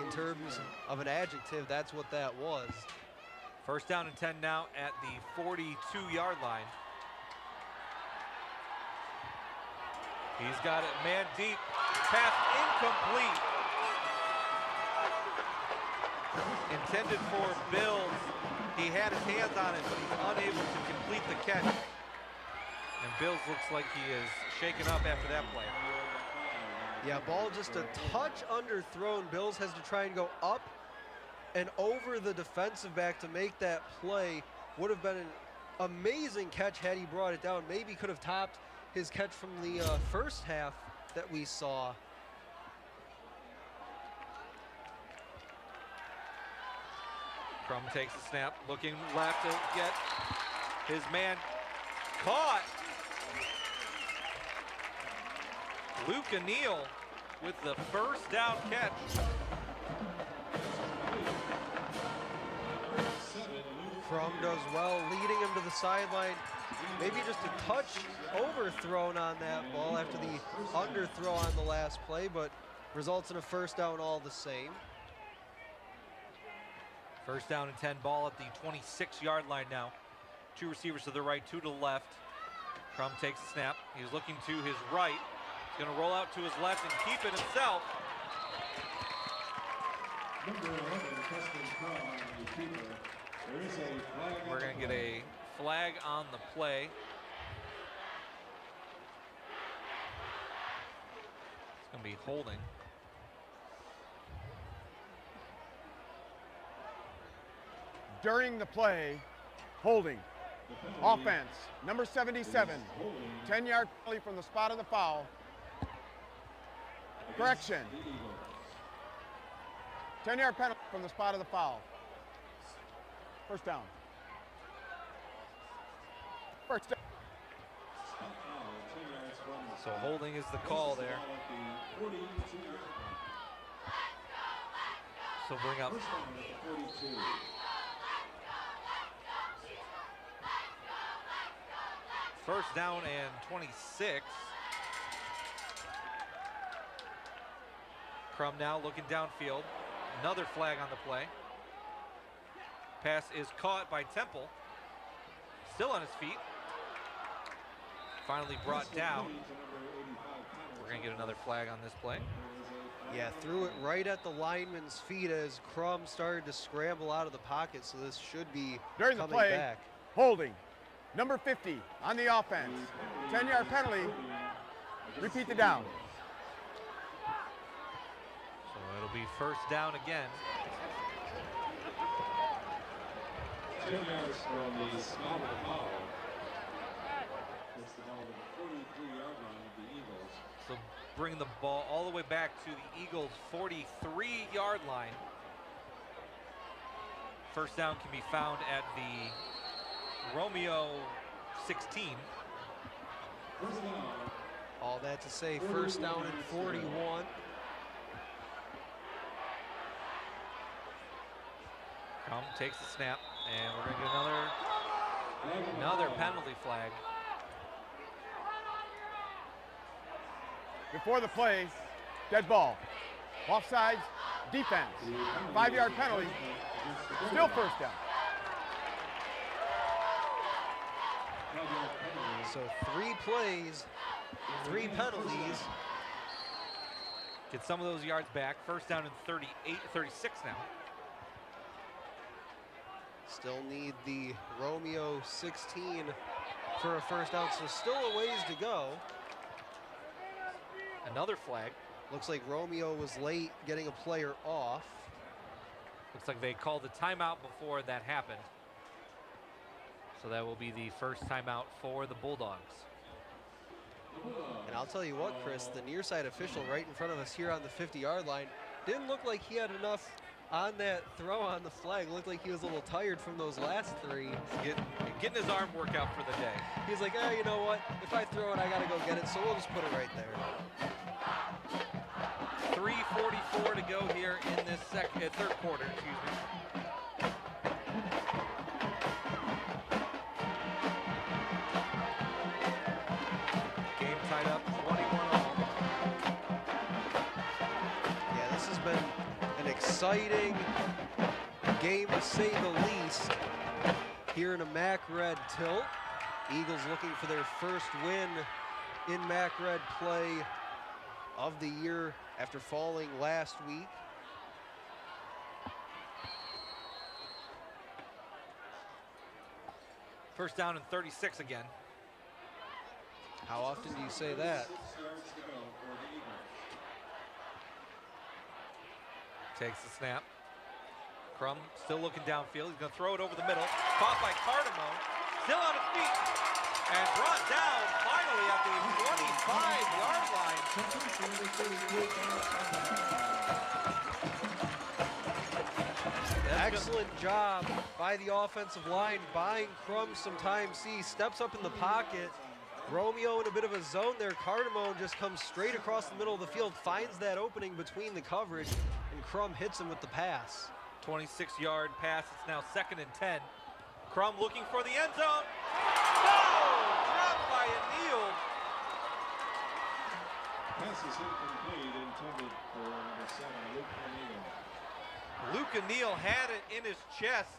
in terms of an adjective, that's what that was. First down and 10 now at the 42-yard line. He's got it man deep, pass incomplete. Intended for Bills. He had his hands on it, but he's unable to complete the catch. And Bills looks like he is shaken up after that play. Yeah, ball just a touch underthrown. Bills has to try and go up and over the defensive back to make that play. Would have been an amazing catch had he brought it down. Maybe could have topped his catch from the first half that we saw. Crum takes the snap, looking left to get his man caught. Luke Anil with the first down catch. Crum does well, leading him to the sideline. Maybe just a touch overthrown on that ball after the underthrow on the last play, but results in a first down all the same. First down and 10, ball at the 26-yard line now. 2 receivers to the right, 2 to the left. Crum takes the snap. He's looking to his right. He's going to roll out to his left and keep it himself. Number 11, Preston Crum on the keeper. There is a flag. We're going to get a flag on the play. It's going to be holding. During the play, holding. Offense, number 77, 10-yard penalty from the spot of the foul. Correction. 10-yard penalty from the spot of the foul. First down. First down. So holding is the call there. So bring up. First down and 26. Crum now looking downfield. Another flag on the play. Pass is caught by Temple. Still on his feet. Finally brought down. We're going to get another flag on this play. Yeah, threw it right at the lineman's feet as Crum started to scramble out of the pocket, so this should be during the coming play, back. Holding. Number 50 on the offense. 10-yard penalty. Repeat the down. So it'll be first down again. 2 yards from the spot of the foul. That's the ball to the 43-yard line of the Eagles. So bring the ball all the way back to the Eagles' 43-yard line. First down can be found at the Romeo 16. All that to say, first down and 41. Crum takes the snap, and we're going to get another penalty flag. Before the play, dead ball. Offsides, defense. 5-yard penalty. Still first down. So 3 plays, 3 penalties. Get some of those yards back. First down and 36 now. Still need the Romeo 16 for a first down, so still a ways to go. Another flag. Looks like Romeo was late getting a player off. Looks like they called the timeout before that happened. So that will be the first timeout for the Bulldogs. And I'll tell you what, Chris, the near side official right in front of us here on the 50-yard line didn't look like he had enough on that throw on the flag. Looked like he was a little tired from those last 3. Getting his arm workout for the day. He's like, you know what? If I throw it, I got to go get it, so we'll just put it right there. 3:44 to go here in this third quarter, excuse me. Game tied up 21-all. Yeah, this has been an exciting game to say the least here in a Mac Red tilt. Eagles looking for their first win in Mac Red play of the year after falling last week. First down and 36 again. How often do you say that? Takes the snap. Crum still looking downfield. He's going to throw it over the middle. Caught by Cardamone. Still on his feet. And brought down finally at the 25-yard line. Excellent job by the offensive line, buying Crum some time. See, steps up in the pocket. Romeo in a bit of a zone there. Cardamone just comes straight across the middle of the field, finds that opening between the coverage, and Crum hits him with the pass. 26-yard pass. It's now 2nd and 10. Crum looking for the end zone. No! Dropped by Anil. Pass is incomplete, intended for the 7, Luke O'Neill. Luke Anil had it in his chest,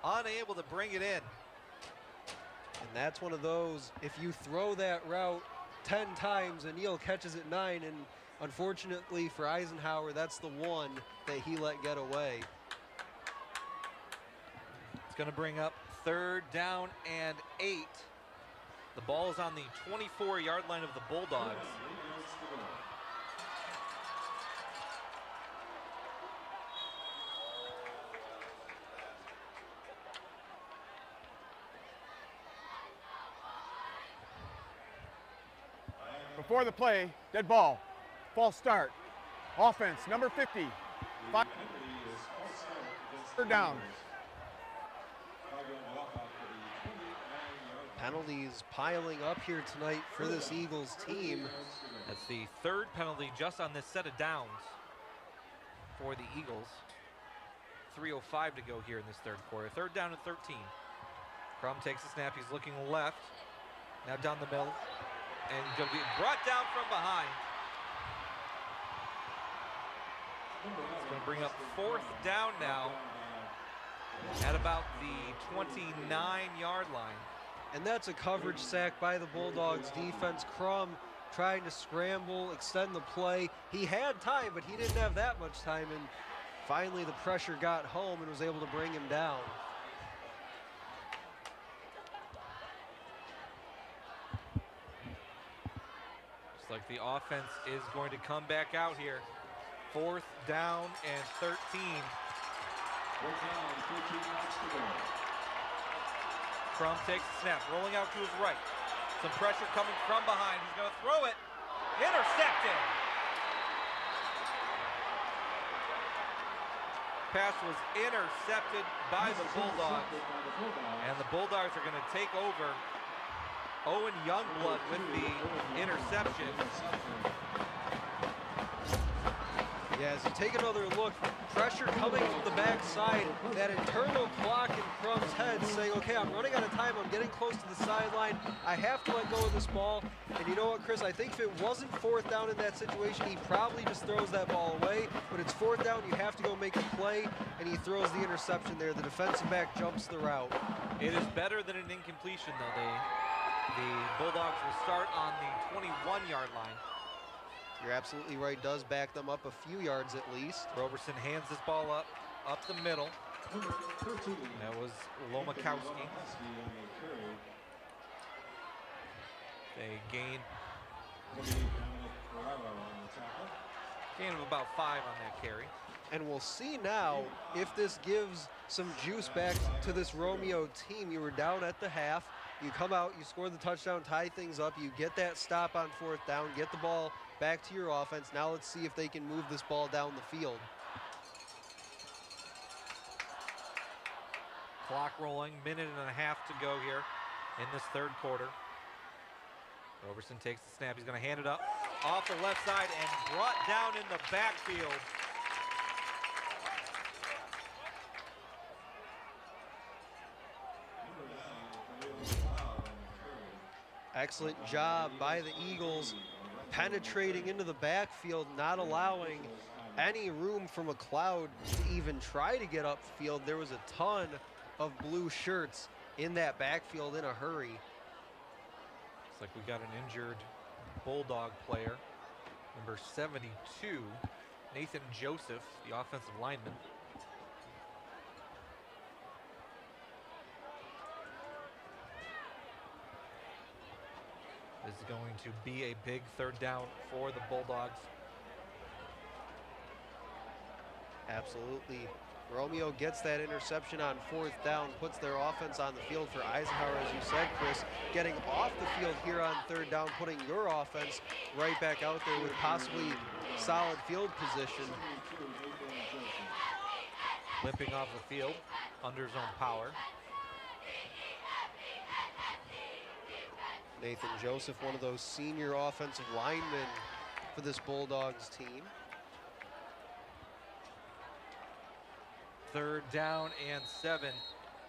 unable to bring it in. And that's one of those, if you throw that route 10 times, Anil catches it 9, and Unfortunately for Eisenhower, that's the one that he let get away. It's going to bring up 3rd down and 8. The ball is on the 24-yard line of the Bulldogs. Before the play, dead ball, false start. Offense, number 50. 3rd down. Penalties piling up here tonight for this Eagles team. That's the 3rd penalty just on this set of downs for the Eagles. 3:05 to go here in this 3rd quarter. 3rd down and 13. Crum takes the snap. He's looking left. Now down the middle. And going to be brought down from behind. It's going to bring up 4th down now at about the 29-yard line. And that's a coverage sack by the Bulldogs defense. Crum trying to scramble, extend the play. He had time, but he didn't have that much time. And finally the pressure got home and was able to bring him down. Looks like the offense is going to come back out here. 4th down and 13. 4th down, 13 yards to go. Crum takes the snap, rolling out to his right. Some pressure coming from behind. He's going to throw it. Intercepted. Pass was intercepted by the Bulldogs. And the Bulldogs are going to take over. Owen Youngblood with the interception. Yeah, as you take another look, pressure coming from the backside, that internal clock in Crum's head saying, okay, I'm running out of time, I'm getting close to the sideline, I have to let go of this ball. And you know what, Chris, I think if it wasn't 4th down in that situation, he probably just throws that ball away. But it's 4th down, you have to go make a play, and he throws the interception there. The defensive back jumps the route. It is better than an incompletion, though. The Bulldogs will start on the 21-yard line. You're absolutely right, does back them up a few yards at least. Roberson hands this ball up the middle. That was Lomakowski. They gain of about 5 on that carry. And we'll see now if this gives some juice back to this Romeo team. You were down at the half. You come out, you score the touchdown, tie things up. You get that stop on 4th down, get the ball back to your offense. Now let's see if they can move this ball down the field. Clock rolling, minute and a half to go here in this 3rd quarter. Roberson takes the snap. He's going to hand it up off the left side and brought down in the backfield. Excellent job by the Eagles penetrating into the backfield, not allowing any room for McLeod to even try to get upfield. There was a ton of blue shirts in that backfield in a hurry. Looks like we got an injured Bulldog player, number 72, Nathan Joseph, the offensive lineman. This is going to be a big 3rd down for the Bulldogs. Absolutely. Romeo gets that interception on 4th down, puts their offense on the field for Eisenhower, as you said, Chris, getting off the field here on 3rd down, putting your offense right back out there with possibly solid field position. Limping off the field, under zone power. Nathan Joseph, one of those senior offensive linemen for this Bulldogs team. 3rd down and 7.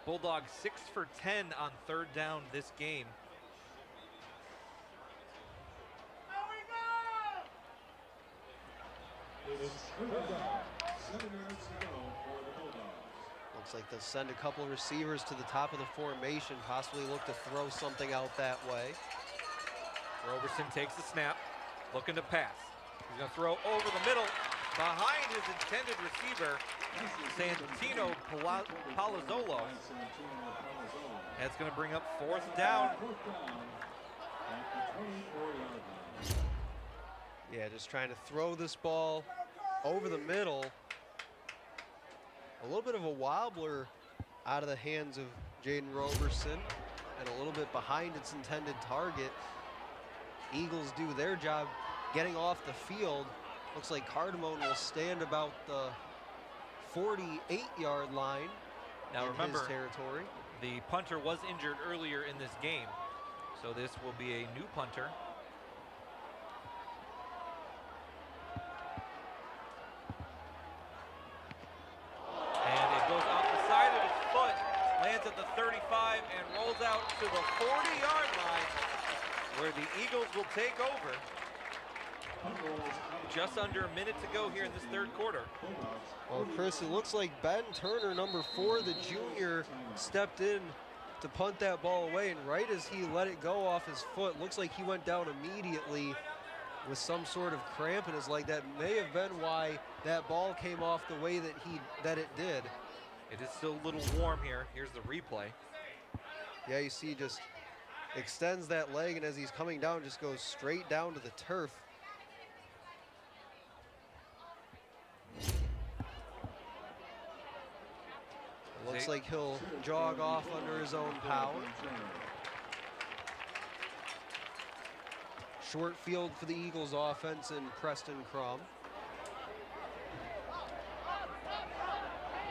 Bulldogs 6 for 10 on 3rd down this game. Looks like they'll send a couple of receivers to the top of the formation, possibly look to throw something out that way. Roberson takes the snap, looking to pass. He's going to throw over the middle behind his intended receiver, Santino Palazzolo. That's going to bring up 4th down. Yeah, just trying to throw this ball over the middle. A little bit of a wobbler out of the hands of Jaden Roberson and a little bit behind its intended target. Eagles do their job getting off the field. Looks like Cardamone will stand about the 48-yard line. Now remember, his territory. The punter was injured earlier in this game, so this will be a new punter. And it goes off the side of his foot, lands at the 35 and rolls out to the 40-yard line, where the Eagles will take over. Just under a minute to go here in this 3rd quarter. Well, Chris, it looks like Ben Turner, number 4, the junior, stepped in to punt that ball away, and right as he let it go off his foot, looks like he went down immediately with some sort of cramp in his leg. That may have been why that ball came off the way that it did. It is still a little warm here. Here's the replay. Yeah, you see, just extends that leg, and as he's coming down, just goes straight down to the turf. Looks like he'll jog off under his own power. Short field for the Eagles offense and Preston Crum.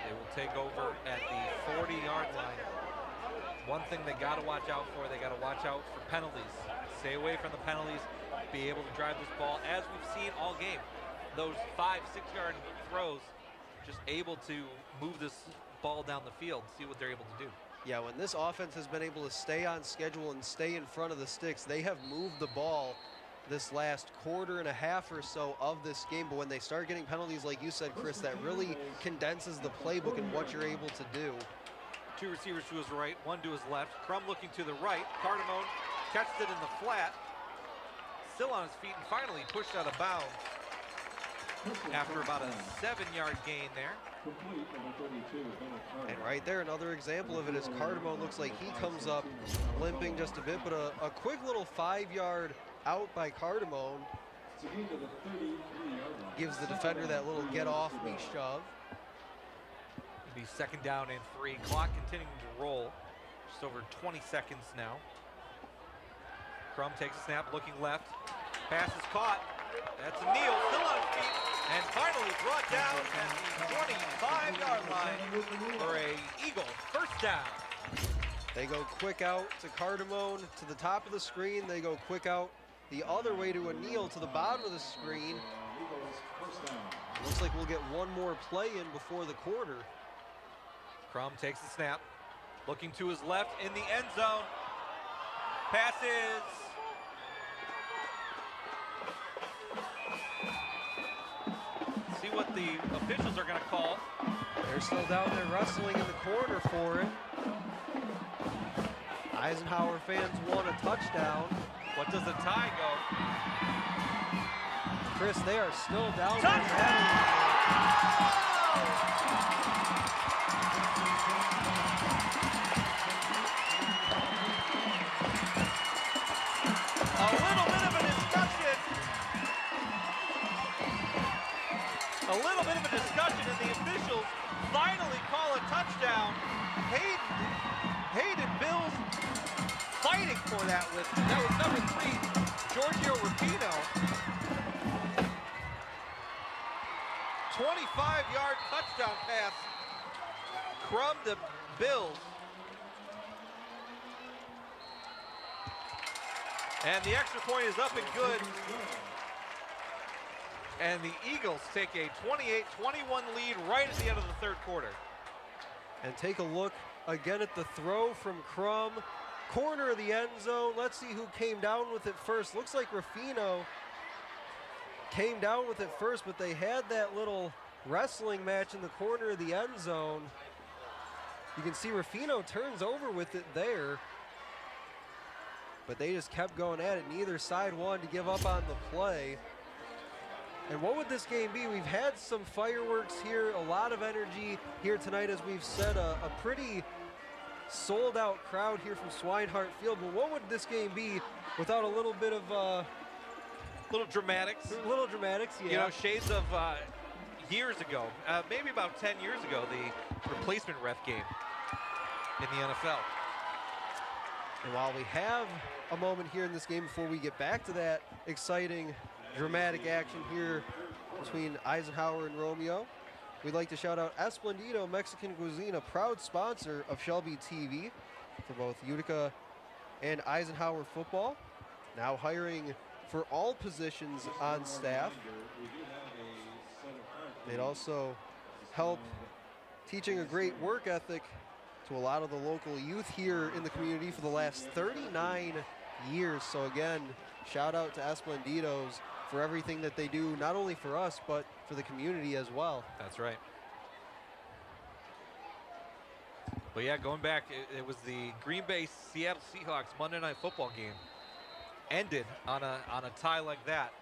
They will take over at the 40-yard line. One thing they got to watch out for, they got to watch out for penalties. Stay away from the penalties, be able to drive this ball, as we've seen all game. Those 5-6-yard throws, just able to move this ball down the field, see what they're able to do. Yeah, when this offense has been able to stay on schedule and stay in front of the sticks, they have moved the ball this last quarter and a half or so of this game. But when they start getting penalties, like you said, Chris, that really condenses the playbook and what you're able to do. 2 receivers to his right, 1 to his left. Crum looking to the right. Cardamone catches it in the flat. Still on his feet and finally pushed out of bounds after about a 7-yard gain there. And right there, another example of it is Cardamone looks like he comes up limping just a bit, but a quick little 5-yard out by Cardamone gives the defender that little get off me shove. It'll be 2nd down and 3. Clock continuing to roll. Just over 20 seconds now. Crum takes a snap, looking left. Pass is caught. That's a kneel, still on his feet, and finally brought down at the 25-yard line for a Eagle 1st down. They go quick out to Cardamone to the top of the screen. They go quick out the other way to a kneel to the bottom of the screen. Looks like we'll get one more play in before the quarter. Crum takes the snap, looking to his left in the end zone. Passes. See what the officials are going to call. They're still down there wrestling in the corner for it. Eisenhower fans want a touchdown. What does the tie go? Chris, they are still down A little bit of a discussion, and the officials finally call a touchdown. Hayden Bills fighting for that with, that was number 3, Giorgio Rapino. 25-yard touchdown pass. Crum to Bills. And the extra point is up and good. And the Eagles take a 28-21 lead right at the end of the 3rd quarter. And take a look again at the throw from Crum. Corner of the end zone. Let's see who came down with it first. Looks like Ruffino came down with it first, but they had that little wrestling match in the corner of the end zone. You can see Ruffino turns over with it there. But they just kept going at it. Neither side wanted to give up on the play. And what would this game be? We've had some fireworks here, a lot of energy here tonight, as we've said, a pretty sold-out crowd here from Swinehart Field. But what would this game be without a little bit of little dramatics? Little dramatics, yeah. You know, shades of years ago, maybe about 10 years ago, the replacement ref game in the NFL. And while we have a moment here in this game before we get back to that exciting, dramatic action here between Eisenhower and Romeo, we'd like to shout out Esplendido Mexican Cuisine, a proud sponsor of Shelby TV for both Utica and Eisenhower football, now hiring for all positions on staff. They'd also help teaching a great work ethic to a lot of the local youth here in the community for the last 39 years. So again, shout out to Esplendidos for everything that they do, not only for us, but for the community as well. That's right. But yeah, going back, it was the Green Bay Seattle Seahawks Monday Night Football game. Ended on a tie like that.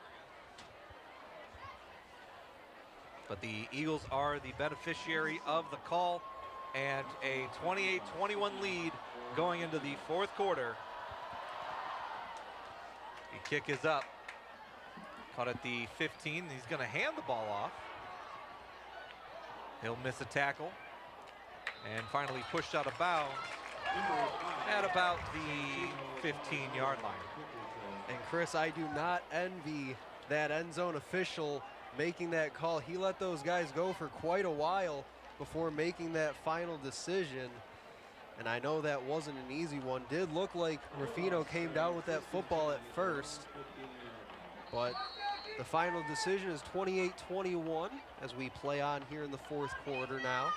But the Eagles are the beneficiary of the call, and a 28-21 lead going into the fourth quarter. The kick is up. Caught at the 15. He's going to hand the ball off. He'll miss a tackle. And finally pushed out of bounds at about the 15-yard line. And Chris, I do not envy that end zone official making that call. He let those guys go for quite a while before making that final decision. And I know that wasn't an easy one. Did look like Ruffino came down with that football at first. But the final decision is 28-21 as we play on here in the fourth quarter now.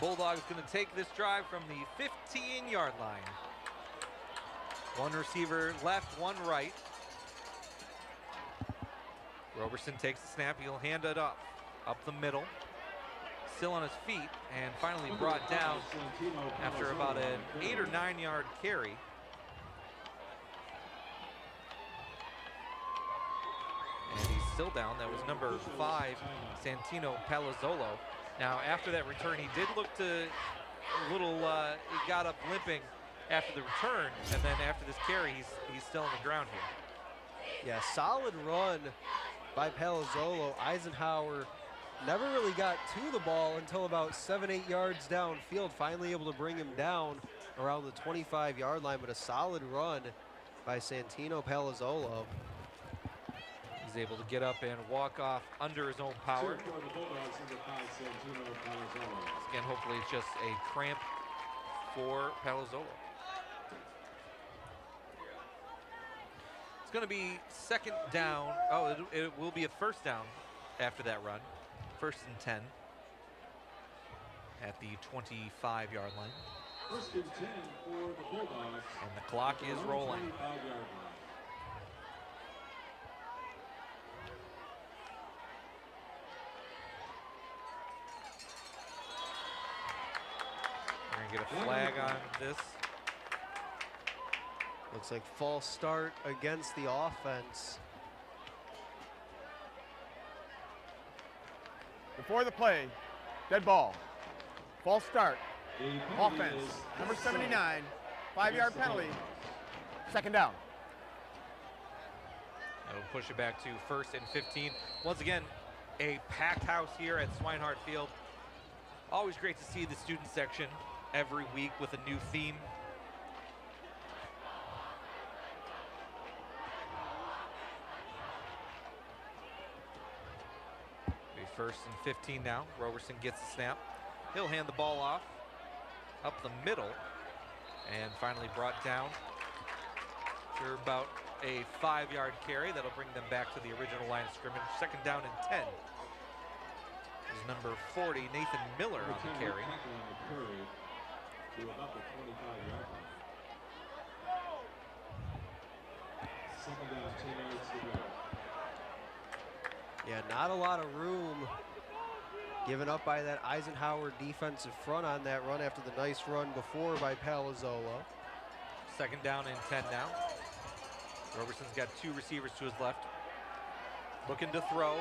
Bulldogs going to take this drive from the 15-yard line. One receiver left, one right. Roberson takes the snap. He'll hand it up the middle. Still on his feet and finally brought down after about an 8 or 9 yard carry. And he's still down. That was number 5, Santino Palazzolo. Now, after that return, he did look to a little, he got up limping after the return, and then after this carry, he's still on the ground here. Yeah, solid run by Palazzolo. Eisenhower never really got to the ball until about 7-8 yards downfield, finally able to bring him down around the 25-yard line, but a solid run by Santino Palazzolo. He's able to get up and walk off under his own power. Again, hopefully it's just a cramp for Palazzolo. It's going to be second down. Oh, it will be a first down after that run. 1st and 10 at the 25-yard line. 1st and 10 for the Bulldogs. And the clock is rolling. We're going to get a flag on this. Looks like false start against the offense. Before the play, dead ball. False start. Offense. Number 79. 5-yard penalty. Second down. That'll push it back to 1st and 15. Once again, a packed house here at Swinehart Field. Always great to see the student section every week with a new theme. Be 1st and 15 now. Roberson gets the snap. He'll hand the ball off up the middle and finally brought down for about a 5-yard carry. That'll bring them back to the original line of scrimmage. Second down and 10. Is number 40, Nathan Miller, on the carry. Yeah, not a lot of room given up by that Eisenhower defensive front on that run after the nice run before by Palazzolo. Second down and 10 now. Roberson's got 2 receivers to his left. looking to throw,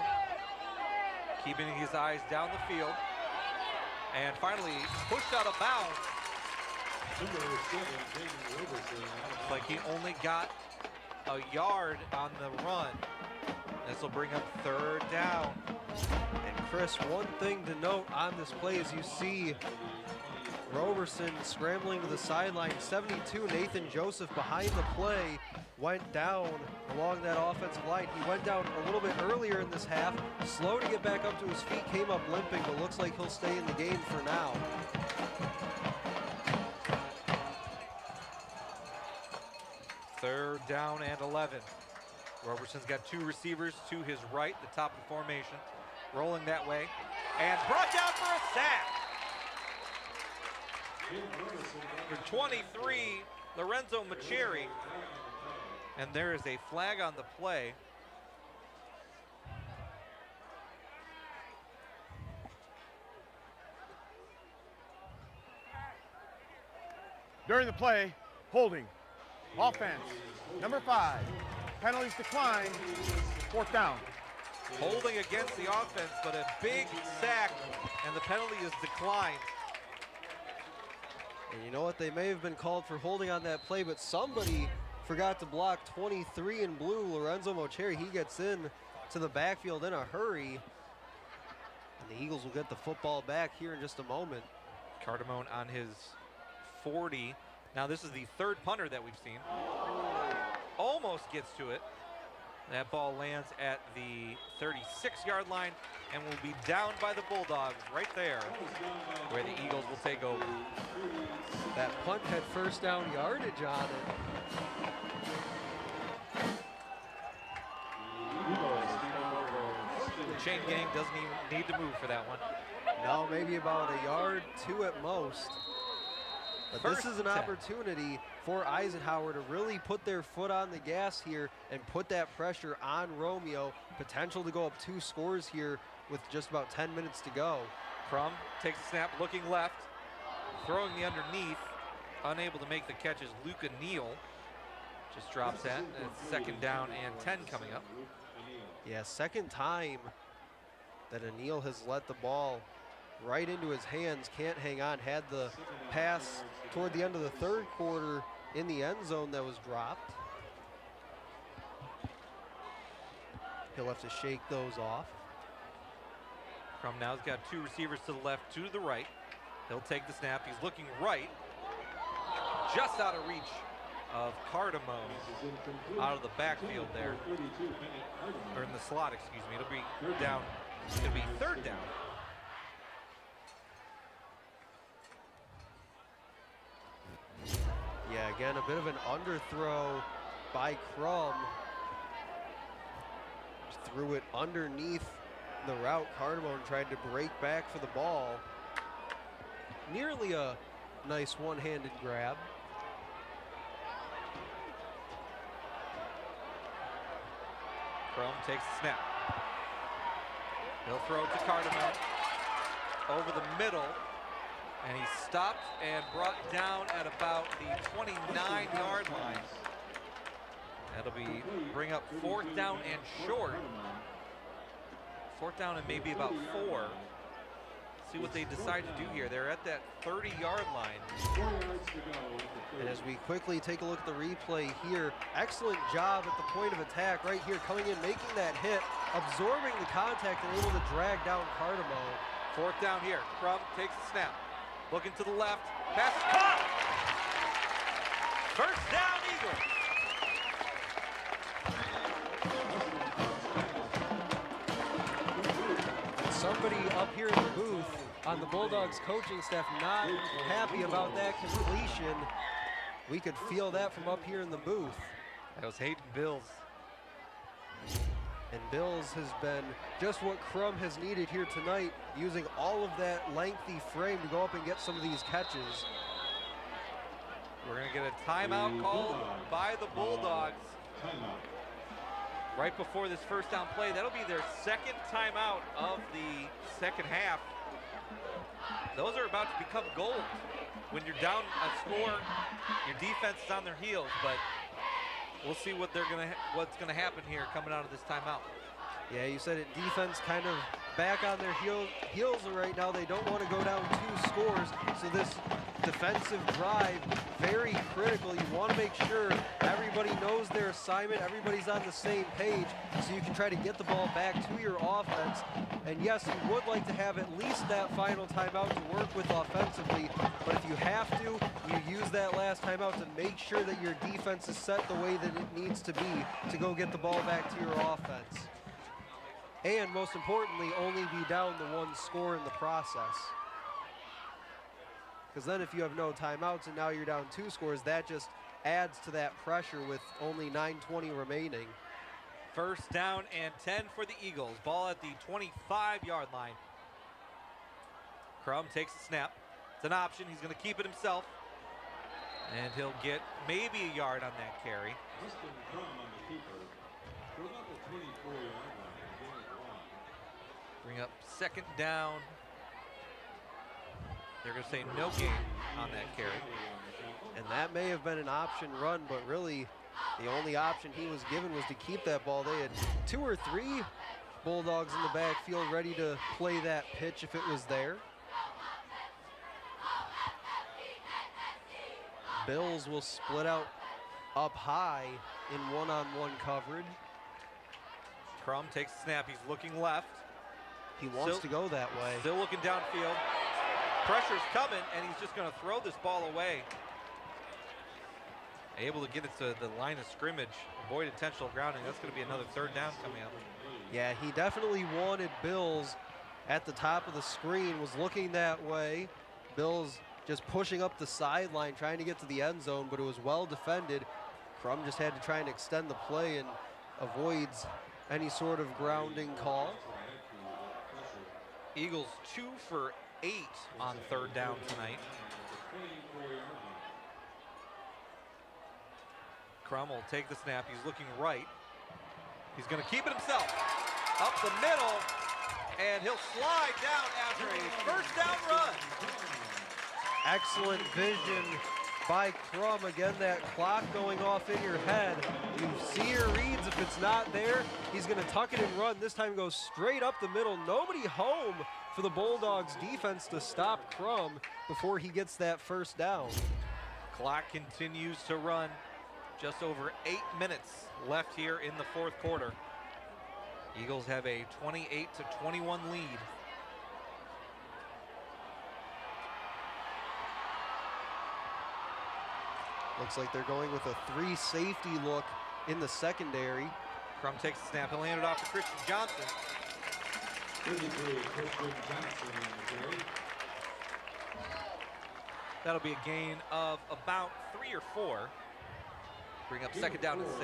keeping his eyes down the field, and finally pushed out of bounds. Looks like he only got a yard on the run. This will bring up 3rd down. And Chris, one thing to note on this play is you see Roberson scrambling to the sideline. 72, Nathan Joseph behind the play went down along that offensive line. He went down a little bit earlier in this half, slow to get back up to his feet, came up limping, but looks like he'll stay in the game for now. Third down and 11. Roberson's got 2 receivers to his right, the top of the formation, rolling that way, and brought down for a sack. For 23, Lorenzo Macheri, and there is a flag on the play. During the play, holding. Offense, number 5. Penalties decline, 4th down. Holding against the offense, but a big sack, and the penalty is declined. And you know what? They may have been called for holding on that play, but somebody forgot to block 23 in blue, Lorenzo Macheri. He gets in to the backfield in a hurry. And the Eagles will get the football back here in just a moment. Cardamone on his 40. Now this is the 3rd punter that we've seen. Almost gets to it. That ball lands at the 36-yard line and will be down by the Bulldogs right there, where the Eagles will take over. That punt had 1st down yardage on it. The chain gang doesn't even need to move for that one. No, maybe about a yard, 2 at most. But this is an 10. opportunity for Eisenhower to really put their foot on the gas here and put that pressure on Romeo. Potential to go up 2 scores here with just about 10 minutes to go. Crum takes a snap, looking left, throwing the underneath. Unable to make the catch is Luca Neal. Just drops that. And it's 2nd down and 10 coming up. Yeah, 2nd time that Neal has let the ball right into his hands, can't hang on. Had the pass toward the end of the 3rd quarter in the end zone that was dropped. He'll have to shake those off. Crum now's got 2 receivers to the left, 2 to the right. He'll take the snap. He's looking right. Just out of reach of Cardamone out of the backfield there. Or in the slot, excuse me. It'll be down. It'll be 3rd down. Yeah, again, a bit of an underthrow by Crum. Just threw it underneath the route. Cardamone tried to break back for the ball. Nearly a nice one-handed grab. Crum takes the snap. He'll throw it to Cardamone over the middle. And he stopped and brought down at about the 29-yard line. That'll bring up 4th down and short. 4th down and maybe about 4. See what they decide to do here. They're at that 30-yard line. And as we quickly take a look at the replay here, excellent job at the point of attack right here, coming in, making that hit, absorbing the contact and able to drag down Cardamone. 4th down here. Crum takes the snap. Looking to the left, pass caught! 1st down, Eagles. Somebody up here in the booth on the Bulldogs coaching staff not happy about that completion. We could feel that from up here in the booth. That was Hayden Bills. And Bills has been just what Crum has needed here tonight, using all of that lengthy frame to go up and get some of these catches. We're going to get a timeout called by the Bulldogs right before this 1st down play. That'll be their 2nd timeout of the 2nd half. Those are about to become gold. When you're down a score, your defense is on their heels, but we'll see what what's gonna happen here coming out of this timeout. Yeah, you said it. Defense kind of back on their heels right now. They don't want to go down 2 scores. So this defensive drive, very critical. You want to make sure everybody knows their assignment, everybody's on the same page, so you can try to get the ball back to your offense. And yes, you would like to have at least that final timeout to work with offensively, but if you have to, you use that last timeout to make sure that your defense is set the way that it needs to be to go get the ball back to your offense. And most importantly, only be down the 1 score in the process. Because then if you have no timeouts and now you're down 2 scores, that just adds to that pressure with only 9:20 remaining. First down and 10 for the Eagles. Ball at the 25-yard line. Crum takes a snap. It's an option. He's going to keep it himself. And he'll get maybe a yard on that carry. Justin Crum on the keeper. For about the 24-yard line. Bring up second down. They're going to say no gain on that carry. And that may have been an option run, but really the only option he was given was to keep that ball. They had 2 or 3 Bulldogs in the backfield ready to play that pitch if it was there. Bills will split out up high in one-on-one coverage. Crum takes a snap. He's looking left. He wants to go that way. Still looking downfield. Pressure's coming, and he's just going to throw this ball away. Able to get it to the line of scrimmage, avoid intentional grounding. That's going to be another third down coming up. Yeah, he definitely wanted Bills at the top of the screen, was looking that way. Bills just pushing up the sideline, trying to get to the end zone, but it was well defended. Crum just had to try and extend the play and avoids any sort of grounding call. Eagles 2 for 8 on third down tonight. Crum will take the snap. He's looking right. He's going to keep it himself. Up the middle, and he'll slide down after a first down run. Excellent vision by Crum. Again, that clock going off in your head. You see your reads. If it's not there, he's going to tuck it and run. This time goes straight up the middle. Nobody home for the Bulldogs defense to stop Crum before he gets that first down. Clock continues to run. Just over 8 minutes left here in the fourth quarter. Eagles have a 28-21 lead. Looks like they're going with a 3 safety look in the secondary. Crum takes the snap. He'll hand it off to Christian Johnson. 33, Christian Johnson on the carry. That'll be a gain of about 3 or 4. Bring up second down and 6.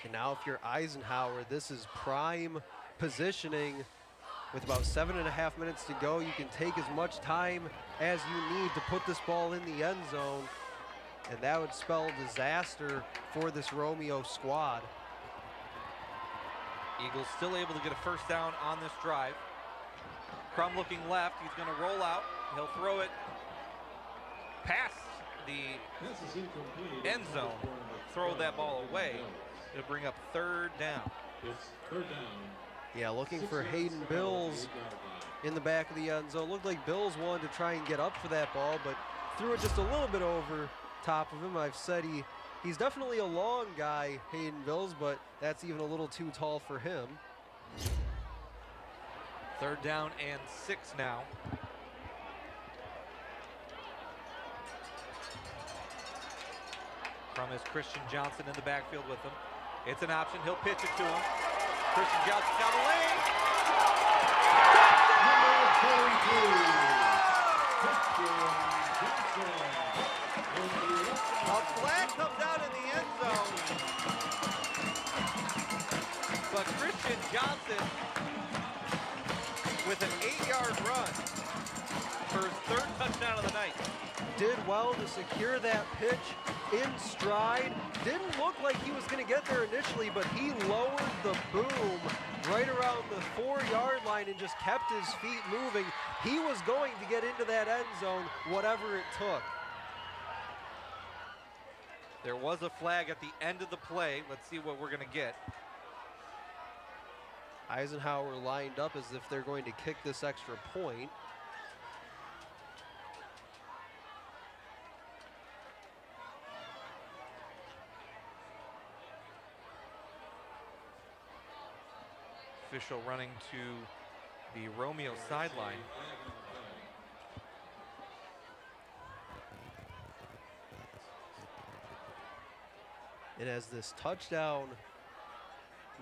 And now if you're Eisenhower, this is prime positioning. With about 7.5 minutes to go, you can take as much time as you need to put this ball in the end zone, and that would spell disaster for this Romeo squad. Eagles still able to get a first down on this drive. Crum looking left. He's going to roll out. He'll throw it past the end zone. Throw that ball away. It'll bring up third down. It's third down. Yeah, looking for Hayden Bills in the back of the end zone. Looked like Bills wanted to try and get up for that ball, but threw it just a little bit over top of him. I've said he's definitely a long guy, Hayden Bills, but that's even a little too tall for him. Third down and 6 now. From his Christian Johnson in the backfield with him. It's an option. He'll pitch it to him. Christian Johnson down the lane. A flag comes out in the end zone. But Christian Johnson with an 8-yard run for his third touchdown of the night. Did well to secure that pitch in stride. Didn't look like he was going to get there initially, but he lowered the boom right around the 4-yard line and just kept his feet moving. He was going to get into that end zone, whatever it took. There was a flag at the end of the play. Let's see what we're going to get. Eisenhower lined up as if they're going to kick this extra point. Official running to the Romeo sideline. And as this touchdown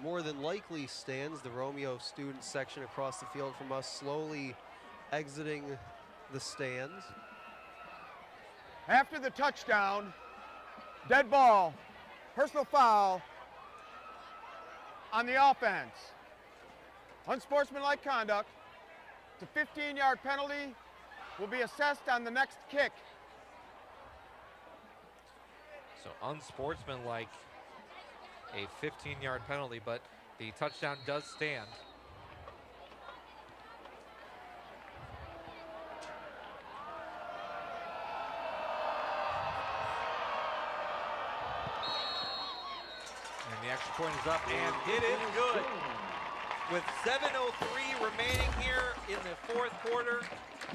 more than likely stands, the Romeo student section across the field from us slowly exiting the stands. After the touchdown, dead ball, personal foul on the offense. Unsportsmanlike conduct. It's a 15-yard penalty, will be assessed on the next kick. So unsportsmanlike, a 15-yard penalty, but the touchdown does stand. And the extra point is up, and it is good. With 7:03 remaining here in the fourth quarter,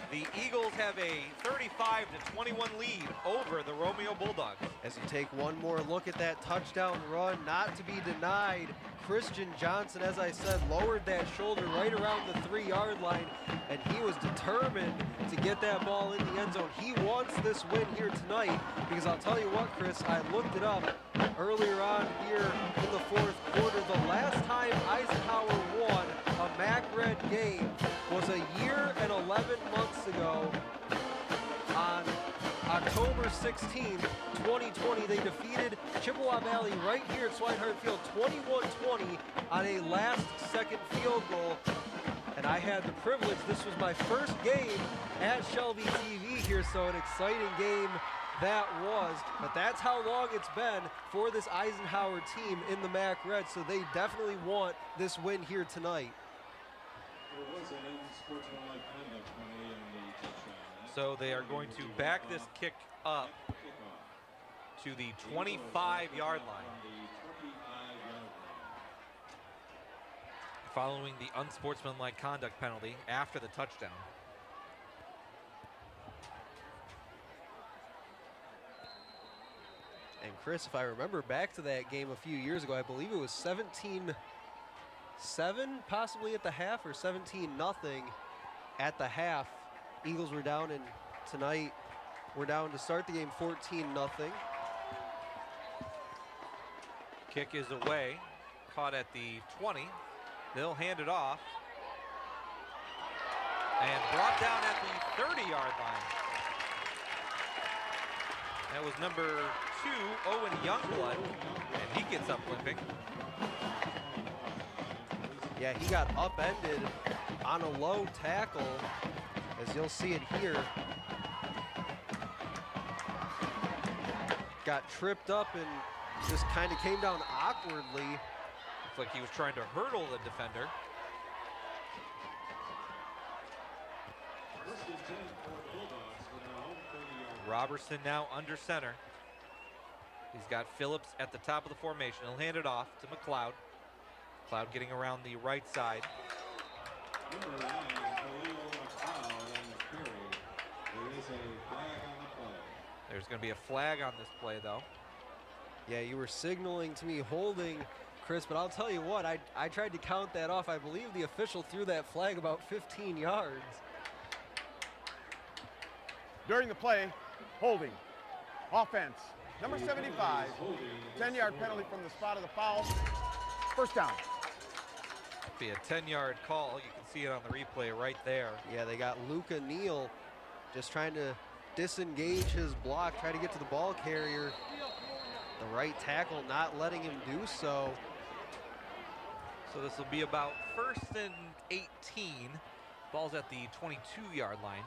the Eagles have a 35-21 lead over the Romeo Bulldogs. As you take one more look at that touchdown run, not to be denied, Christian Johnson, as I said, lowered that shoulder right around the 3-yard line, and he was determined to get that ball in the end zone. He wants this win here tonight, because I'll tell you what, Chris, I looked it up earlier on here in the fourth quarter. The last time Eisenhower won a MAC Red game was a year and 11 months ago. On October 16, 2020, they defeated Chippewa Valley right here at Swinehart Field 21-20 on a last-second field goal. And I had the privilege, this was my first game at Shelby TV here, so an exciting game that was. But that's how long it's been for this Eisenhower team in the MAC Red, so they definitely want this win here tonight. There was an unsportsmanlike conduct penalty on the touchdown. So they are going to back this kick up to the 25-yard line. Following the unsportsmanlike conduct penalty after the touchdown. And Chris, if I remember back to that game a few years ago, I believe it was 17-7 possibly at the half, or 17-0 at the half. Eagles were down, and tonight we're down to start the game 14-0. Kick is away, caught at the 20. They'll hand it off. And brought down at the 30-yard line. That was number 2, Owen Youngblood, and he gets up limping. Yeah, he got upended on a low tackle, as you'll see it here. Got tripped up and just kind of came down awkwardly. Looks like he was trying to hurdle the defender. Robertson now under center. He's got Phillips at the top of the formation. He'll hand it off to McLeod. McLeod getting around the right side. There's going to be a flag on this play, though. Yeah, you were signaling to me holding, Chris, but I'll tell you what, I tried to count that off. I believe the official threw that flag about 15 yards. During the play, holding. Offense, number 75, 10-yard penalty from the spot of the foul. First down. Be a 10-yard call. You can see it on the replay right there. Yeah, they got Luca Neal just trying to disengage his block, try to get to the ball carrier. The right tackle not letting him do so. So this will be about 1st and 18. Ball's at the 22-yard line.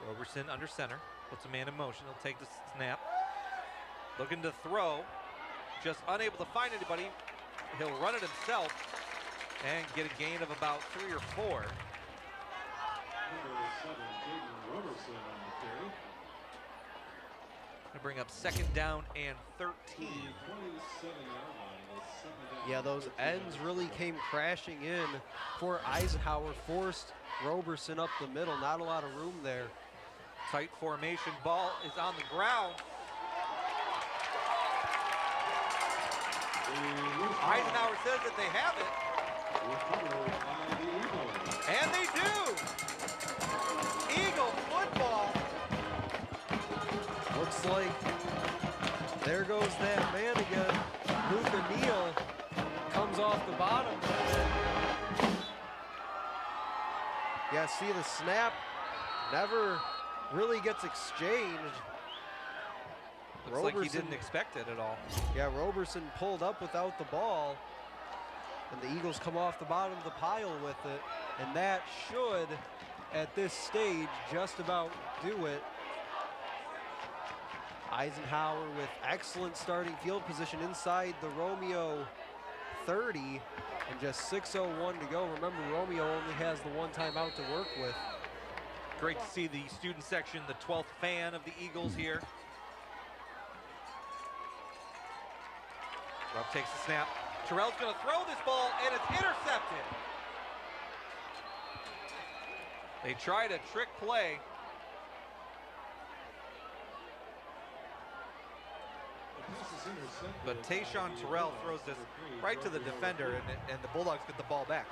Robertson under center, puts a man in motion. He'll take the snap. Looking to throw, just unable to find anybody. He'll run it himself and get a gain of about 3 or 4. Number 7, Jaden Robertson on the carry. To bring up 2nd down and 13. Yeah, those ends really came crashing in for Eisenhower, forced Roberson up the middle. Not a lot of room there. Tight formation, ball is on the ground. Eisenhower says that they have it. And they do. Eagle football. Looks like there goes that man again. Luca Neal comes off the bottom. Yeah, see the snap never really gets exchanged. Looks like he didn't expect it at all. Yeah, Roberson pulled up without the ball, and the Eagles come off the bottom of the pile with it, and that should, at this stage, just about do it. Eisenhower with excellent starting field position inside the Romeo 30, and just 6:01 to go. Remember, Romeo only has the one timeout to work with. Great to see the student section, the 12th fan of the Eagles here. Rupp takes the snap. Terrell's going to throw this ball, and it's intercepted. They tried a trick play. But Tayshawn Terrell throws this right to the defender, and the Bulldogs get the ball back.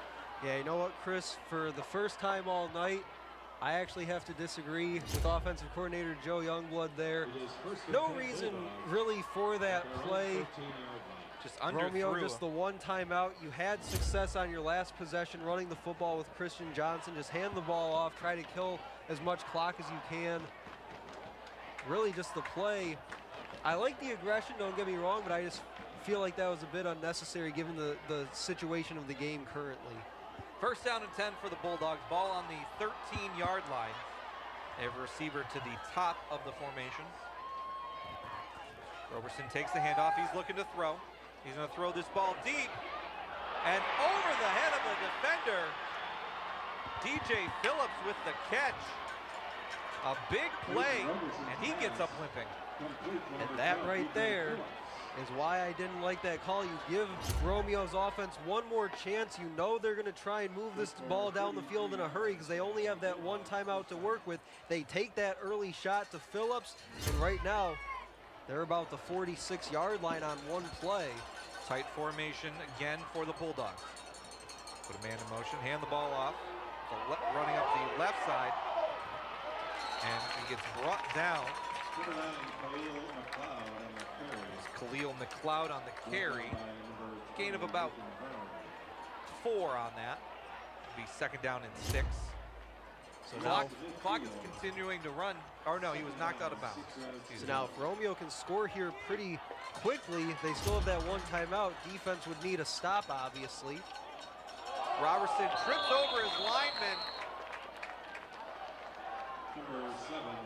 Yeah, you know what, Chris? For the first time all night, I actually have to disagree with offensive coordinator Joe Youngblood there. No reason really for that play. Just Romeo, just the one timeout. You had success on your last possession running the football with Christian Johnson. Just hand the ball off, try to kill as much clock as you can. Really just the play. I like the aggression, don't get me wrong, but I just feel like that was a bit unnecessary given the situation of the game currently. 1st down and 10 for the Bulldogs. Ball on the 13-yard line. They have a receiver to the top of the formation. Roberson takes the handoff. He's looking to throw. He's going to throw this ball deep. And over the head of the defender, DJ Phillips with the catch. A big play, and he gets up limping. And that right there is why I didn't like that call. You give Romeo's offense one more chance. You know they're going to try and move this ball down the field in a hurry because they only have that one timeout to work with. They take that early shot to Phillips, and right now they're about the 46-yard line on one play. Tight formation again for the Bulldogs. Put a man in motion, hand the ball off, running up the left side, and he gets brought down. Khalil McLeod on the carry. Gain of about 4 on that. It'll be 2nd down and 6. So clock is continuing to run. Or no, he was knocked out of bounds. So now if Romeo can score here pretty quickly, they still have that one timeout. Defense would need a stop, obviously. Robertson trips over his lineman.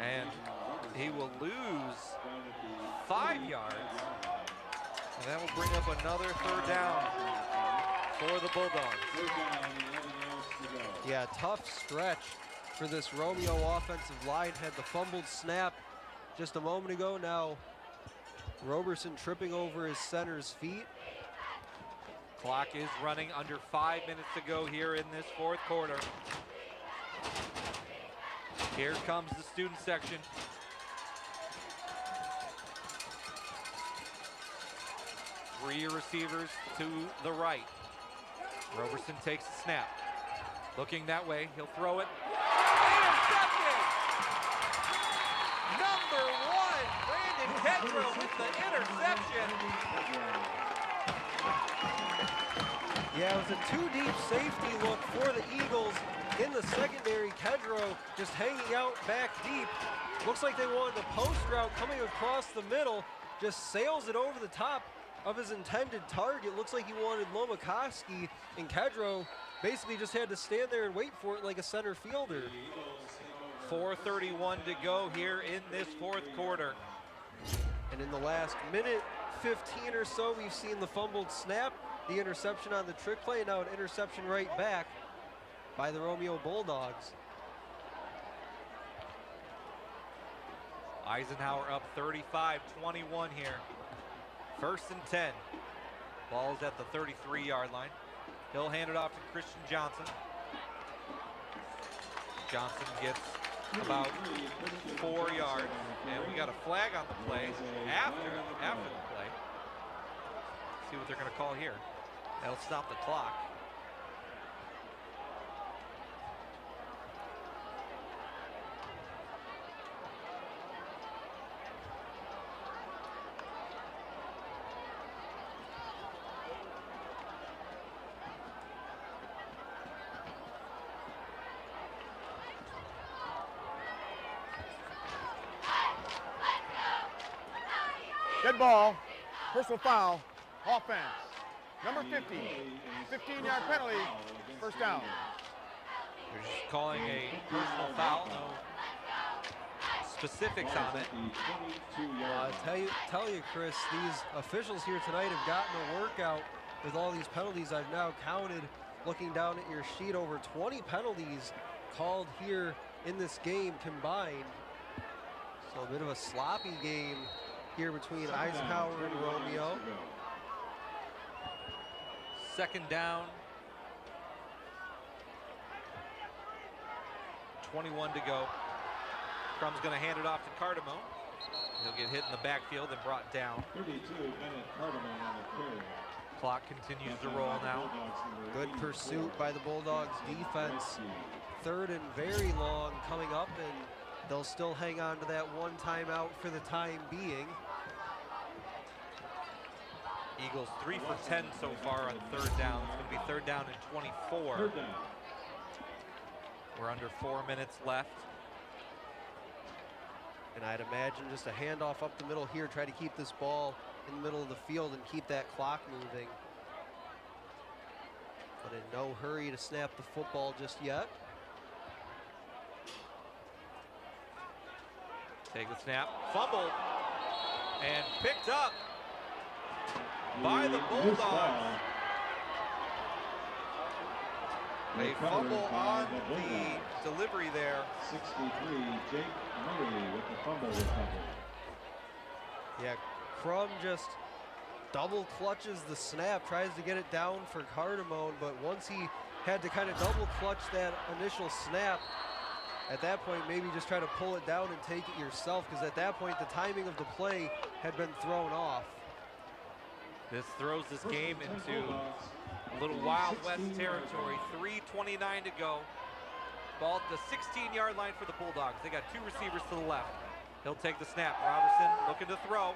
And he will lose 5 yards. And that will bring up another 3rd down for the Bulldogs. Yeah, tough stretch for this Romeo offensive line. Had the fumbled snap just a moment ago. Now Roberson tripping over his center's feet. Clock is running, under 5 minutes to go here in this 4th quarter. Here comes the student section. Three receivers to the right. Roberson takes the snap. Looking that way, he'll throw it. Intercepted! Number 1, Brandon Kedrow with the interception. Yeah, it was a 2-deep safety look for the Eagles. In the secondary, Kedrow just hanging out back deep. Looks like they wanted a post route coming across the middle. Just sails it over the top of his intended target. Looks like he wanted Lomakoski, and Kedrow basically just had to stand there and wait for it like a center fielder. 4:31 to go here in this 4th quarter. And in the last minute 15 or so, we've seen the fumbled snap, the interception on the trick play, and now an interception right back by the Romeo Bulldogs. Eisenhower up 35-21 here. 1st and 10. Ball's at the 33-yard line. He'll hand it off to Christian Johnson. Johnson gets about 4 yards, and we got a flag on the play after the play. See what they're going to call here. That'll stop the clock. Dead ball, personal foul, offense. Number 50, 15-yard penalty, first down. They're just calling a personal foul, no specifics on it. Tell you, Chris, these officials here tonight have gotten a workout with all these penalties. I've now counted, looking down at your sheet, over 20 penalties called here in this game combined. So a bit of a sloppy game here between Eisenhower and Romeo. 2nd down. 21 to go. Crum's going to hand it off to Cardamone. He'll get hit in the backfield and brought down. 32, Bennett Cardamone on the carry. Clock continues to roll now. Good pursuit by the Bulldogs defense. 3rd and very long coming up, and they'll still hang on to that one timeout for the time being. Eagles 3 for 10 so far on 3rd down. It's going to be 3rd down and 24. 3rd down. We're under 4 minutes left. And I'd imagine just a handoff up the middle here, try to keep this ball in the middle of the field and keep that clock moving. But in no hurry to snap the football just yet. Take the snap, fumbled, and picked up by the Bulldogs. A fumble on the delivery there. 63, Jake Murray with the fumble recovery. Yeah, Crum just double clutches the snap, tries to get it down for Cardamone, but once he had to kind of double clutch that initial snap, at that point maybe just try to pull it down and take it yourself, because at that point the timing of the play had been thrown off. This throws this game into a little Wild West territory. 3:29 to go. Ball at the 16-yard line for the Bulldogs. They got 2 receivers to the left. He'll take the snap. Robertson looking to throw.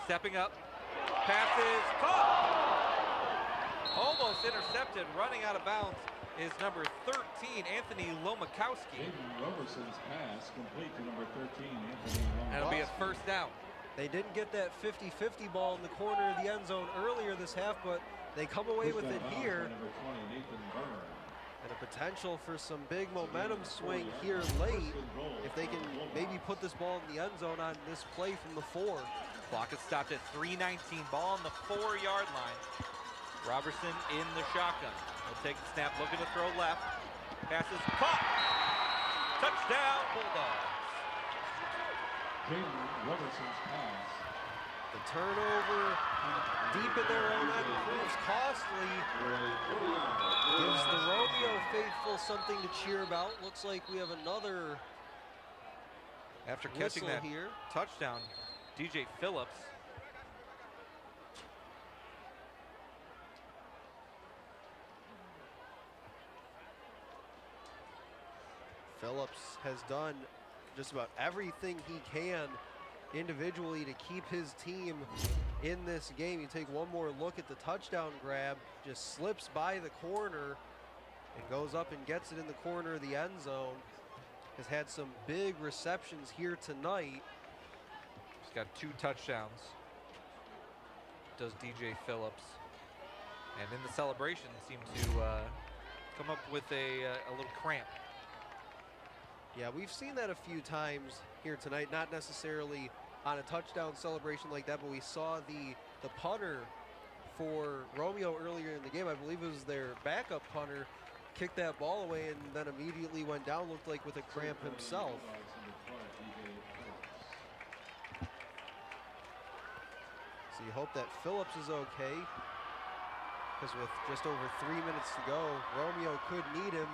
Stepping up. Passes caught. Almost intercepted. Running out of bounds is number 13, Anthony Lomakowski. Roberson's pass complete to number 13, Anthony Lomakowski. That'll be a 1st down. They didn't get that 50-50 ball in the corner of the end zone earlier this half, but they come away with it here. Number 20, Nathan Burner. And a potential for some big momentum swing here late if they can maybe put this ball in the end zone on this play from the 4. Clock is stopped at 3:19. Ball on the 4-yard line. Robertson in the shotgun. He'll take the snap, looking to throw left. Passes caught. Touchdown, Bulldogs. Jaden Robertson's pass. The turnover deep in their own end proves costly. Gives the Romeo faithful something to cheer about. Looks like we have another after catching that here. Touchdown, DJ Phillips. Phillips has done just about everything he can individually to keep his team in this game. You take one more look at the touchdown grab, just slips by the corner and goes up and gets it in the corner of the end zone. Has had some big receptions here tonight. He's got 2 touchdowns. Does DJ Phillips. And in the celebration seemed to come up with a little cramp. Yeah, we've seen that a few times here tonight, not necessarily on a touchdown celebration like that, but we saw the punter for Romeo earlier in the game. I believe it was their backup punter, kicked that ball away and then immediately went down, looked like with a cramp himself. So you hope that Phillips is okay, because with just over 3 minutes to go, Romeo could need him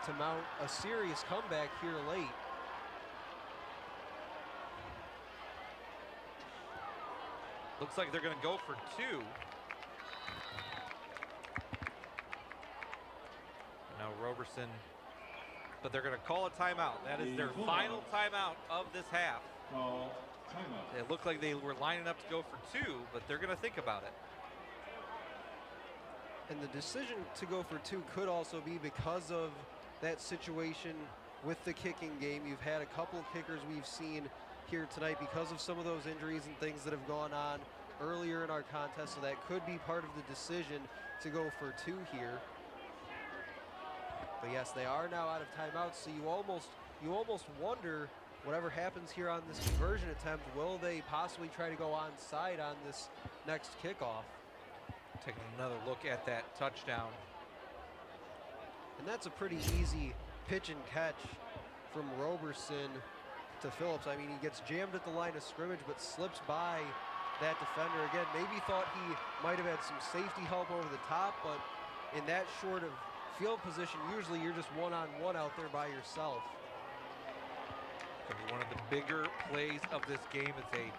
to mount a serious comeback here late. Looks like they're going to go for 2. Now Roberson, but they're going to call a timeout. That is their final timeout of this half. Call timeout. It looked like they were lining up to go for 2, but they're going to think about it. And the decision to go for 2 could also be because of that situation with the kicking game. You've had a couple of kickers we've seen here tonight because of some of those injuries and things that have gone on earlier in our contest, so that could be part of the decision to go for 2 here. But yes, they are now out of timeouts, so you almost wonder whatever happens here on this conversion attempt, will they possibly try to go onside on this next kickoff? Taking another look at that touchdown. And that's a pretty easy pitch and catch from Roberson to Phillips. I mean, he gets jammed at the line of scrimmage, but slips by that defender. Again, maybe thought he might have had some safety help over the top, but in that short of field position, usually you're just one-on-one out there by yourself. One of the bigger plays of this game is a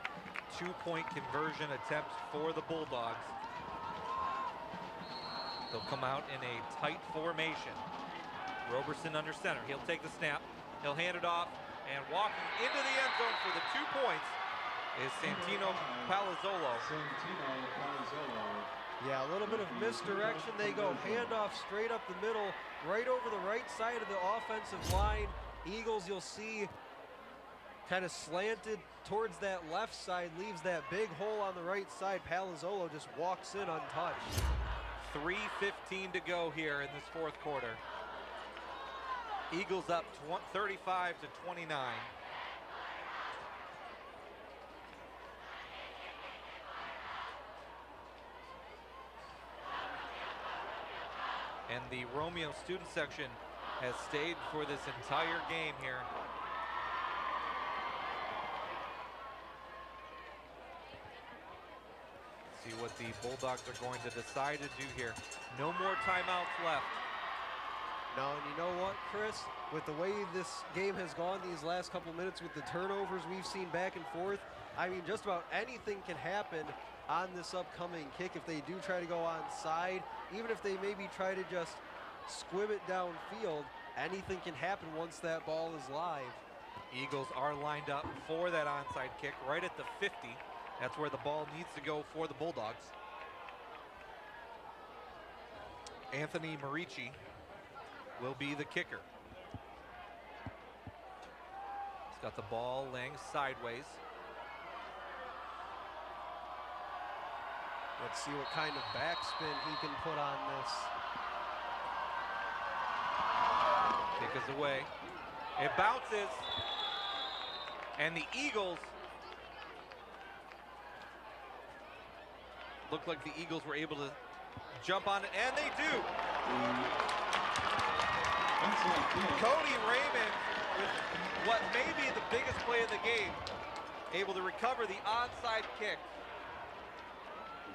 2-point conversion attempt for the Bulldogs. They'll come out in a tight formation. Roberson under center. He'll take the snap. He'll hand it off. And walking into the end zone for the 2 points is Santino Palazzolo. Yeah, a little bit of misdirection. They go handoff straight up the middle, right over the right side of the offensive line. Eagles, you'll see, kind of slanted towards that left side, leaves that big hole on the right side. Palazzolo just walks in untouched. 3:15 to go here in this fourth quarter. Eagles up 35-29. And the Romeo student section has stayed for this entire game here. See what the Bulldogs are going to decide to do here. No more timeouts left. No, and you know what, Chris? With the way this game has gone these last couple minutes, with the turnovers we've seen back and forth, I mean, just about anything can happen on this upcoming kick if they do try to go onside. Even if they maybe try to just squib it downfield, anything can happen once that ball is live. Eagles are lined up for that onside kick right at the 50. That's where the ball needs to go for the Bulldogs. Anthony Marici will be the kicker. He's got the ball laying sideways. Let's see what kind of backspin he can put on this. Kick is away. It bounces. And the Eagles, looked like the Eagles were able to jump on it, and they do. Cody Raymond with what may be the biggest play of the game, able to recover the onside kick.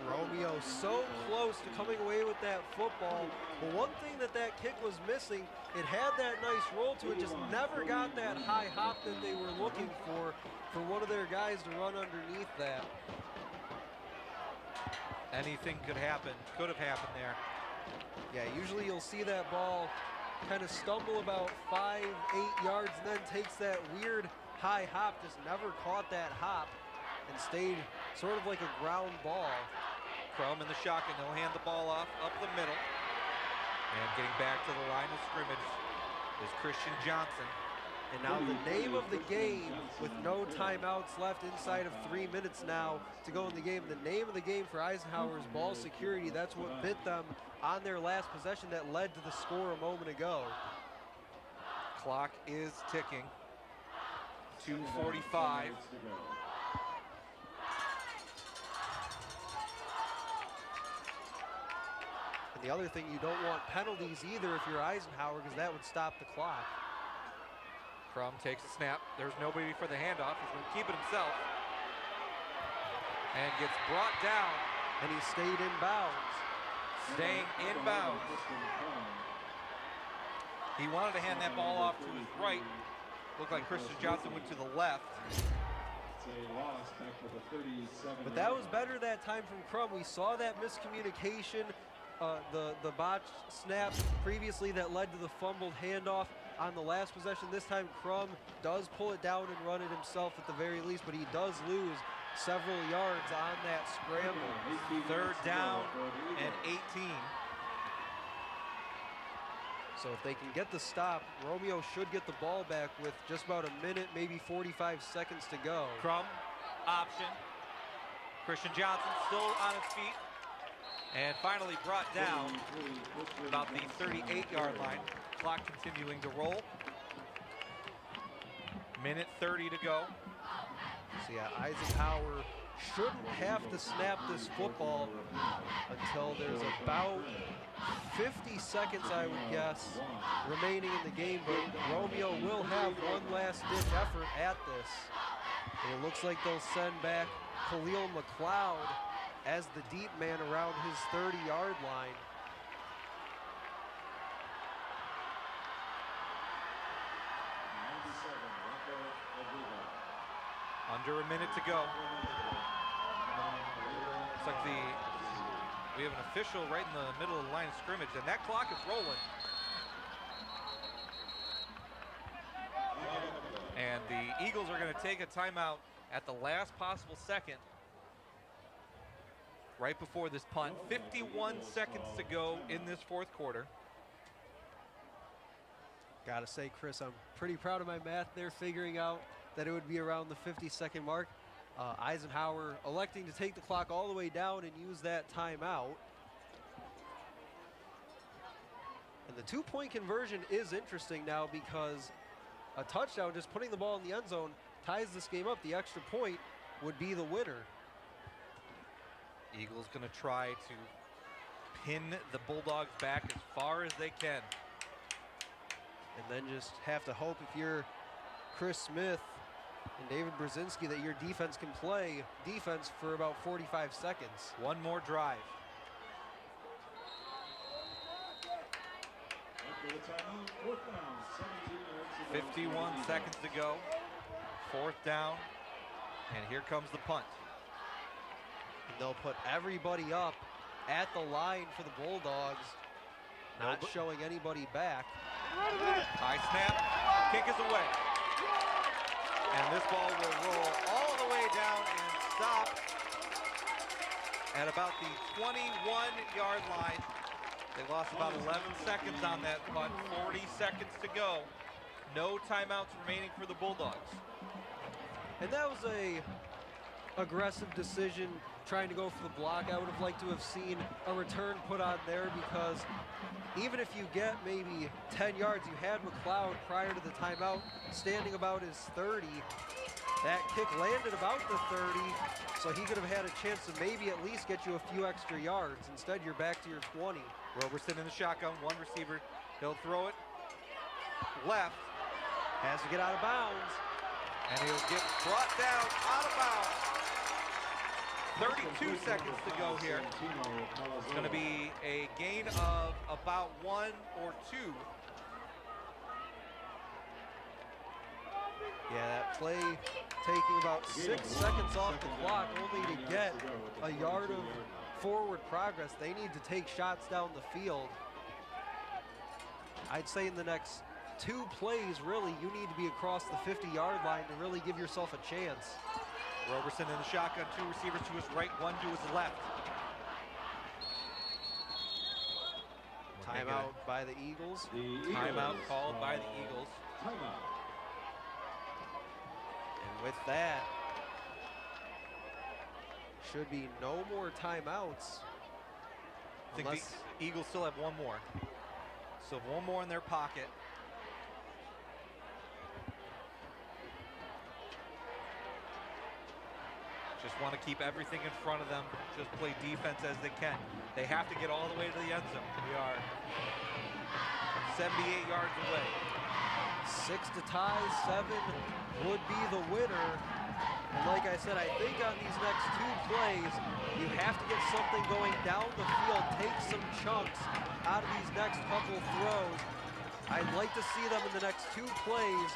Romeo so close to coming away with that football, but one thing that kick was missing, it had that nice roll to it, just never got that high hop that they were looking for one of their guys to run underneath that. Anything could happen, could have happened there. Yeah, usually you'll see that ball kind of stumble about 5-8 yards and then takes that weird high hop, just never caught that hop and stayed sort of like a ground ball. Crum in the shotgun, he'll hand the ball off up the middle. And getting back to the line of scrimmage is Christian Johnson. And now the name of the game, with no timeouts left, inside of 3 minutes now to go in the game. The name of the game for Eisenhower is ball security. That's what bit them on their last possession that led to the score a moment ago. Clock is ticking. 2:45. And the other thing, you don't want penalties either if you're Eisenhower, because that would stop the clock. Crum takes a snap. There's nobody for the handoff. He's going to keep it himself. and gets brought down. And he stayed in bounds. Staying in bounds. He wanted to hand that ball off to his right. Looked like Christian Johnson went to the left. But that was better that time from Crum. We saw that miscommunication, the botched snap previously that led to the fumbled handoff on the last possession. This time Crum does pull it down and run it himself at the very least, but he does lose several yards on that scramble. 3rd down and 18. So if they can get the stop, Romeo should get the ball back with just about a minute, maybe 45 seconds to go. Crum, option. Christian Johnson still on his feet. And finally brought down about the 38-yard line. Clock continuing to roll. Minute 30 to go. So yeah, Eisenhower shouldn't have to snap this football until there's about 50 seconds, I would guess, remaining in the game, but Romeo will have one last-ditch effort at this. And it looks like they'll send back Khalil McLeod as the deep man around his 30-yard line. Under a minute to go. Looks like we have an official right in the middle of the line of scrimmage, and that clock is rolling. And the Eagles are going to take a timeout at the last possible second, right before this punt. 51 seconds to go in this 4th quarter. Gotta say, Chris, I'm pretty proud of my math there, figuring out that it would be around the 50-second mark. Eisenhower electing to take the clock all the way down and use that timeout. And the 2-point conversion is interesting now because a touchdown, just putting the ball in the end zone, ties this game up. The extra point would be the winner. Eagles going to try to pin the Bulldogs back as far as they can. And then just have to hope, if you're Chris Smith and David Brzezinski, that your defense can play defense for about 45 seconds. One more drive. 51 seconds to go. 4th down. And here comes the punt. And they'll put everybody up at the line for the Bulldogs, not showing anybody back. High snap, kick is away. And this ball will roll all the way down and stop at about the 21-yard line. They lost about 11 seconds on that punt, 40 seconds to go. No timeouts remaining for the Bulldogs. And that was a aggressive decision, trying to go for the block. I would have liked to have seen a return put on there, because even if you get maybe 10 yards, you had McLeod prior to the timeout standing about his 30. That kick landed about the 30, so he could have had a chance to maybe at least get you a few extra yards. Instead, you're back to your 20. Roberson in the shotgun, one receiver. He'll throw it left. Has to get out of bounds. And he'll get brought down out of bounds. 32 seconds to go here. It's going to be a gain of about 1 or 2. Yeah, that play taking about 6 seconds off the clock, only to get a yard of forward progress. They need to take shots down the field. I'd say in the next 2 plays, really, you need to be across the 50-yard line to really give yourself a chance. Roberson in the shotgun, 2 receivers to his right, 1 to his left. Timeout by the Eagles. Timeout called by the Eagles. And with that, should be no more timeouts. I think the Eagles still have 1 more. So 1 more in their pocket. Just want to keep everything in front of them. Just play defense as they can. They have to get all the way to the end zone. We are 78 yards away. 6 to tie, 7 would be the winner. And like I said, I think on these next 2 plays, you have to get something going down the field, take some chunks out of these next couple throws. I'd like to see them in the next 2 plays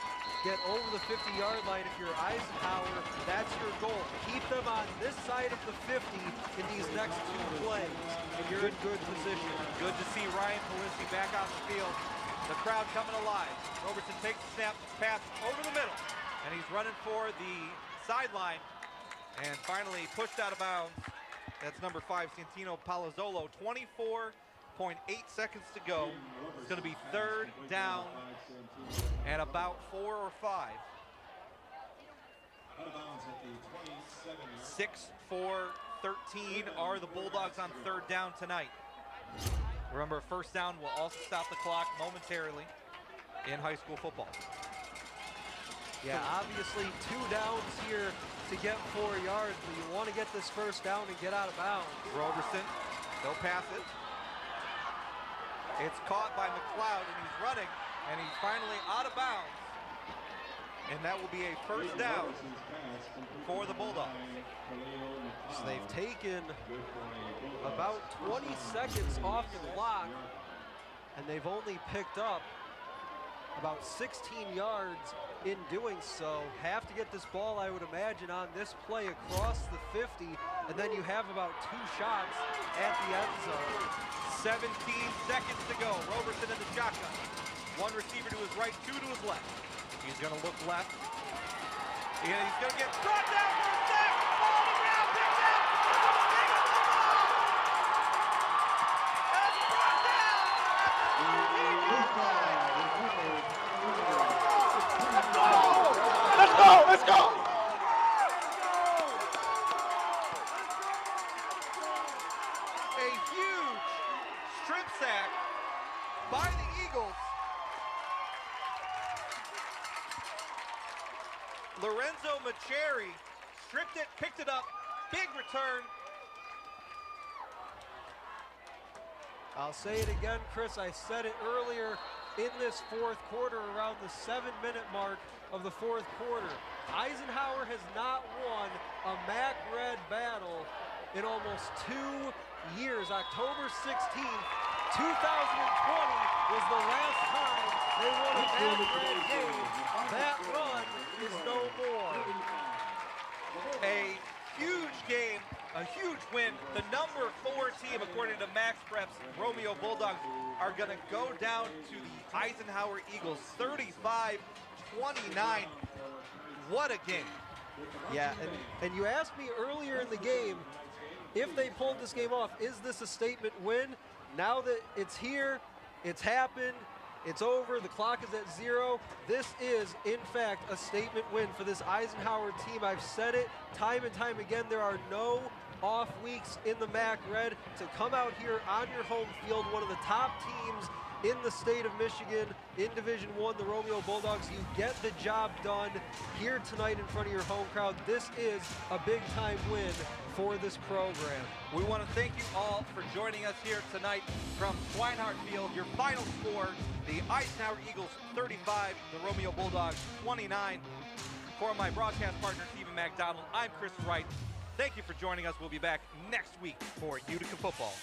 get over the 50-yard line. If you're Eisenhower, that's your goal. Keep them on this side of the 50 in these next 2 plays, and you're in good position. Good to see Ryan Polisi back on the field. The crowd coming alive. Robertson takes the snap, pass over the middle, and he's running for the sideline, and finally pushed out of bounds. That's number 5, Santino Palazzolo. 24.8 seconds to go. It's going to be 3rd down and about 4 or 5. 6-4-13 are the Bulldogs on 3rd down tonight. Remember, 1st down will also stop the clock momentarily in high school football. Yeah, obviously 2 downs here to get 4 yards, but you want to get this 1st down and get out of bounds. Roberson, they'll pass it. It's caught by McLeod, and he's running, and he's finally out of bounds. And that will be a 1st down for the Bulldogs. So they've taken about 20 seconds off the clock, and they've only picked up about 16 yards in doing so. Have to get this ball, I would imagine, on this play across the 50, and then you have about 2 shots at the end zone. 17 seconds to go. Roberson in the shotgun. 1 receiver to his right, 2 to his left. He's going to look left. And he's going to get brought down for a sack. Ball around, picked up. And brought down. Let's go! Let's go! A huge strip sack by the Eagles. Lorenzo Macheri stripped it, picked it up, big return. I'll say it again, Chris, I said it earlier in this 4th quarter, around the 7-minute mark of the 4th quarter. Eisenhower has not won a MAC Red battle in almost 2 years. October 16th, 2020 was the last time they won a MAC Red game. That run is no more. A huge game, a huge win. The number 4 team, according to Max Preps, Romeo Bulldogs, are going to go down to the Eisenhower Eagles, 35-29. What a game. Yeah, and you asked me earlier in the game, if they pulled this game off, is this a statement win? Now that it's here, it's happened, it's over, the clock is at 0. This is, in fact, a statement win for this Eisenhower team. I've said it time and time again, there are no off weeks in the MAC Red. To come out here on your home field, one of the top teams in the state of Michigan in Division I, the Romeo Bulldogs, you get the job done here tonight in front of your home crowd. This is a big-time win for this program. We want to thank you all for joining us here tonight from Swinehart Field. Your final score, the Eisenhower Eagles 35, the Romeo Bulldogs 29. For my broadcast partner, Stephen McDonald, I'm Chris Wright. Thank you for joining us. We'll be back next week for Utica football.